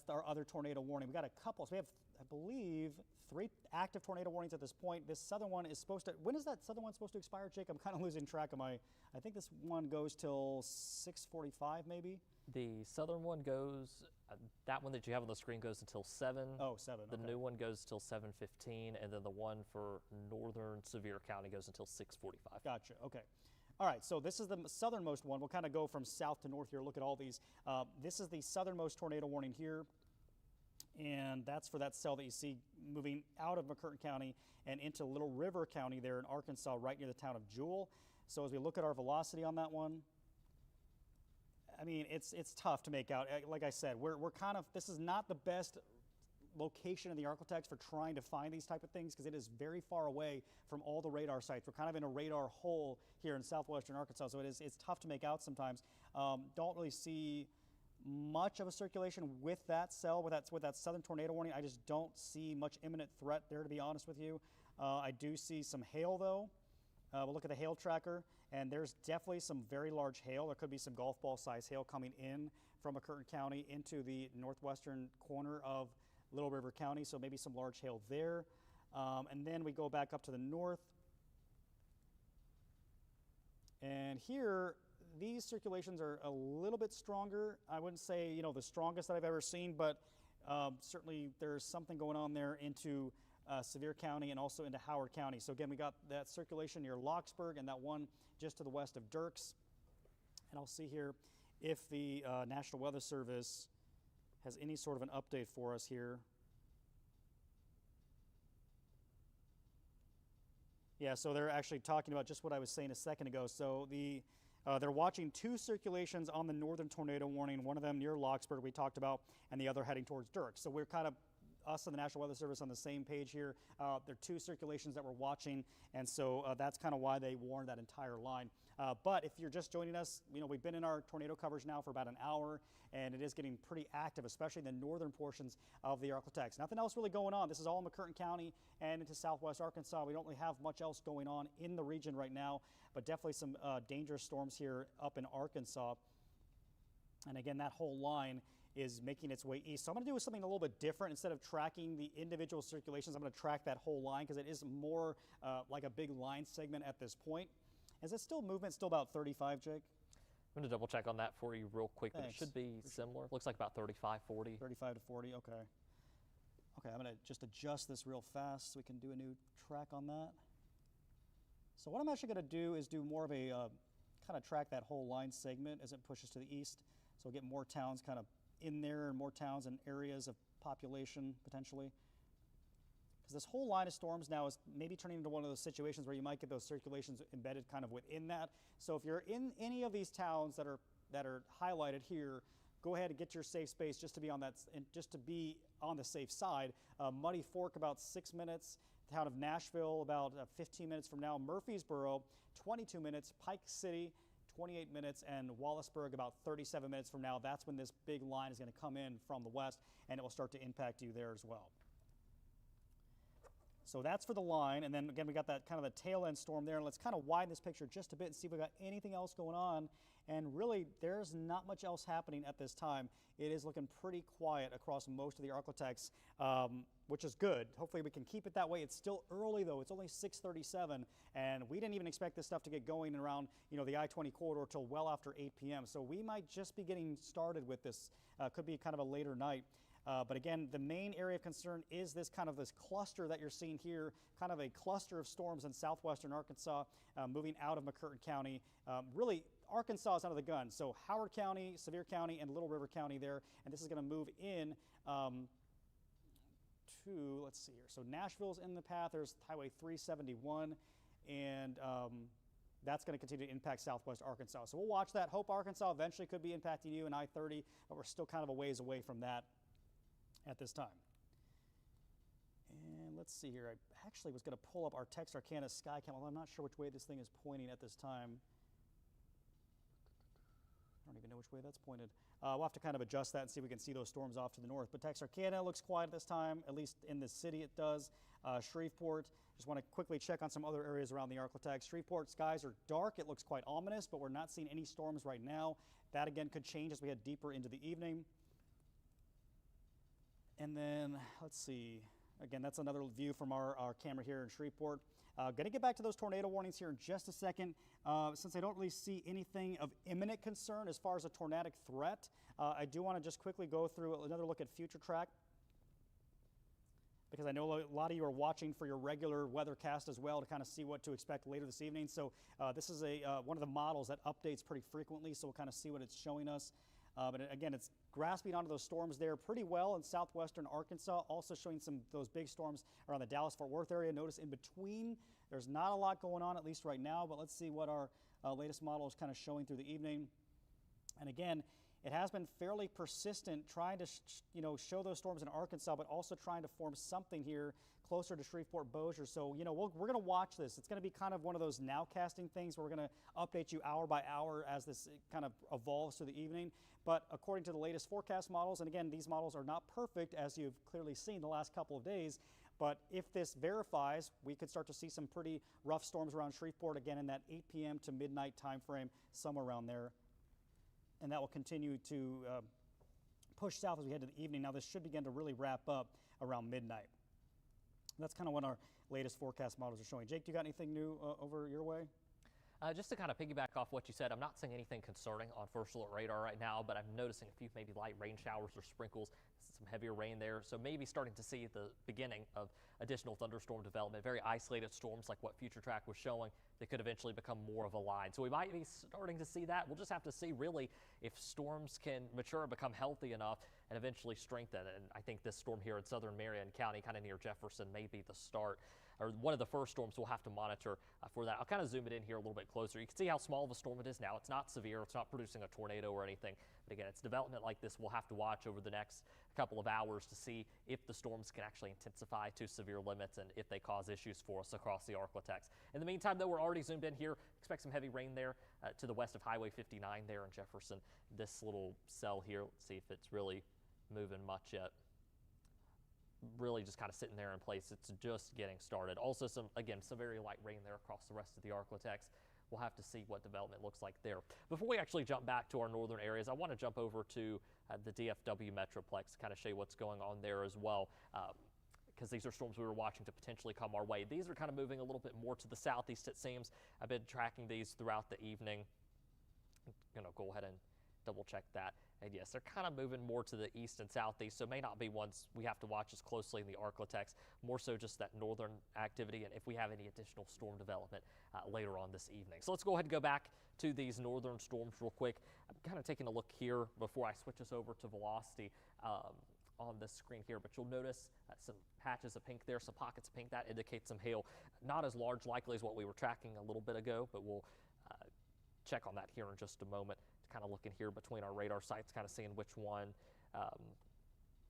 [SPEAKER 1] our other tornado warning. We got a couple. So we have, I believe, 3 active tornado warnings at this point. This southern one is supposed to. When is that southern one supposed to expire, Jake? I'm kind of losing track of I think this one goes till 6:45, maybe.
[SPEAKER 2] The southern one goes. That one that you have on the screen goes until 7.
[SPEAKER 1] Oh, 7.
[SPEAKER 2] The new one goes till 7:15, and then the one for northern Sevier County goes until 6:45.
[SPEAKER 1] Gotcha. Okay. All right, so this is the southernmost one. We'll kind of go from south to north here. Look at all these. This is the southernmost tornado warning here. And that's for that cell that you see moving out of McCurtain County and into Little River County there in Arkansas, right near the town of Jewell. So as we look at our velocity on that one, I mean, it's tough to make out. Like I said, we're kind of, this is not the best location in the Arklatex for trying to find these type of things because it is very far away from all the radar sites. We're kind of in a radar hole here in southwestern Arkansas, so it's tough to make out sometimes. Don't really see much of a circulation with that cell, with that southern tornado warning. I just don't see much imminent threat there, to be honest with you. I do see some hail though. We'll look at the hail tracker, and there's definitely some very large hail. There could be some golf ball size hail coming in from McCurtain County into the northwestern corner of Little River County, so maybe some large hail there. And then we go back up to the north. And here, these circulations are a little bit stronger. I wouldn't say, you know, the strongest that I've ever seen, but certainly there's something going on there into Sevier County and also into Howard County. So again, we got that circulation near Locksburg and that one just to the west of Dirks. And I'll see here if the National Weather Service has any sort of an update for us here. Yeah, so they're actually talking about just what I was saying a second ago. So they're watching two circulations on the northern tornado warning, one of them near Locksburg we talked about, and the other heading towards Dirk. So we're kind of, us and the National Weather Service on the same page here. There are two circulations that we're watching, and so that's kind of why they warned that entire line. But if you're just joining us, you know, we've been in our tornado coverage now for about an hour, and it is getting pretty active, especially in the northern portions of the Arklatex. Nothing else really going on. This is all in McCurtain County and into southwest Arkansas. We don't really have much else going on in the region right now, but definitely some dangerous storms here up in Arkansas. And again, that whole line is making its way east. So I'm going to do something a little bit different. Instead of tracking the individual circulations, I'm going to track that whole line because it is more like a big line segment at this point. Is it still movement, still about 35, Jake?
[SPEAKER 2] I'm going to double check on that for you real quick, but it
[SPEAKER 1] Thanks.
[SPEAKER 2] should be similar. Looks like about 35, 40.
[SPEAKER 1] 35 to 40, okay. Okay, I'm going to just adjust this real fast so we can do a new track on that. So what I'm actually going to do is do more of a kind of track that whole line segment as it pushes to the east. So we'll get more towns kind of in there and more towns and areas of population potentially. Because this whole line of storms now is maybe turning into one of those situations where you might get those circulations embedded kind of within that. So if you're in any of these towns that are highlighted here, go ahead and get your safe space just to be on that, and just to be on the safe side. Muddy Fork about 6 minutes. The town of Nashville about 15 minutes from now. Murfreesboro 22 minutes. Pike City 28 minutes, and Wallaceburg about 37 minutes from now. That's when this big line is going to come in from the west, and it will start to impact you there as well. So that's for the line, and then again we got that kind of the tail end storm there, and let's kind of widen this picture just a bit and see if we got anything else going on. And really there's not much else happening at this time. It is looking pretty quiet across most of the Arklatex, which is good. Hopefully we can keep it that way. It's still early though. It's only 6:37, and we didn't even expect this stuff to get going around, you know, the I-20 corridor till well after 8 p.m. So we might just be getting started with this. Could be kind of a later night. But again, the main area of concern is this kind of this cluster that you're seeing here, kind of a cluster of storms in southwestern Arkansas moving out of McCurtain County. Really, Arkansas is under the gun. So Howard County, Sevier County, and Little River County there. And this is going to move in to, let's see here. So Nashville's in the path. There's Highway 371. And that's going to continue to impact southwest Arkansas. So we'll watch that. Hope Arkansas eventually could be impacting you in I-30, but we're still kind of a ways away from that at this time. And let's see here. I actually was going to pull up our Texarkana sky cam, although I'm not sure which way this thing is pointing at this time. I don't even know which way that's pointed. We'll have to kind of adjust that and see if we can see those storms off to the north. But Texarkana looks quiet at this time, at least in the city it does. Shreveport, just want to quickly check on some other areas around the Arklatex. Shreveport skies are dark. It looks quite ominous, but we're not seeing any storms right now. That again could change as we head deeper into the evening. And then, let's see, again, that's another view from our camera here in Shreveport. Going to get back to those tornado warnings here in just a second. Since I don't really see anything of imminent concern as far as a tornadic threat, I do want to just quickly go through another look at future track. because I know a lot of you are watching for your regular weathercast as well to kind of see what to expect later this evening. So this is one of the models that updates pretty frequently, so we'll kind of see what it's showing us. But again, it's grasping onto those storms there pretty well in southwestern Arkansas, also showing those big storms around the Dallas-Fort Worth area. Notice in between, there's not a lot going on, at least right now, but let's see what our latest model is kind of showing through the evening. And again, it has been fairly persistent, trying to show those storms in Arkansas, but also trying to form something here closer to Shreveport-Bossier. So we're going to watch this. It's going to be kind of one of those nowcasting things where we're going to update you hour by hour as this kind of evolves through the evening. But according to the latest forecast models, and again, these models are not perfect, as you've clearly seen the last couple of days, but if this verifies, we could start to see some pretty rough storms around Shreveport again in that 8 p.m. to midnight time frame, somewhere around there. And that will continue to push south as we head to the evening. Now, this should begin to really wrap up around midnight. That's kind of what our latest forecast models are showing. Jake, do you got anything new over your way?
[SPEAKER 2] Just to kind of piggyback off what you said, I'm not seeing anything concerning on First Alert radar right now, but I'm noticing a few maybe light rain showers or sprinkles, some heavier rain there. So maybe starting to see the beginning of additional thunderstorm development, very isolated storms like what Future Track was showing that could eventually become more of a line. So we might be starting to see that. We'll just have to see really if storms can mature and become healthy enough and eventually strengthen. And I think this storm here in southern Marion County, kind of near Jefferson, may be the start or one of the first storms we'll have to monitor for that. I'll kind of zoom it in here a little bit closer. You can see how small of a storm it is now. It's not severe. It's not producing a tornado or anything. But again, it's development like this we'll have to watch over the next couple of hours to see if the storms can actually intensify to severe limits and if they cause issues for us across the Arklatex. In the meantime, though, we're already zoomed in here. Expect some heavy rain there to the west of Highway 59 there in Jefferson. This little cell here, let's see if it's really moving much yet. Really just kind of sitting there in place. It's just getting started. Also some very light rain there across the rest of the Arklatex. We'll have to see what development looks like there. Before we actually jump back to our northern areas, I want to jump over to the DFW Metroplex to kind of show you what's going on there as well. Because these are storms we were watching to potentially come our way. These are kind of moving a little bit more to the southeast, it seems. I've been tracking these throughout the evening. I'm going to go ahead and double check that. And yes, they're kind of moving more to the east and southeast, so may not be ones we have to watch as closely in the Arklatex, more so just that northern activity and if we have any additional storm development later on this evening. So let's go ahead and go back to these northern storms real quick. I'm kind of taking a look here before I switch us over to velocity on this screen here, but you'll notice some patches of pink there, some pockets of pink. That indicates some hail. Not as large likely as what we were tracking a little bit ago, but we'll check on that here in just a moment. Kind of looking here between our radar sites, kind of seeing which one,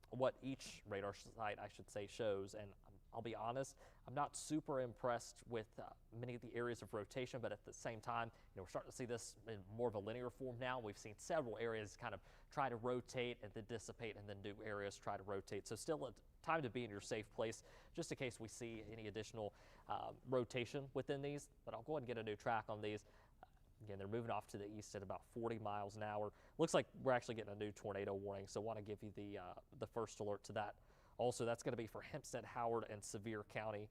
[SPEAKER 2] what each radar site, I should say, shows. And I'll be honest, I'm not super impressed with many of the areas of rotation, but at the same time, we're starting to see this in more of a linear form now. We've seen several areas kind of try to rotate and then dissipate, and then new areas try to rotate. So still a time to be in your safe place, just in case we see any additional rotation within these. But I'll go ahead and get a new track on these. Again, they're moving off to the east at about 40 miles an hour. Looks like we're actually getting a new tornado warning, so I want to give you the first alert to that. Also, that's going to be for Hempstead, Howard, and Sevier County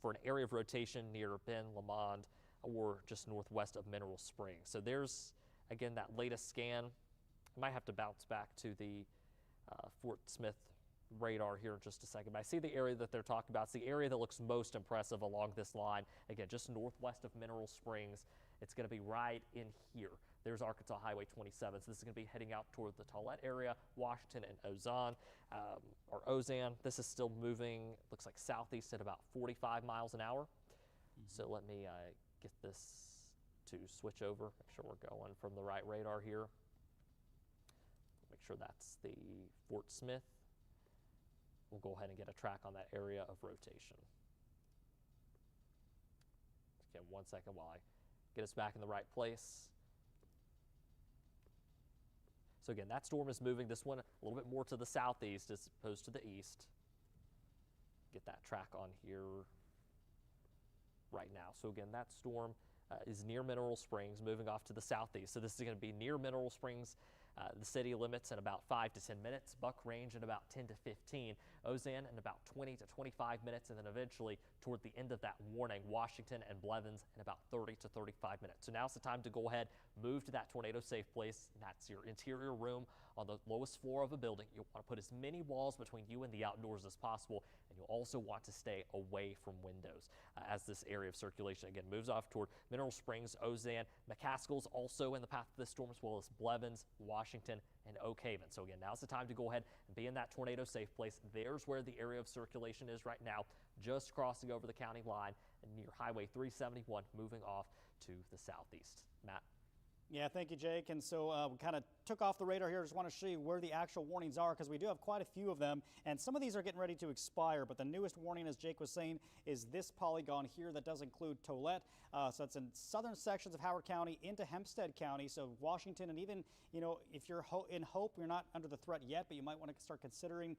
[SPEAKER 2] for an area of rotation near Ben Lomond or just northwest of Mineral Springs. So there's, again, that latest scan. I might have to bounce back to the Fort Smith radar here in just a second. But I see the area that they're talking about. It's the area that looks most impressive along this line. Again, just northwest of Mineral Springs. It's going to be right in here. There's Arkansas Highway 27. So this is going to be heading out toward the Tollette area, Washington and Ozan. This is still moving, looks like southeast at about 45 miles an hour. So let me get this to switch over. Make sure we're going from the right radar here. Make sure that's the Fort Smith. We'll go ahead and get a track on that area of rotation. Again, 1 second while I get us back in the right place. So again, that storm is moving this one a little bit more to the southeast as opposed to the east. Get that track on here right now. So again, that storm is near Mineral Springs, moving off to the southeast. So this is going to be near Mineral Springs The city limits in about 5 to 10 minutes, Buck Range in about 10 to 15, Ozan in about 20 to 25 minutes, and then eventually toward the end of that warning, Washington and Blevins in about 30 to 35 minutes. So now's the time to go ahead, move to that tornado safe place. That's your interior room on the lowest floor of a building. You'll want to put as many walls between you and the outdoors as possible, and you'll also want to stay away from windows as this area of circulation again moves off toward Mineral Springs, Ozan, McCaskill's also in the path of this storm, as well as Blevins, Washington, and Oak Haven. So again, now's the time to go ahead and be in that tornado safe place. There's where the area of circulation is right now, just crossing over the county line and near Highway 371, moving off to the southeast. Matt.
[SPEAKER 1] Yeah, thank you, Jake. And so we kind of took off the radar here. Just want to show you where the actual warnings are, because we do have quite a few of them, and some of these are getting ready to expire. But the newest warning, as Jake was saying, is this polygon here that does include Tolette. So it's in southern sections of Howard County into Hempstead County. So Washington, and even, you know, if you're in Hope, you're not under the threat yet, but you might want to start considering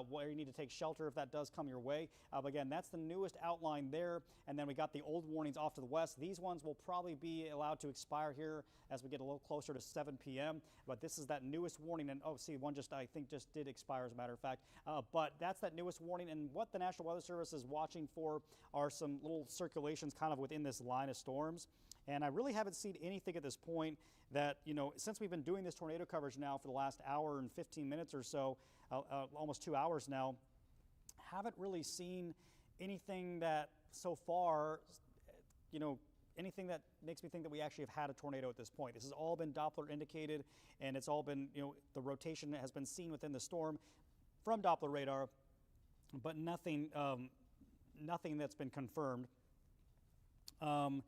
[SPEAKER 1] where you need to take shelter if that does come your way. But again, that's the newest outline there. And then we got the old warnings off to the west. These ones will probably be allowed to expire here as we get a little closer to 7 p.m. But this is that newest warning, and oh, see, one just, I think, just did expire, as a matter of fact. But that's that newest warning, and what the National Weather Service is watching for are some little circulations kind of within this line of storms. And I really haven't seen anything at this point that, you know, since we've been doing this tornado coverage now for the last hour and 15 minutes or so, almost 2 hours now, haven't really seen anything that so far, you know, anything that makes me think that we actually have had a tornado at this point. This has all been Doppler indicated, and it's all been, you know, the rotation has been seen within the storm from Doppler radar, but nothing, nothing that's been confirmed. And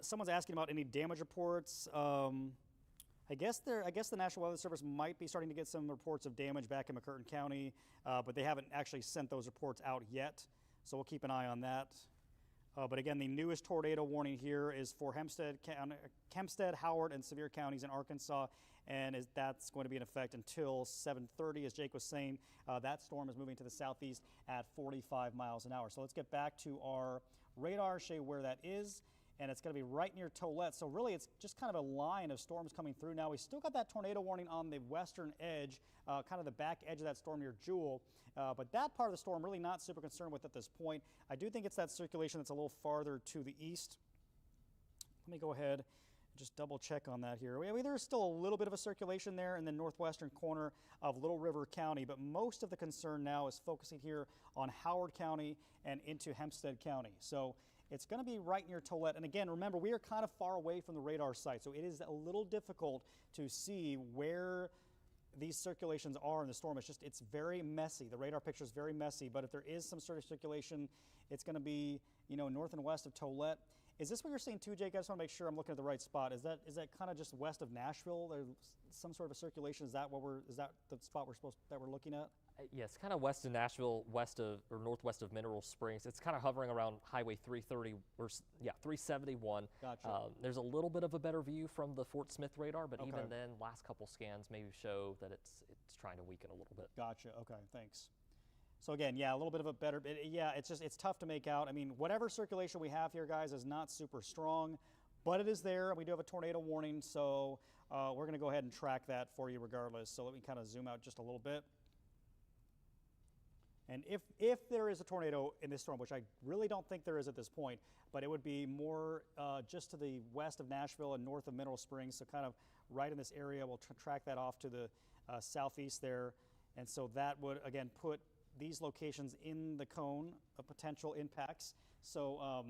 [SPEAKER 1] someone's asking about any damage reports. I guess the National Weather Service might be starting to get some reports of damage back in McCurtain County, but they haven't actually sent those reports out yet. So we'll keep an eye on that. But again, the newest tornado warning here is for Hempstead, Howard, and Sevier counties in Arkansas, and that's going to be in effect until 7:30. As Jake was saying, that storm is moving to the southeast at 45 miles an hour. So let's get back to our radar, show you where that is. And it's going to be right near Tolette. So really, it's just kind of a line of storms coming through now. We still got that tornado warning on the western edge, kind of the back edge of that storm near Jewel. But that part of the storm, really not super concerned with at this point. I do think it's that circulation that's a little farther to the east. Let me go ahead and just double check on that here. I mean, there's still a little bit of a circulation there in the northwestern corner of Little River County, but most of the concern now is focusing here on Howard County and into Hempstead County. So it's going to be right near Tolette. And again, remember, we are kind of far away from the radar site, so it is a little difficult to see where these circulations are in the storm. It's very messy. The radar picture is very messy, but if there is some sort of circulation, it's going to be, you know, north and west of Tolette. Is this what you're seeing too, Jake? I just want to make sure I'm looking at the right spot. Is that kind of just west of Nashville? There's some sort of a circulation. Is that the spot that we're looking at?
[SPEAKER 2] Yes, kind of west of Nashville, west of or northwest of Mineral Springs. It's kind of hovering around Highway 330 or 371.
[SPEAKER 1] Gotcha.
[SPEAKER 2] There's a little bit of a better view from the Fort Smith radar, but even then, last couple scans maybe show that it's trying to weaken a little bit.
[SPEAKER 1] Gotcha. Okay, thanks. So again, yeah, a little bit of a better, yeah, it's tough to make out. I mean, whatever circulation we have here, guys, is not super strong, but it is there. We do have a tornado warning, so we're going to go ahead and track that for you regardless. So let me kind of zoom out just a little bit. And if there is a tornado in this storm, which I really don't think there is at this point, but it would be more just to the west of Nashville and north of Mineral Springs, so kind of right in this area. We'll track that off to the southeast there. And so that would, again, put these locations in the cone of potential impacts. So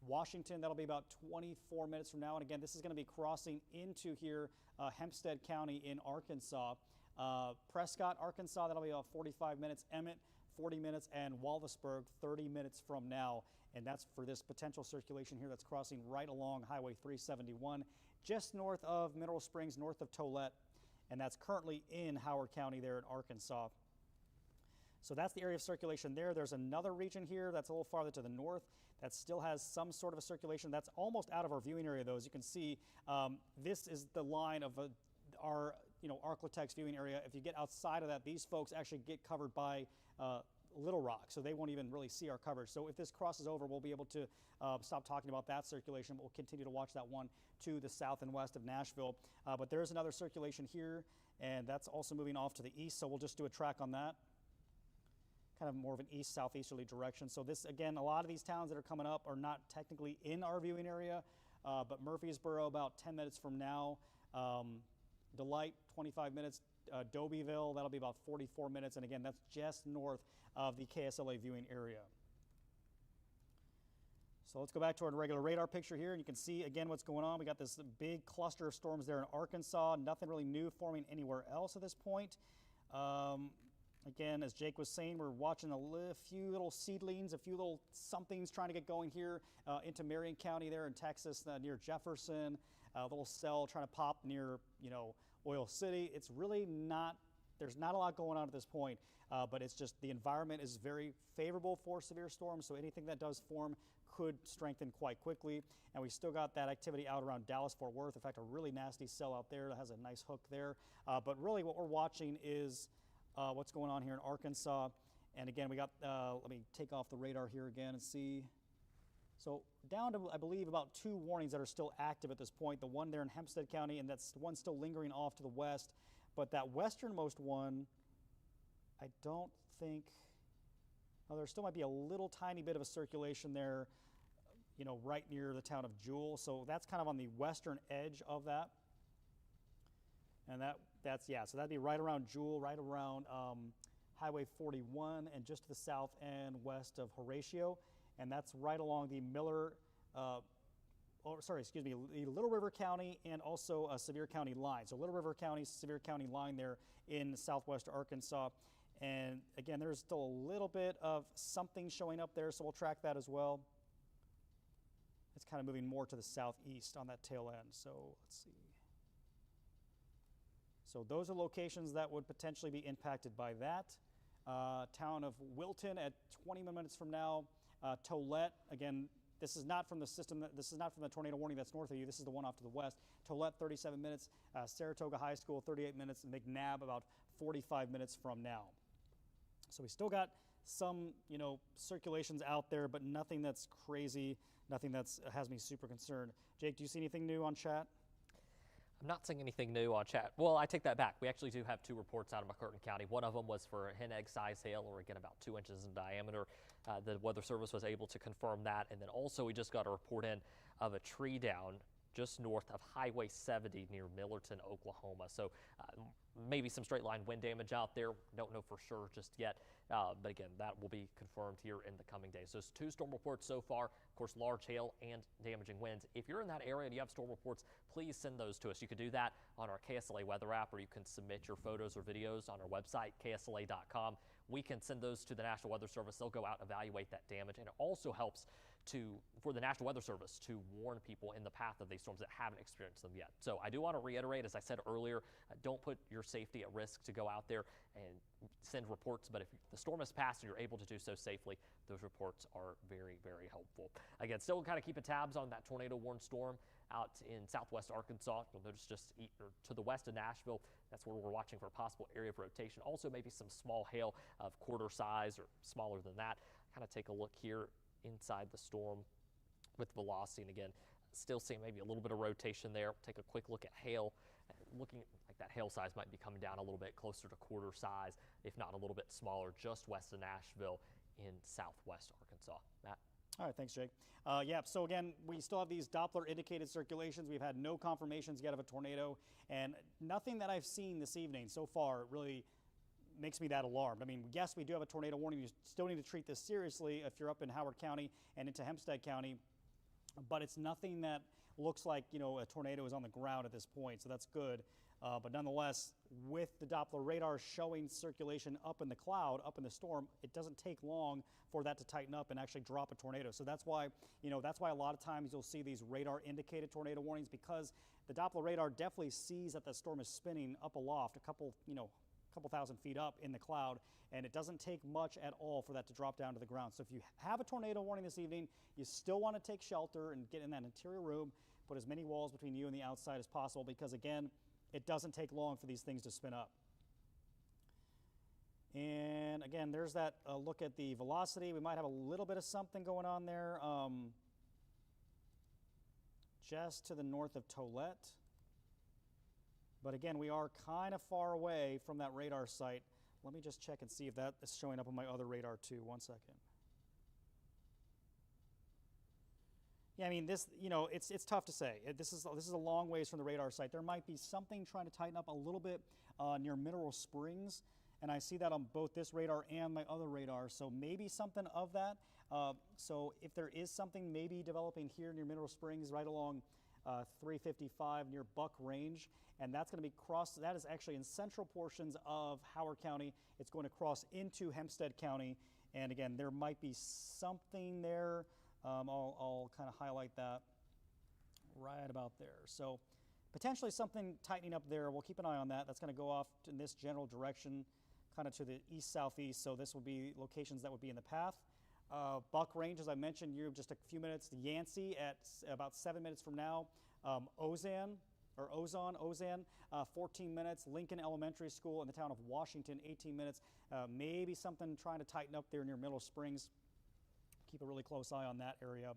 [SPEAKER 1] Washington, that'll be about 24 minutes from now. And again, this is going to be crossing into here, Hempstead County in Arkansas. Prescott, Arkansas, that'll be about 45 minutes. Emmett, 40 minutes. And Walvisburg, 30 minutes from now. And that's for this potential circulation here that's crossing right along Highway 371, just north of Mineral Springs, north of Tolette. And that's currently in Howard County there in Arkansas. So that's the area of circulation there. There's another region here that's a little farther to the north that still has some sort of a circulation. That's almost out of our viewing area, though. As you can see, this is the line of our Arklatex viewing area. If you get outside of that, these folks actually get covered by Little Rock, so they won't even really see our coverage. So if this crosses over, we'll be able to stop talking about that circulation, but we'll continue to watch that one to the south and west of Nashville. But there is another circulation here, and that's also moving off to the east, so we'll just do a track on that. Kind of more of an east-southeasterly direction. So this, again, a lot of these towns that are coming up are not technically in our viewing area, but Murfreesboro about 10 minutes from now, Delight 25 minutes, Dobyville, that'll be about 44 minutes, and again, that's just north of the KSLA viewing area. So let's go back to our regular radar picture here, and you can see again what's going on. We got this big cluster of storms there in Arkansas, nothing really new forming anywhere else at this point. Again, as Jake was saying, we're watching a few little seedlings, a few little somethings trying to get going here into Marion County there in Texas, near Jefferson. A little cell trying to pop near, Oil City. It's really not, there's not a lot going on at this point, but it's just the environment is very favorable for severe storms, so anything that does form could strengthen quite quickly. And we still got that activity out around Dallas-Fort Worth. In fact, a really nasty cell out there that has a nice hook there. But really what we're watching is what's going on here in Arkansas. And again, we got, let me take off the radar here again and see. So down to, I believe, about 2 warnings that are still active at this point. The one there in Hempstead County, and that's one still lingering off to the west. But that westernmost one, I don't think, well, there still might be a little tiny bit of a circulation there, right near the town of Jewell. So that's kind of on the western edge of that. And that's, yeah, so that'd be right around Jewell, right around Highway 41, and just to the south and west of Horatio. And that's right along the the Little River County and also a Sevier County line. So Little River County, Sevier County line there in southwest Arkansas. And again, there's still a little bit of something showing up there, so we'll track that as well. It's kind of moving more to the southeast on that tail end. So let's see. So those are locations that would potentially be impacted by that. Town of Wilton at 20 minutes from now. Tolette, again, this is not from the system, this is not from the tornado warning that's north of you, this is the one off to the west. Tolette, 37 minutes, Saratoga High School, 38 minutes, and McNabb about 45 minutes from now. So we still got some, circulations out there, but nothing that's crazy, nothing that has me super concerned. Jake, do you see anything new on chat?
[SPEAKER 2] I'm not seeing anything new on chat. Well, I take that back. We actually do have 2 reports out of McCurtain County. One of them was for hen egg size hail, or again about 2 inches in diameter. The Weather Service was able to confirm that. And then also we just got a report in of a tree down just north of Highway 70 near Millerton, Oklahoma. So maybe some straight line wind damage out there. Don't know for sure just yet. But again, that will be confirmed here in the coming days. So it's 2 storm reports so far. Of course, large hail and damaging winds. If you're in that area and you have storm reports, please send those to us. You can do that on our KSLA weather app, or you can submit your photos or videos on our website, ksla.com. We can send those to the National Weather Service. They'll go out and evaluate that damage. And it also helps for the National Weather Service to warn people in the path of these storms that haven't experienced them yet. So I do want to reiterate, as I said earlier, don't put your safety at risk to go out there and send reports. But if the storm has passed and you're able to do so safely, those reports are very, very helpful. Again, still kind of keeping tabs on that tornado warned storm out in southwest Arkansas. You'll notice just to the west of Nashville, that's where we're watching for a possible area of rotation. Also maybe some small hail of quarter size or smaller than that. Kind of take a look here inside the storm with velocity, and again, still seeing maybe a little bit of rotation there. Take a quick look at hail. Looking like that hail size might be coming down a little bit closer to quarter size, if not a little bit smaller, just west of Nashville in southwest Arkansas. Matt?
[SPEAKER 1] All right, thanks, Jake. Yeah, so again, we still have these Doppler indicated circulations. We've had no confirmations yet of a tornado, and nothing that I've seen this evening so far really makes me that alarmed. I mean, yes, we do have a tornado warning. You still need to treat this seriously if you're up in Howard County and into Hempstead County, but it's nothing that looks like, a tornado is on the ground at this point, so that's good. But nonetheless, with the Doppler radar showing circulation up in the cloud, up in the storm, it doesn't take long for that to tighten up and actually drop a tornado. So that's why, that's why a lot of times you'll see these radar indicated tornado warnings, because the Doppler radar definitely sees that the storm is spinning up aloft, a couple thousand feet up in the cloud, and it doesn't take much at all for that to drop down to the ground. So if you have a tornado warning this evening, you still want to take shelter and get in that interior room, put as many walls between you and the outside as possible, because again, it doesn't take long for these things to spin up. And again, there's that look at the velocity. We might have a little bit of something going on there just to the north of Tolette. But again, we are kind of far away from that radar site. Let me just check and see if that is showing up on my other radar too. 1 second. Yeah, I mean, this, you know, it's tough to say. This is a long ways from the radar site. There might be something trying to tighten up a little bit near Mineral Springs, and I see that on both this radar and my other radar. So maybe something of that. So if there is something maybe developing here near Mineral Springs, right along 355 near Buck Range, and that's going to be crossed. That is actually in central portions of Howard County. It's going to cross into Hempstead County, and again, there might be something there. I'll kind of highlight that right about there. So potentially something tightening up there. We'll keep an eye on that. That's going to go off in this general direction, kind of to the east-southeast. So this will be locations that would be in the path. Buck Range, as I mentioned, you're just a few minutes. Yancey at about 7 minutes from now. Ozan, 14 minutes. Lincoln Elementary School in the town of Washington, 18 minutes. Maybe something trying to tighten up there near Middle Springs. Keep a really close eye on that area.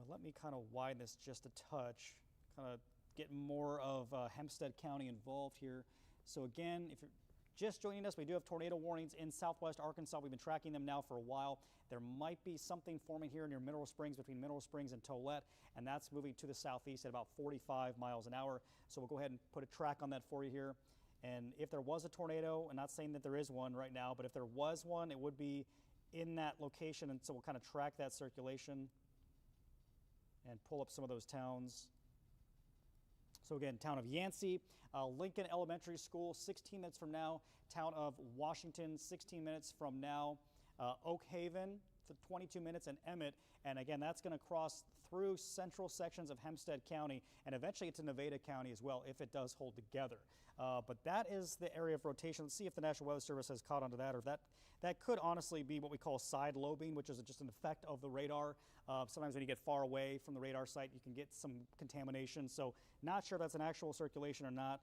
[SPEAKER 1] Let me kind of widen this just a touch, kind of get more of Hempstead County involved here. So again, if you're just joining us, we do have tornado warnings in southwest Arkansas. We've been tracking them now for a while. There might be something forming here near Mineral Springs, between Mineral Springs and Tolette, and that's moving to the southeast at about 45 miles an hour. So we'll go ahead and put a track on that for you here. And if there was a tornado, I'm not saying that there is one right now, but if there was one, it would be in that location, and so we'll kind of track that circulation and pull up some of those towns. So again, town of Yancey, Lincoln Elementary School, 16 minutes from now. Town of Washington, 16 minutes from now. Oak Haven, for 22 minutes, and Emmett. And again, that's going to cross through central sections of Hempstead County and eventually get to Nevada County as well if it does hold together. But that is the area of rotation. Let's see if the National Weather Service has caught onto that, or that could honestly be what we call side lobing, which is just an effect of the radar. Sometimes when you get far away from the radar site, you can get some contamination. So not sure if that's an actual circulation or not.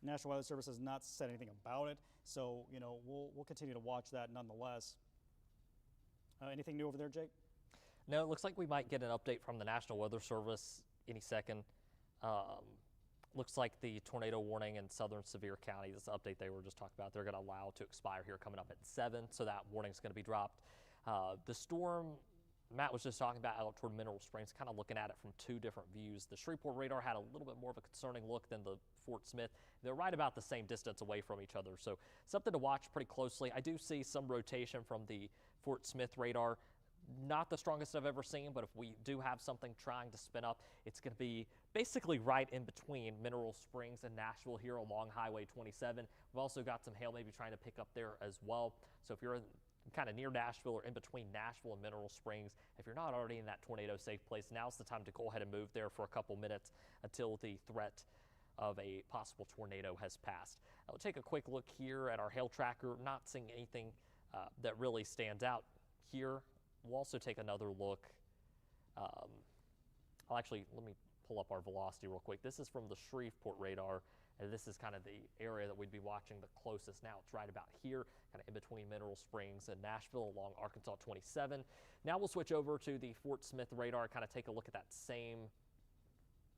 [SPEAKER 1] National Weather Service has not said anything about it, so you know we'll continue to watch that nonetheless. Anything new over there, Jake?
[SPEAKER 2] No, it looks like we might get an update from the National Weather Service any second. Looks like the tornado warning in southern Sevier County, this update they were just talking about, they're going to allow to expire here coming up at 7, so that warning is going to be dropped. The storm Matt was just talking about out toward Mineral Springs, kind of looking at it from two different views. The Shreveport radar had a little bit more of a concerning look than the Fort Smith. They're right about the same distance away from each other, so something to watch pretty closely. I do see some rotation from the Fort Smith radar. Not the strongest I've ever seen, but if we do have something trying to spin up, it's going to be basically right in between Mineral Springs and Nashville here along Highway 27. We've also got some hail maybe trying to pick up there as well. So if you're kind of near Nashville or in between Nashville and Mineral Springs, if you're not already in that tornado safe place, now's the time to go ahead and move there for a couple minutes until the threat of a possible tornado has passed. I'll take a quick look here at our hail tracker, not seeing anything that really stands out here. We'll also take another look. Let me pull up our velocity real quick. This is from the Shreveport radar, and this is kind of the area that we'd be watching the closest now. It's right about here, kind of in between Mineral Springs and Nashville along Arkansas 27. Now we'll switch over to the Fort Smith radar, kind of take a look at that same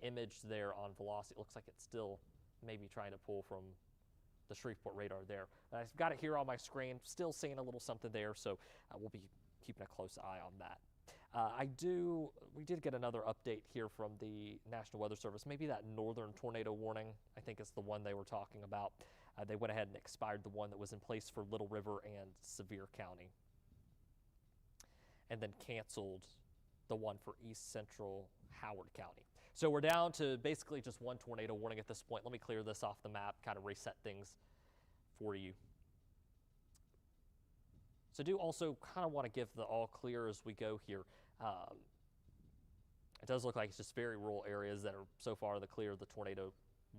[SPEAKER 2] image there on velocity. It looks like it's still maybe trying to pull from the Shreveport radar there. I've got it here on my screen, still seeing a little something there, so we'll be keeping a close eye on that. We did get another update here from the National Weather Service. Maybe that northern tornado warning, I think is the one they were talking about. They went ahead and expired the one that was in place for Little River and Sevier County, and then canceled the one for East Central Howard County. So we're down to basically just one tornado warning at this point. Let me clear this off the map, kind of reset things for you. So I do also kind of want to give the all clear as we go here. It does look like it's just very rural areas that are so far the clear of the tornado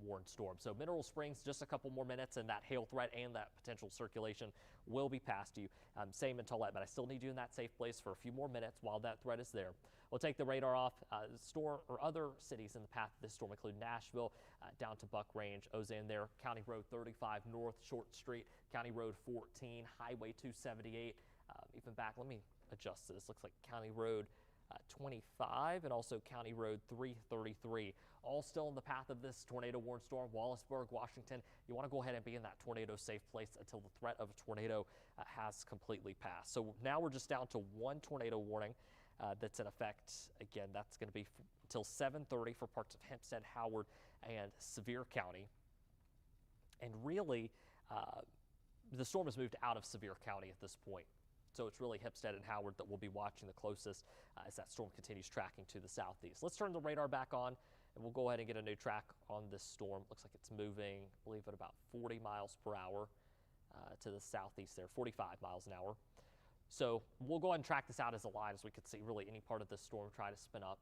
[SPEAKER 2] warned storm. So Mineral Springs, just a couple more minutes, and that hail threat and that potential circulation will be past you. Same in Tolette, but I still need you in that safe place for a few more minutes while that threat is there. We'll take the radar off. Storm or other cities in the path of this storm include Nashville, down to Buck Range, Ozane there, County Road 35 North, Short Street, County Road 14, Highway 278. Even back, let me adjust this. Looks like County Road 25 and also County Road 333, all still in the path of this tornado warned storm. Wallaceburg, Washington, you want to go ahead and be in that tornado safe place until the threat of a tornado has completely passed. So now we're just down to one tornado warning that's in effect. Again, that's going to be until 7:30 for parts of Hempstead, Howard, and Sevier County. And really, the storm has moved out of Sevier County at this point. So it's really Hempstead and Howard that we'll be watching the closest as that storm continues tracking to the southeast. Let's turn the radar back on and we'll go ahead and get a new track on this storm. Looks like it's moving, I believe, at about 40 miles per hour to the southeast there, 45 miles an hour. So we'll go ahead and track this out as a line as we could see really any part of this storm try to spin up.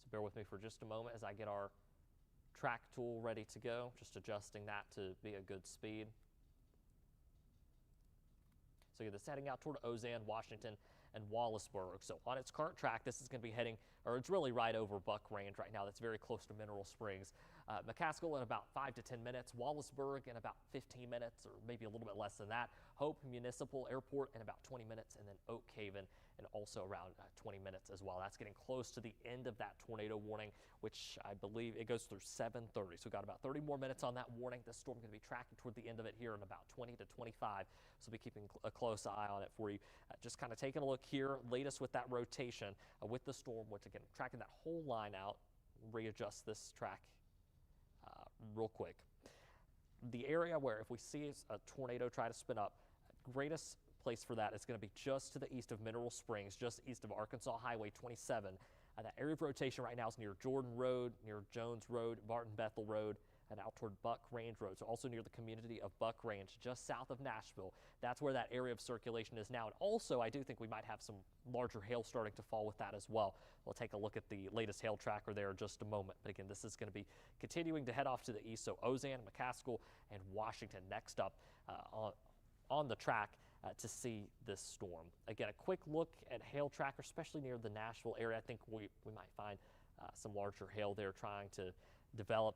[SPEAKER 2] So bear with me for just a moment as I get our track tool ready to go, just adjusting that to be a good speed. So this heading out toward Ozane, Washington, and Wallaceburg. So on its current track, this is going to be heading, or it's really right over Buck Range right now. That's very close to Mineral Springs. McCaskill in about 5 to 10 minutes. Wallaceburg in about 15 minutes, or maybe a little bit less than that. Hope Municipal Airport in about 20 minutes, and then Oak Haven and also around 20 minutes as well. That's getting close to the end of that tornado warning, which I believe it goes through 7:30. So we've got about 30 more minutes on that warning. This storm going to be tracking toward the end of it here in about 20 to 25. So we'll be keeping a close eye on it for you. Just kind of taking a look here, latest with that rotation with the storm, which again, tracking that whole line out. Readjust this track real quick. The area where if we see a tornado try to spin up, greatest place for that is going to be just to the east of Mineral Springs, just east of Arkansas Highway 27. That area of rotation right now is near Jordan Road, near Jones Road, Martin Bethel Road, and out toward Buck Range Road. So also near the community of Buck Range, just south of Nashville. That's where that area of circulation is now. And also, I do think we might have some larger hail starting to fall with that as well. We'll take a look at the latest hail tracker there in just a moment. But again, this is going to be continuing to head off to the east. So Ozane, McCaskill, and Washington next up on the track to see this storm. Again, a quick look at hail tracker, especially near the Nashville area. I think we might find some larger hail there trying to develop.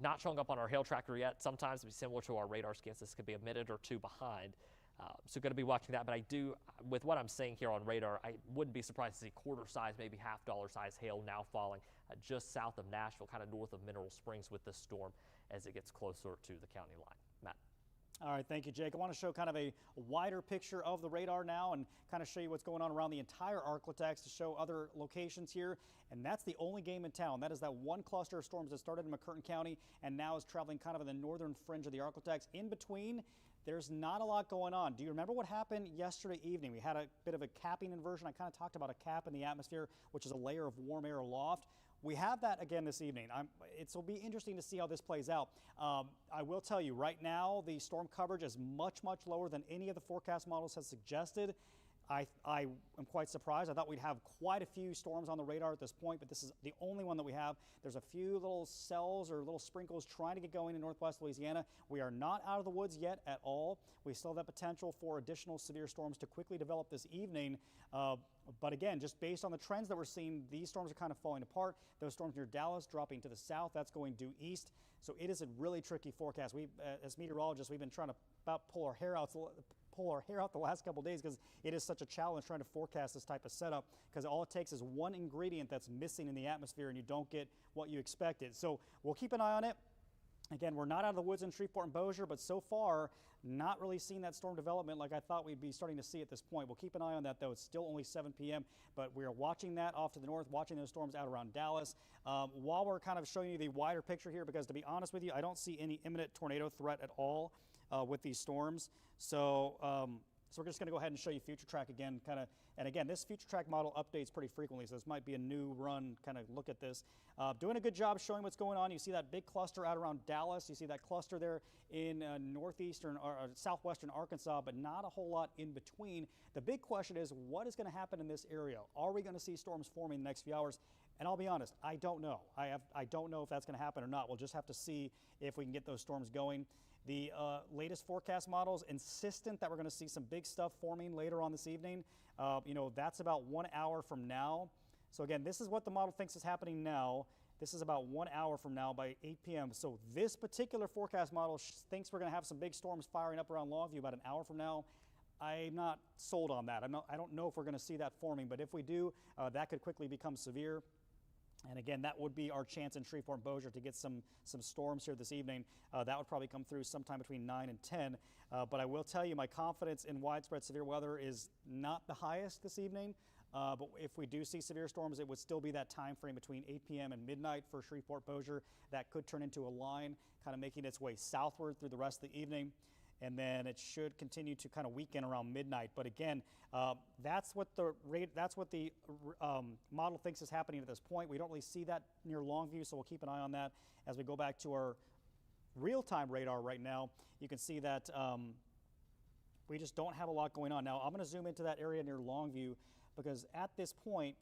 [SPEAKER 2] Not showing up on our hail tracker yet. Sometimes it'll be similar to our radar scans. This could be a minute or two behind. So going to be watching that. But I do, with what I'm seeing here on radar, I wouldn't be surprised to see quarter size, maybe $half size hail now falling just south of Nashville, kind of north of Mineral Springs with this storm as it gets closer to the county line. Matt.
[SPEAKER 1] All right, thank you, Jake. I want to show kind of a wider picture of the radar now and kind of show you what's going on around the entire Arklatex to show other locations here. And that's the only game in town. That is that one cluster of storms that started in McCurtain County and now is traveling kind of in the northern fringe of the Arklatex. In between, there's not a lot going on. Do you remember what happened yesterday evening? We had a bit of a capping inversion. I kind of talked about a cap in the atmosphere, which is a layer of warm air aloft. We have that again this evening. It'll be interesting to see how this plays out. I will tell you right now, the storm coverage is much lower than any of the forecast models has suggested. I am quite surprised. I thought we'd have quite a few storms on the radar at this point, but this is the only one that we have. There's a few little cells or little sprinkles trying to get going in northwest Louisiana. We are not out of the woods yet at all. We still have that potential for additional severe storms to quickly develop this evening. But again, just based on the trends that we're seeing, these storms are kind of falling apart. Those storms near Dallas dropping to the south, that's going due east. So it is a really tricky forecast. We, as meteorologists, we've been trying to about pull our hair out the last couple of days because it is such a challenge trying to forecast this type of setup because all it takes is one ingredient that's missing in the atmosphere and you don't get what you expected. So we'll keep an eye on it. Again, we're not out of the woods in Shreveport and Bossier, but so far, not really seeing that storm development like I thought we'd be starting to see at this point. We'll keep an eye on that, though. It's still only 7 p.m., but we are watching that off to the north, watching those storms out around Dallas. While we're kind of showing you the wider picture here, because to be honest with you, I don't see any imminent tornado threat at all with these storms. So we're just going to go ahead and show you Future Track again, and again, this Future Track model updates pretty frequently, so this might be a new run, kind of look at this. Doing a good job showing what's going on. You see that big cluster out around Dallas. You see that cluster there in northeastern or southwestern Arkansas, but not a whole lot in between. The big question is, what is going to happen in this area? Are we going to see storms forming in the next few hours? And I'll be honest, I don't know. I don't know if that's going to happen or not. We'll just have to see if we can get those storms going. The latest forecast models insistent that we're going to see some big stuff forming later on this evening. That's about 1 hour from now. So again, this is what the model thinks is happening now. This is about 1 hour from now by 8 p.m. So this particular forecast model thinks we're going to have some big storms firing up around Longview about an hour from now. I'm not sold on that. I don't know if we're going to see that forming, but if we do, that could quickly become severe. And again, that would be our chance in Shreveport and Bossier to get some storms here this evening. That would probably come through sometime between 9 and 10. But I will tell you, my confidence in widespread severe weather is not the highest this evening. But if we do see severe storms, it would still be that time frame between 8 p.m. and midnight for Shreveport, Bossier. That could turn into a line, kind of making its way southward through the rest of the evening. And then it should continue to kind of weaken around midnight. But again, that's what the model thinks is happening at this point. We don't really see that near Longview, so we'll keep an eye on that. As we go back to our real-time radar right now, you can see that we just don't have a lot going on. Now, I'm going to zoom into that area near Longview because at this point,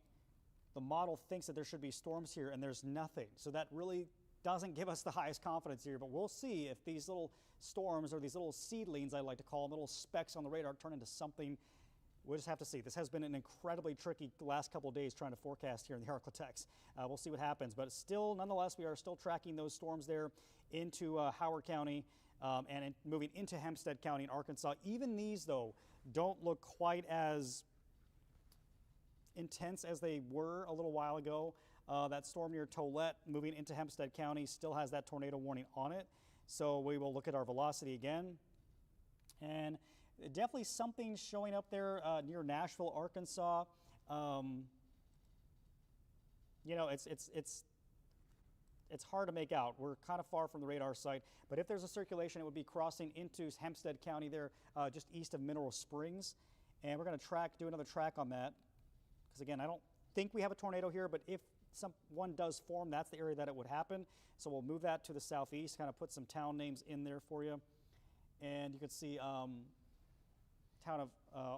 [SPEAKER 1] the model thinks that there should be storms here, and there's nothing. So that really doesn't give us the highest confidence here, but we'll see if these little storms, or these little seedlings, I like to call them, little specks on the radar, turn into something. We'll just have to see. This has been an incredibly tricky last couple of days trying to forecast here in the Arklatex. We'll see what happens, but still, nonetheless, we are still tracking those storms there into Howard County and moving into Hempstead County in Arkansas. Even these, though, don't look quite as intense as they were a little while ago. That storm near Tolette moving into Hempstead County still has that tornado warning on it. So we will look at our velocity again. And definitely something showing up there near Nashville, Arkansas. It's hard to make out. We're kind of far from the radar site. But if there's a circulation, it would be crossing into Hempstead County there, just east of Mineral Springs. And we're going to do another track on that. Because again, I don't think we have a tornado here, but if one does form, that's the area that it would happen. So we'll move that to the southeast, kind of put some town names in there for you. And you can see town of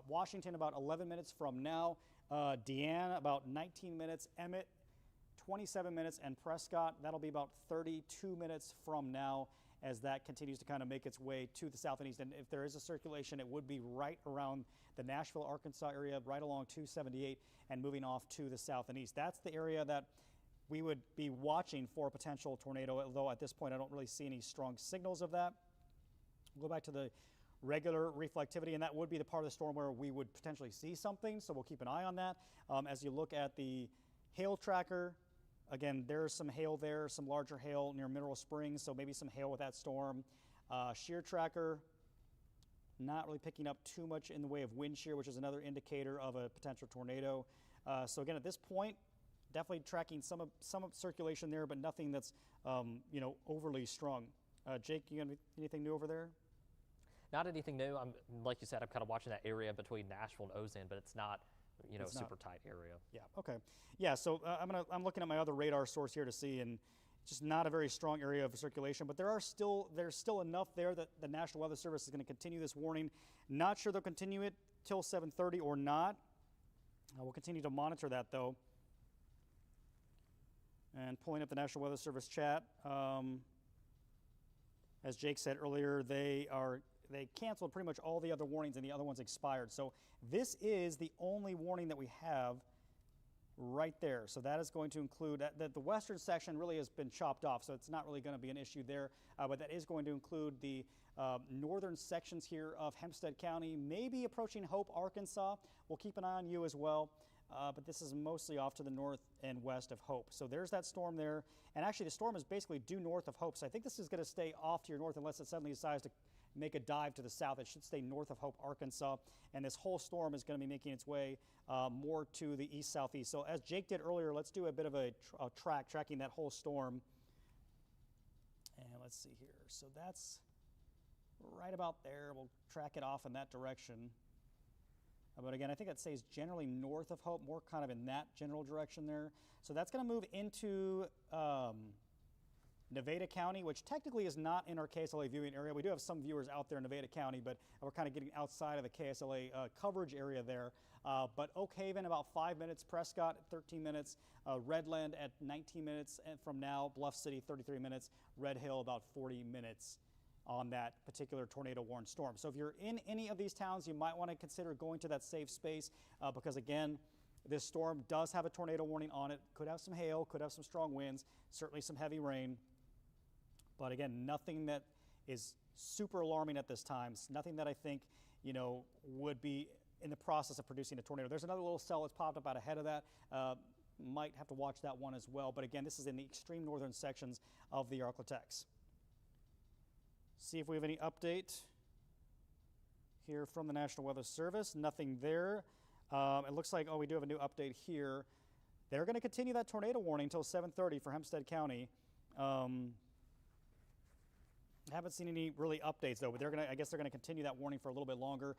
[SPEAKER 1] Washington about 11 minutes from now, Deanne about 19 minutes, Emmett 27 minutes, and Prescott, that'll be about 32 minutes from now as that continues to kind of make its way to the south and east. And if there is a circulation, it would be right around the Nashville, Arkansas area, right along 278 and moving off to the south and east. That's the area that we would be watching for a potential tornado, although at this point I don't really see any strong signals of that. We'll go back to the regular reflectivity, and that would be the part of the storm where we would potentially see something, so we'll keep an eye on that. As you look at the hail tracker, again, there's some hail there, some larger hail near Mineral Springs, so maybe some hail with that storm. Shear tracker, not really picking up too much in the way of wind shear, which is another indicator of a potential tornado. So again, at this point, definitely tracking some circulation there, but nothing that's overly strong. Jake, you got anything new over there?
[SPEAKER 2] Not anything new. Like you said, I'm kind of watching that area between Nashville and Ozan, but it's not a super tight area. Yeah.
[SPEAKER 1] Okay. Yeah. So I'm looking at my other radar source here to see, and just not a very strong area of circulation. But there's still enough there that the National Weather Service is going to continue this warning. Not sure they'll continue it till 7:30 or not. We'll continue to monitor that though. And pulling up the National Weather Service chat, as Jake said earlier, they canceled pretty much all the other warnings and the other ones expired. So this is the only warning that we have right there. So that is going to include that the western section really has been chopped off, so it's not really going to be an issue there. But that is going to include the northern sections here of Hempstead County, maybe approaching Hope, Arkansas. We'll keep an eye on you as well. But this is mostly off to the north and west of Hope. So there's that storm there. And actually the storm is basically due north of Hope. So I think this is going to stay off to your north unless it suddenly decides to make a dive to the south. It should stay north of Hope, Arkansas. And this whole storm is going to be making its way more to the east-southeast. So as Jake did earlier, let's do a bit of a tracking that whole storm. And let's see here. So that's right about there. We'll track it off in that direction. But again, I think it stays generally north of Hope, more kind of in that general direction there. So that's going to move into Nevada County, which technically is not in our KSLA viewing area. We do have some viewers out there in Nevada County, but we're kind of getting outside of the KSLA coverage area there. But Oak Haven, about 5 minutes. Prescott at 13 minutes. Redland at 19 minutes from now. Bluff City, 33 minutes. Red Hill, about 40 minutes on that particular tornado warned storm. So if you're in any of these towns, you might want to consider going to that safe space because, again, this storm does have a tornado warning on it. Could have some hail, could have some strong winds, certainly some heavy rain. But again, nothing that is super alarming at this time. It's nothing that I think, would be in the process of producing a tornado. There's another little cell that's popped up out ahead of that. Might have to watch that one as well. But again, this is in the extreme northern sections of the Arklatex. See if we have any update here from the National Weather Service. Nothing there. It looks like, we do have a new update here. They're going to continue that tornado warning until 7:30 for Hempstead County. Haven't seen any really updates though, but I guess they're going to continue that warning for a little bit longer.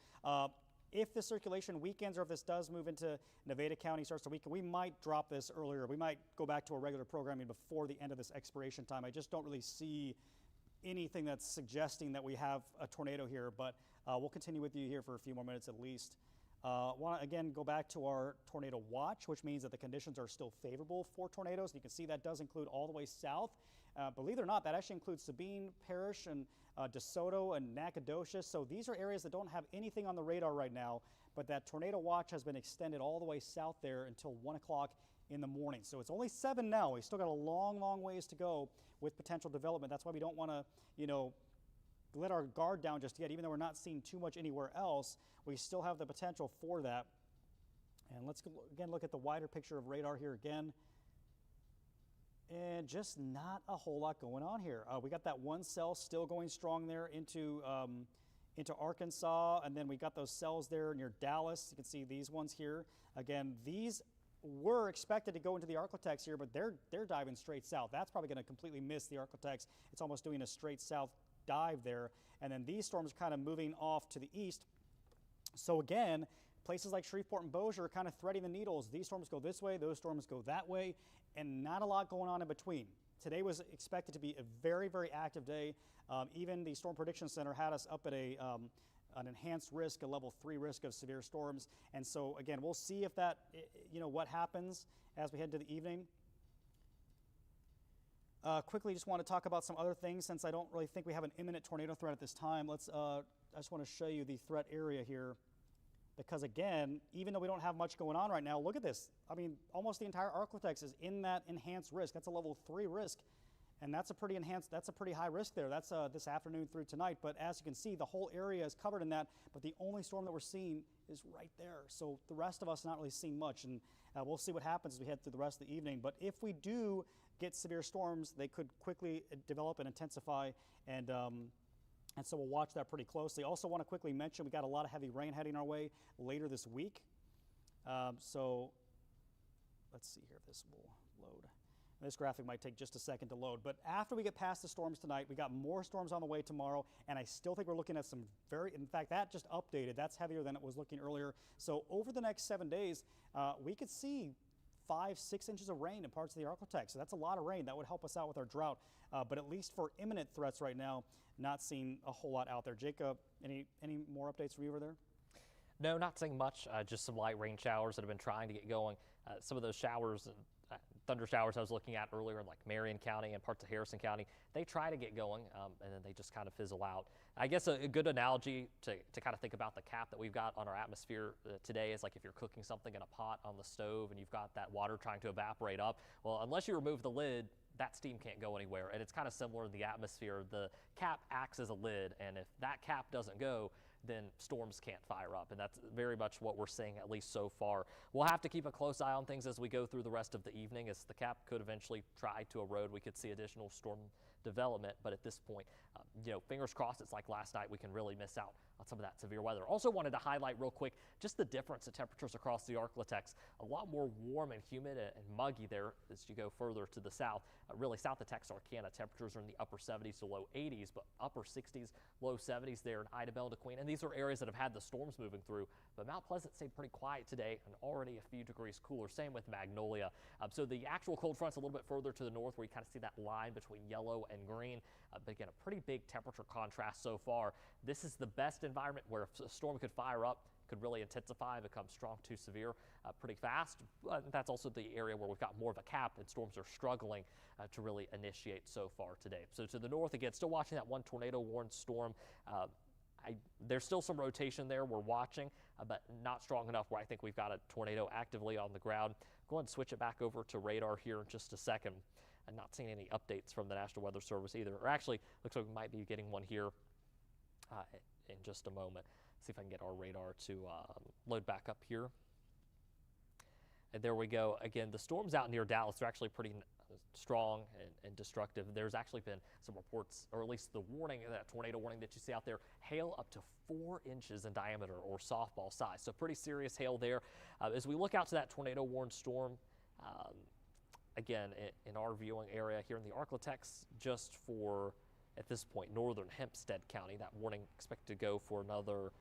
[SPEAKER 1] If the circulation weakens or if this does move into Nevada County, starts to weaken, we might drop this earlier. We might go back to our regular programming before the end of this expiration time. I just don't really see anything that's suggesting that we have a tornado here, but we'll continue with you here for a few more minutes at least. Want to again go back to our tornado watch, which means that the conditions are still favorable for tornadoes. And you can see that does include all the way south. Believe it or not, that actually includes Sabine Parish and DeSoto and Nacogdoches. So these are areas that don't have anything on the radar right now, but that tornado watch has been extended all the way south there until 1 o'clock in the morning. So it's only 7 now. We still got a long, long ways to go with potential development. That's why we don't want to, let our guard down just yet. Even though we're not seeing too much anywhere else, we still have the potential for that. And let's again look at the wider picture of radar here again. And just not a whole lot going on here. We got that one cell still going strong there into Arkansas, and then we got those cells there near Dallas. You can see these ones here. Again, these were expected to go into the Arklatex here, but they're diving straight south. That's probably going to completely miss the Arklatex. It's almost doing a straight south dive there, and then these storms are kind of moving off to the east. So again, places like Shreveport and Bossier are kind of threading the needles. These storms go this way, those storms go that way, and not a lot going on in between. Today was expected to be a very, very active day. Even the Storm Prediction Center had us up at an enhanced risk, a level 3 risk of severe storms. And so again, we'll see if that, what happens as we head to the evening. Quickly, just want to talk about some other things since I don't really think we have an imminent tornado threat at this time. I just want to show you the threat area here because again, even though we don't have much going on right now, look at this. I mean, almost the entire Arklatex is in that enhanced risk. That's a level 3 risk, and that's a pretty high risk there. That's this afternoon through tonight, but as you can see, the whole area is covered in that, but the only storm that we're seeing is right there. So the rest of us not really seeing much, and we'll see what happens as we head through the rest of the evening. But if we do get severe storms, they could quickly develop and intensify, and so we'll watch that pretty closely. Also want to quickly mention we got a lot of heavy rain heading our way later this week. So let's see here if this will load. This graphic might take just a second to load, but after we get past the storms tonight, we got more storms on the way tomorrow, and I still think we're looking at some in fact, that just updated. That's heavier than it was looking earlier. So over the next 7 days, we could see 5-6 inches of rain in parts of the Arklatex. So that's a lot of rain. That would help us out with our drought. But at least for imminent threats right now, not seeing a whole lot out there. Jacob, any more updates from you over there?
[SPEAKER 2] No, not seeing much. Just some light rain showers that have been trying to get going. Some of those showers and thunder showers I was looking at earlier in like Marion County and parts of Harrison County, they try to get going and then they just kind of fizzle out. I guess a good analogy to kind of think about the cap that we've got on our atmosphere today is like if you're cooking something in a pot on the stove and you've got that water trying to evaporate up. Well, unless you remove the lid, that steam can't go anywhere. And it's kind of similar in the atmosphere. The cap acts as a lid, and if that cap doesn't go, then storms can't fire up. And that's very much what we're seeing, at least so far. We'll have to keep a close eye on things as we go through the rest of the evening. As the cap could eventually try to erode, we could see additional storm development. But at this point, fingers crossed, it's like last night, we can really miss out on some of that severe weather. Also wanted to highlight real quick just the difference in temperatures across the Arklatex. A lot more warm and humid and muggy there as you go further to the south. Really south of Texarkana, temperatures are in the upper 70s to low 80s, but upper 60s, low 70s there in Idabel and DeQueen. And these are areas that have had the storms moving through. But Mount Pleasant stayed pretty quiet today and already a few degrees cooler. Same with Magnolia. So the actual cold front's a little bit further to the north where you kind of see that line between yellow and green. But again, a pretty big temperature contrast so far. This is the best environment where if a storm could fire up, could really intensify and become strong to severe pretty fast. That's also the area where we've got more of a cap and storms are struggling to really initiate so far today. So to the north, again, still watching that one tornado warned storm. There's still some rotation there we're watching, but not strong enough where I think we've got a tornado actively on the ground. Go ahead and switch it back over to radar here in just a second. I'm not seeing any updates from the National Weather Service either, or actually looks like we might be getting one here in just a moment. See if I can get our radar to load back up here. And there we go. Again, the storms out near Dallas are actually pretty strong and destructive. There's actually been some reports, or at least the warning, that tornado warning that you see out there, hail up to 4 inches in diameter or softball size. So pretty serious hail there. As we look out to that tornado warned storm, again, in our viewing area here in the Arklatex, just for, at this point, northern Hempstead County, that warning expected to go for another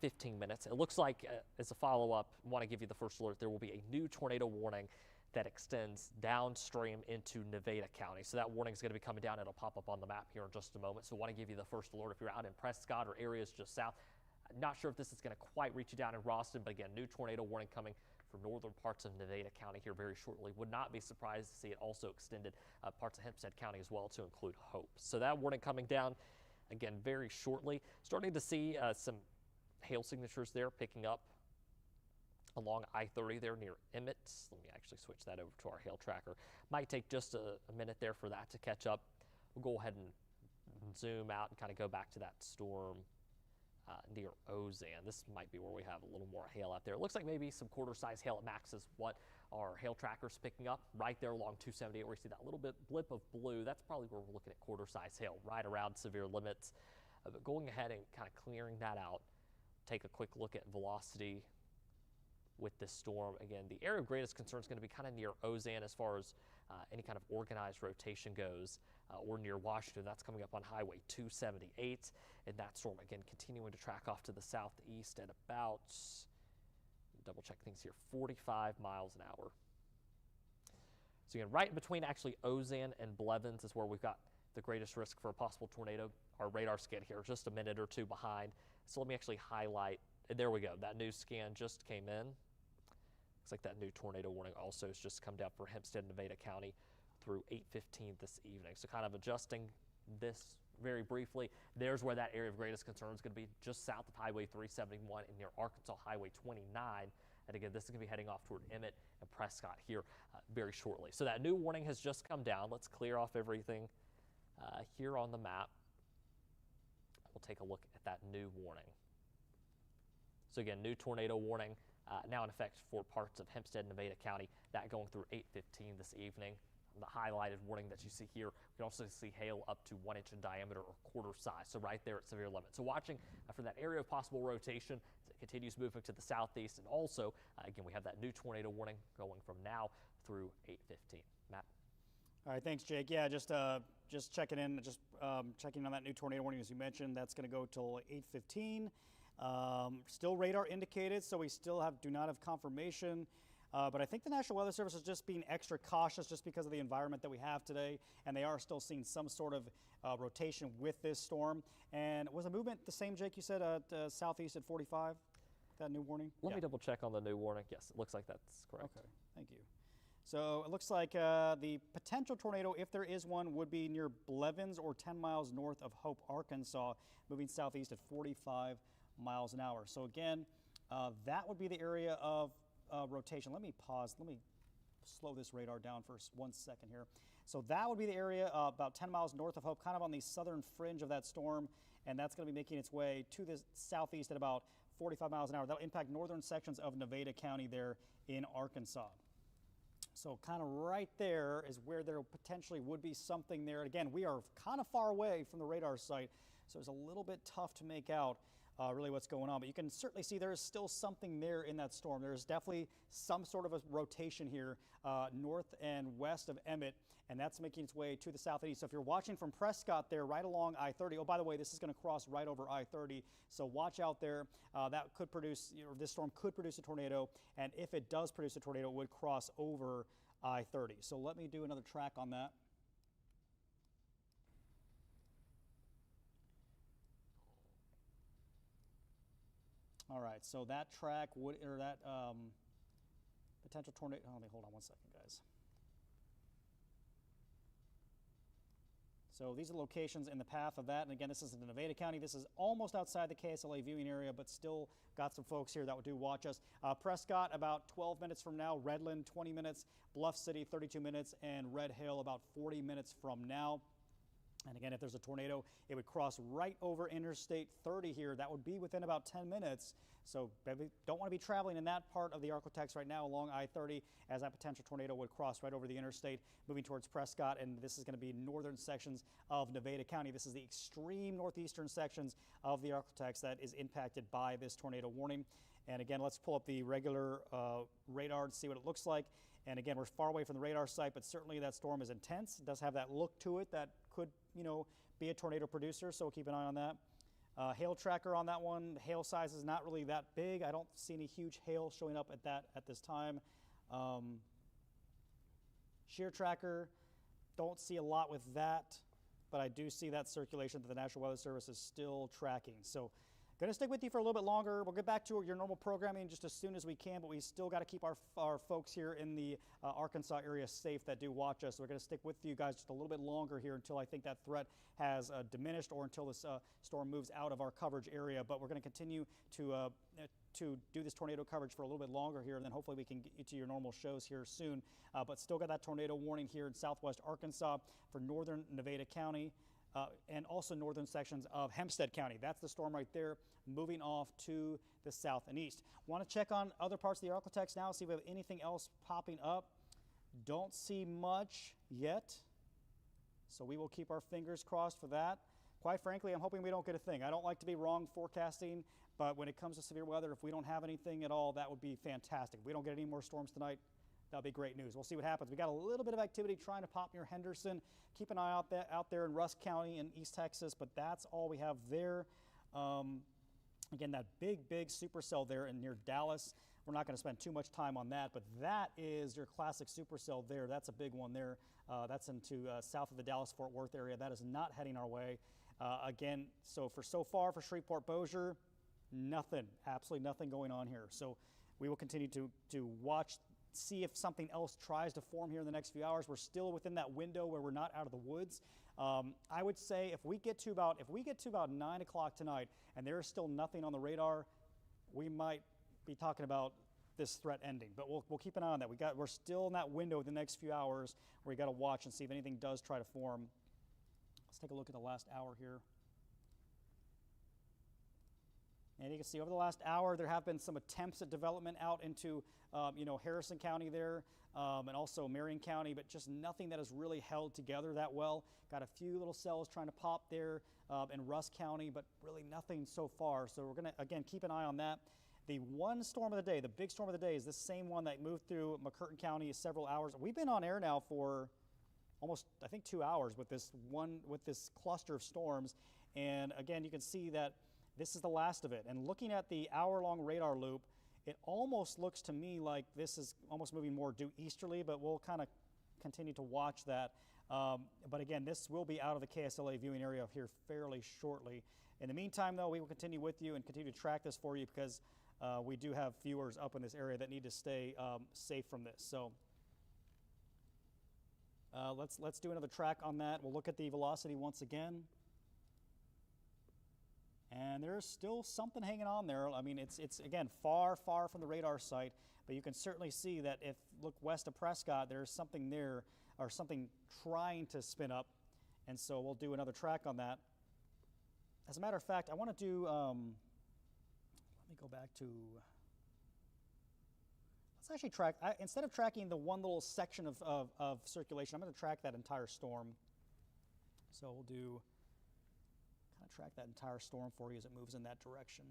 [SPEAKER 2] 15 minutes. It looks like, as a follow-up, I want to give you the first alert, there will be a new tornado warning that extends downstream into Nevada County. So that warning is going to be coming down. It'll pop up on the map here in just a moment. So I want to give you the first alert if you're out in Prescott or areas just south. Not sure if this is going to quite reach you down in Ralston, but again, new tornado warning coming for northern parts of Nevada County here very shortly. Would not be surprised to see it also extended parts of Hempstead County as well, to include Hope. So that warning coming down again very shortly. Starting to see some hail signatures there picking up along I-30 there near Emmett. Let me actually switch that over to our hail tracker. Might take just a minute there for that to catch up. We'll go ahead and zoom out and kind of go back to that storm near Ozan. This might be where we have a little more hail out there. It looks like maybe some quarter-size hail at max is what our hail tracker's picking up right there along 278 where you see that little bit blip of blue. That's probably where we're looking at quarter-size hail, right around severe limits. But going ahead and kind of clearing that out, take a quick look at velocity with this storm. Again, the area of greatest concern is going to be kind of near Ozan as far as any kind of organized rotation goes, or near Washington. That's coming up on Highway 278. And that storm, again, continuing to track off to the southeast at about, double check things here, 45 miles an hour. So again, right in between actually Ozan and Blevins is where we've got the greatest risk for a possible tornado. Our radar scan here just a minute or two behind. So let me actually highlight, there we go, that new scan just came in. Looks like that new tornado warning also has just come down for Hempstead, Nevada County through 8:15 this evening. So kind of adjusting this very briefly. There's where that area of greatest concern is going to be, just south of Highway 371 and near Arkansas Highway 29. And again, this is going to be heading off toward Emmett and Prescott here very shortly. So that new warning has just come down. Let's clear off everything here on the map. We'll take a look at that new warning. So again, new tornado warning now in effect for parts of Hempstead, Nevada County, that going through 8:15 this evening. The highlighted warning that you see here, we can also see hail up to 1 inch in diameter or quarter size. So right there at severe limit. So watching for that area of possible rotation as it continues moving to the southeast. And also, again, we have that new tornado warning going from now through 8:15. Matt.
[SPEAKER 1] All right, thanks, Jake. Yeah, just checking in, checking on that new tornado warning as you mentioned. That's going to go till 8:15. Still radar indicated, so we still do not have confirmation. But I think the National Weather Service is just being extra cautious just because of the environment that we have today, and they are still seeing some sort of rotation with this storm. And was the movement the same, Jake? You said southeast at 45, that new warning?
[SPEAKER 2] Let me double check on the new warning. Yes, it looks like that's correct.
[SPEAKER 1] Okay, thank you. So it looks like the potential tornado, if there is one, would be near Blevins or 10 miles north of Hope, Arkansas, moving southeast at 45 miles an hour. So again, that would be the area of rotation. Let me pause. Let me slow this radar down for 1 second here. So that would be the area about 10 miles north of Hope, kind of on the southern fringe of that storm, and that's going to be making its way to the southeast at about 45 miles an hour. That'll impact northern sections of Nevada County there in Arkansas. So kind of right there is where there potentially would be something there. Again, we are kind of far away from the radar site, so it's a little bit tough to make out really what's going on. But you can certainly see there is still something there in that storm. There is definitely some sort of a rotation here north and west of Emmett, and that's making its way to the south and east. So if you're watching from Prescott there, right along I-30, oh, by the way, this is going to cross right over I-30, so watch out there. That could produce, this storm could produce a tornado, and if it does produce a tornado, it would cross over I-30. So let me do another track on that. All right, so that track would, or that potential tornado, let me hold on one second, guys. So these are locations in the path of that, and again, this is in Nevada County. This is almost outside the KSLA viewing area, but still got some folks here that do watch us. Prescott, about 12 minutes from now. Redland, 20 minutes. Bluff City, 32 minutes. And Red Hill, about 40 minutes from now. And again, if there's a tornado, it would cross right over Interstate 30 here. That would be within about 10 minutes. So don't want to be traveling in that part of the Arklatex right now along I-30, as that potential tornado would cross right over the interstate, moving towards Prescott. And this is going to be northern sections of Nevada County. This is the extreme northeastern sections of the Arklatex that is impacted by this tornado warning. And again, let's pull up the regular radar and see what it looks like. And again, we're far away from the radar site, but certainly that storm is intense. It does have that look to it that could, be a tornado producer, so we'll keep an eye on that. Hail tracker on that one. The hail size is not really that big. I don't see any huge hail showing up at this time. Shear tracker, don't see a lot with that, but I do see that circulation that the National Weather Service is still tracking. So going to stick with you for a little bit longer. We'll get back to your normal programming just as soon as we can, but we still got to keep our folks here in the Arkansas area safe that do watch us. So we're going to stick with you guys just a little bit longer here until I think that threat has diminished or until this storm moves out of our coverage area. But we're going to continue to do this tornado coverage for a little bit longer here, and then hopefully we can get you to your normal shows here soon. But still got that tornado warning here in southwest Arkansas for northern Nevada County. And also northern sections of Hempstead County. That's the storm right there, moving off to the south and east. Want to check on other parts of the Arklatex now, see if we have anything else popping up. Don't see much yet, so we will keep our fingers crossed for that. Quite frankly, I'm hoping we don't get a thing. I don't like to be wrong forecasting, but when it comes to severe weather, if we don't have anything at all, that would be fantastic. If we don't get any more storms tonight, that'll be great news. We'll see what happens. We got a little bit of activity trying to pop near Henderson. Keep an eye out there in Rusk County in East Texas, but that's all we have there. Again, that big supercell there in near Dallas. We're not going to spend too much time on that, but that is your classic supercell there. That's a big one there. That's into south of the Dallas-Fort Worth area. That is not heading our way. Again, so far for Shreveport-Bossier, nothing, absolutely nothing going on here. So we will continue to watch, see if something else tries to form here in the next few hours. We're still within that window where we're not out of the woods. I would say if we get to about 9 o'clock tonight and there is still nothing on the radar, we might be talking about this threat ending. But we'll keep an eye on that. We're still in that window the next few hours where we got to watch and see if anything does try to form. Let's take a look at the last hour here. And you can see over the last hour, there have been some attempts at development out into, Harrison County there, and also Marion County, but just nothing that has really held together that well. Got a few little cells trying to pop there in Rusk County, but really nothing so far. So we're going to, again, keep an eye on that. The one storm of the day, the big storm of the day, is this same one that moved through McCurtain County several hours. We've been on air now for almost, I think, 2 hours with this cluster of storms. And again, you can see that this is the last of it. And looking at the hour-long radar loop, it almost looks to me like this is almost moving more due easterly, but we'll kind of continue to watch that. But again, this will be out of the KSLA viewing area here fairly shortly. In the meantime, though, we will continue with you and continue to track this for you because we do have viewers up in this area that need to stay safe from this. So let's do another track on that. We'll look at the velocity once again. And there's still something hanging on there. I mean, it's again, far from the radar site, but you can certainly see that if look west of Prescott, there's something there or something trying to spin up. And so we'll do another track on that. As a matter of fact, I want to do, let me go back to, let's actually track, instead of tracking the one little section of circulation, I'm going to track that entire storm. So we'll do, kind of track that entire storm for you as it moves in that direction.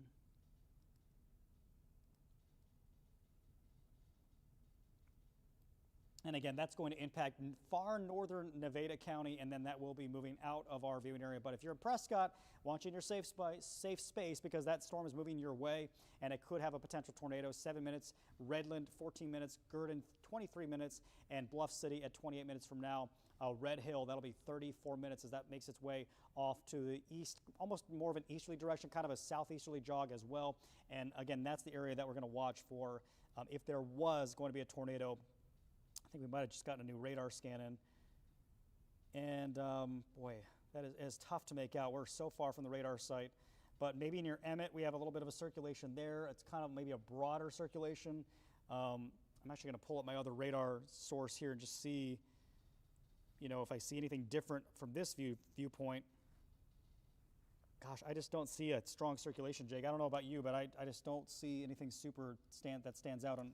[SPEAKER 1] And again, that's going to impact far northern Nevada County, and then that will be moving out of our viewing area. But if you're in Prescott, want you in your safe space because that storm is moving your way, and it could have a potential tornado. 7 minutes, Redland 14 minutes, Gurdon 23 minutes, and Bluff City at 28 minutes from now. Red Hill, that'll be 34 minutes as that makes its way off to the east, almost more of an easterly direction, kind of a southeasterly jog as well. And again, that's the area that we're going to watch for if there was going to be a tornado. I think we might have just gotten a new radar scan in. And boy, that is tough to make out. We're so far from the radar site. But maybe near Emmett, we have a little bit of a circulation there. It's kind of maybe a broader circulation. I'm actually going to pull up my other radar source here and just see, you know, if I see anything different from this viewpoint. Gosh, I just don't see a strong circulation, Jake. I don't know about you, but I just don't see anything super that stands out on.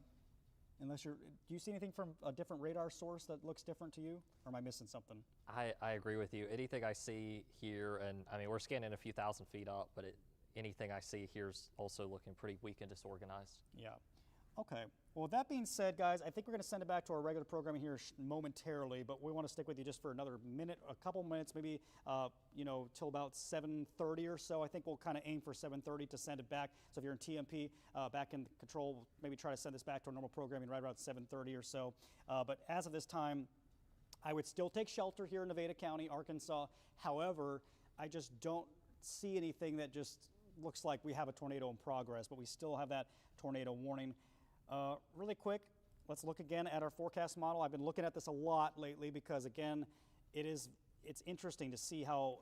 [SPEAKER 1] Unless do you see anything from a different radar source that looks different to you, or am I missing something?
[SPEAKER 2] I agree with you. Anything I see here, and I mean, we're scanning a few thousand feet up, but anything I see here is also looking pretty weak and disorganized.
[SPEAKER 1] Yeah. Okay. Well, with that being said, guys, I think we're going to send it back to our regular programming here momentarily, but we want to stick with you just for another minute, a couple minutes, maybe, you know, till about 7:30 or so. I think we'll kind of aim for 7:30 to send it back. So if you're in TMP, back in control, we'll maybe try to send this back to our normal programming right around 7:30 or so. But as of this time, I would still take shelter here in Nevada County, Arkansas. However, I just don't see anything that just looks like we have a tornado in progress, but we still have that tornado warning. Really quick, let's look again at our forecast model. I've been looking at this a lot lately because, again, it's interesting to see how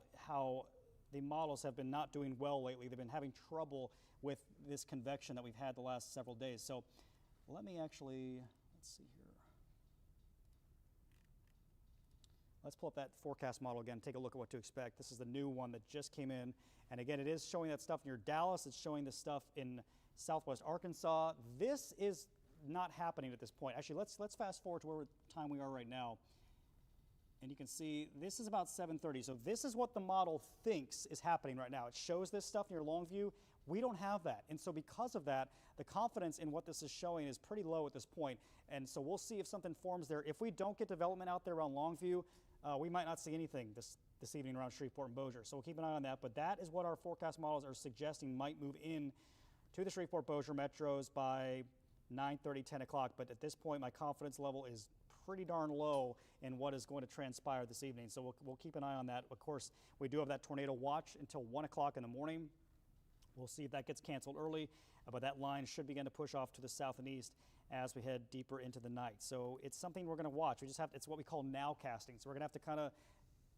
[SPEAKER 1] the models have been not doing well lately. They've been having trouble with this convection that we've had the last several days. So let me actually, let's see here. Let's pull up that forecast model again, take a look at what to expect. This is the new one that just came in. And again, it is showing that stuff near Dallas. It's showing this stuff in southwest Arkansas. This is not happening at this point. Actually, let's fast forward to where time we are right now. And you can see this is about 7:30. So this is what the model thinks is happening right now. It shows this stuff near Longview. We don't have that. And so because of that, the confidence in what this is showing is pretty low at this point. And so we'll see if something forms there. If we don't get development out there around Longview, we might not see anything this evening around Shreveport and Bossier. So we'll keep an eye on that. But that is what our forecast models are suggesting might move in to the Shreveport-Bossier metros by 9:30, 10 o'clock. But at this point, my confidence level is pretty darn low in what is going to transpire this evening. So we'll keep an eye on that. Of course, we do have that tornado watch until 1 o'clock in the morning. We'll see if that gets canceled early, but that line should begin to push off to the south and east as we head deeper into the night. So it's something we're going to watch. It's what we call nowcasting. So we're going to have to kind of,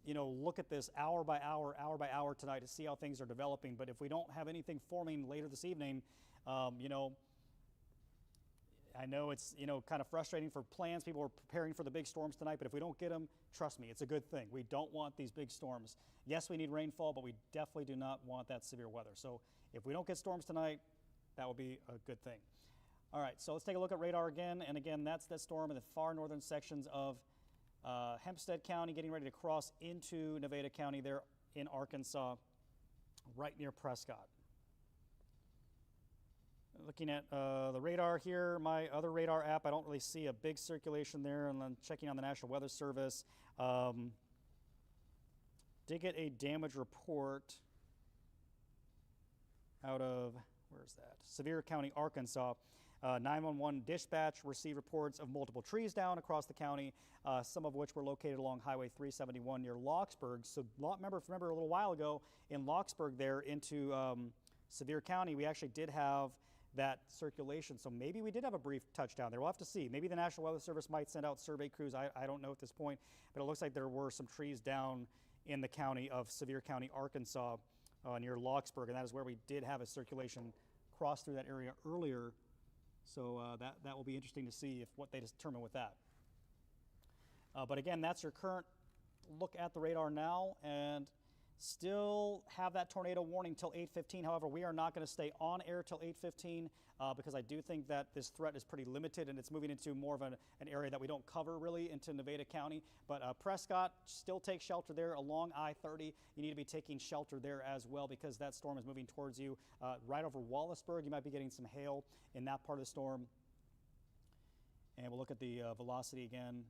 [SPEAKER 1] you know, look at this hour by hour tonight to see how things are developing. But if we don't have anything forming later this evening, you know, I know it's, you know, kind of frustrating for plans. People are preparing for the big storms tonight, but if we don't get them, trust me, it's a good thing. We don't want these big storms. Yes, we need rainfall, but we definitely do not want that severe weather. So if we don't get storms tonight, that will be a good thing. All right, so let's take a look at radar again. And again, that's that storm in the far northern sections of Hempstead County, getting ready to cross into Nevada County there in Arkansas, right near Prescott. Looking at the radar here, my other radar app, I don't really see a big circulation there. And then checking on the National Weather Service, did get a damage report out of, where's that? Sevier County, Arkansas. 911 dispatch received reports of multiple trees down across the county, some of which were located along Highway 371 near Locksburg. So remember a little while ago in Locksburg there into Sevier County, we actually did have that circulation. So maybe we did have a brief touchdown there. We'll have to see. Maybe the National Weather Service might send out survey crews. I don't know at this point, but it looks like there were some trees down in the county of Sevier County, Arkansas, near Locksburg, and that is where we did have a circulation cross through that area earlier. So that will be interesting to see if what they determine with that. But again, that's your current look at the radar now, and Still have that tornado warning till 8:15. However, we are not going to stay on air till 8:15 because I do think that this threat is pretty limited and it's moving into more of an area that we don't cover really into Nevada County. But Prescott, still take shelter there along I-30. You need to be taking shelter there as well because that storm is moving towards you right over Wallaceburg. You might be getting some hail in that part of the storm. And we'll look at the velocity again.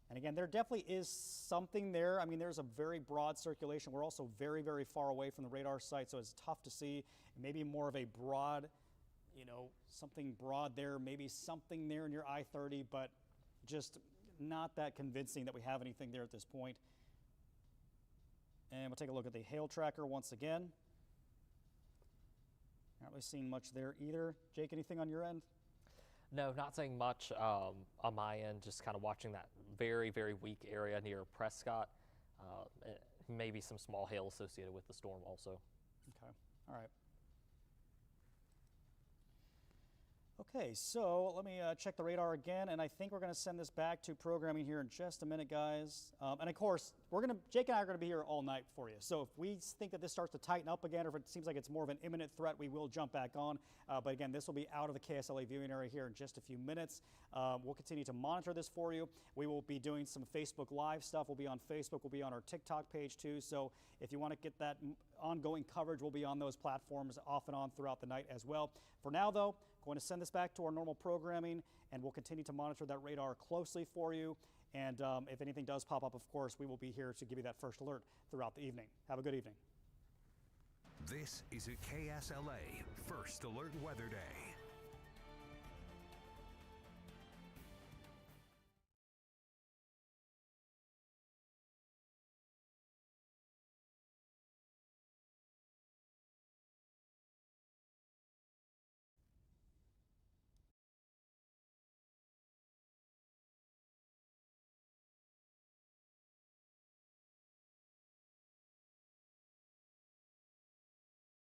[SPEAKER 1] And again, there definitely is something there. I mean, there's a very broad circulation. We're also very, very far away from the radar site, so it's tough to see. Maybe more of a broad, something broad there, maybe something there near I-30, but just not that convincing that we have anything there at this point. And we'll take a look at the hail tracker once again. Not really seeing much there either. Jake, anything on your end?
[SPEAKER 2] No, not saying much on my end, just kind of watching that very, very weak area near Prescott. Maybe some small hail associated with the storm also.
[SPEAKER 1] Okay, all right. Okay, so let me check the radar again, and I think we're going to send this back to programming here in just a minute, guys. And of course, Jake and I are going to be here all night for you. So if we think that this starts to tighten up again, or if it seems like it's more of an imminent threat, we will jump back on. But again, this will be out of the KSLA viewing area here in just a few minutes. We'll continue to monitor this for you. We will be doing some Facebook Live stuff. We'll be on Facebook. We'll be on our TikTok page too. So if you want to get that ongoing coverage, we'll be on those platforms off and on throughout the night as well. For now, though, going to send this back to our normal programming, and we'll continue to monitor that radar closely for you. And if anything does pop up, of course, we will be here to give you that first alert throughout the evening. Have a good evening.
[SPEAKER 3] This is a KSLA First Alert Weather Day.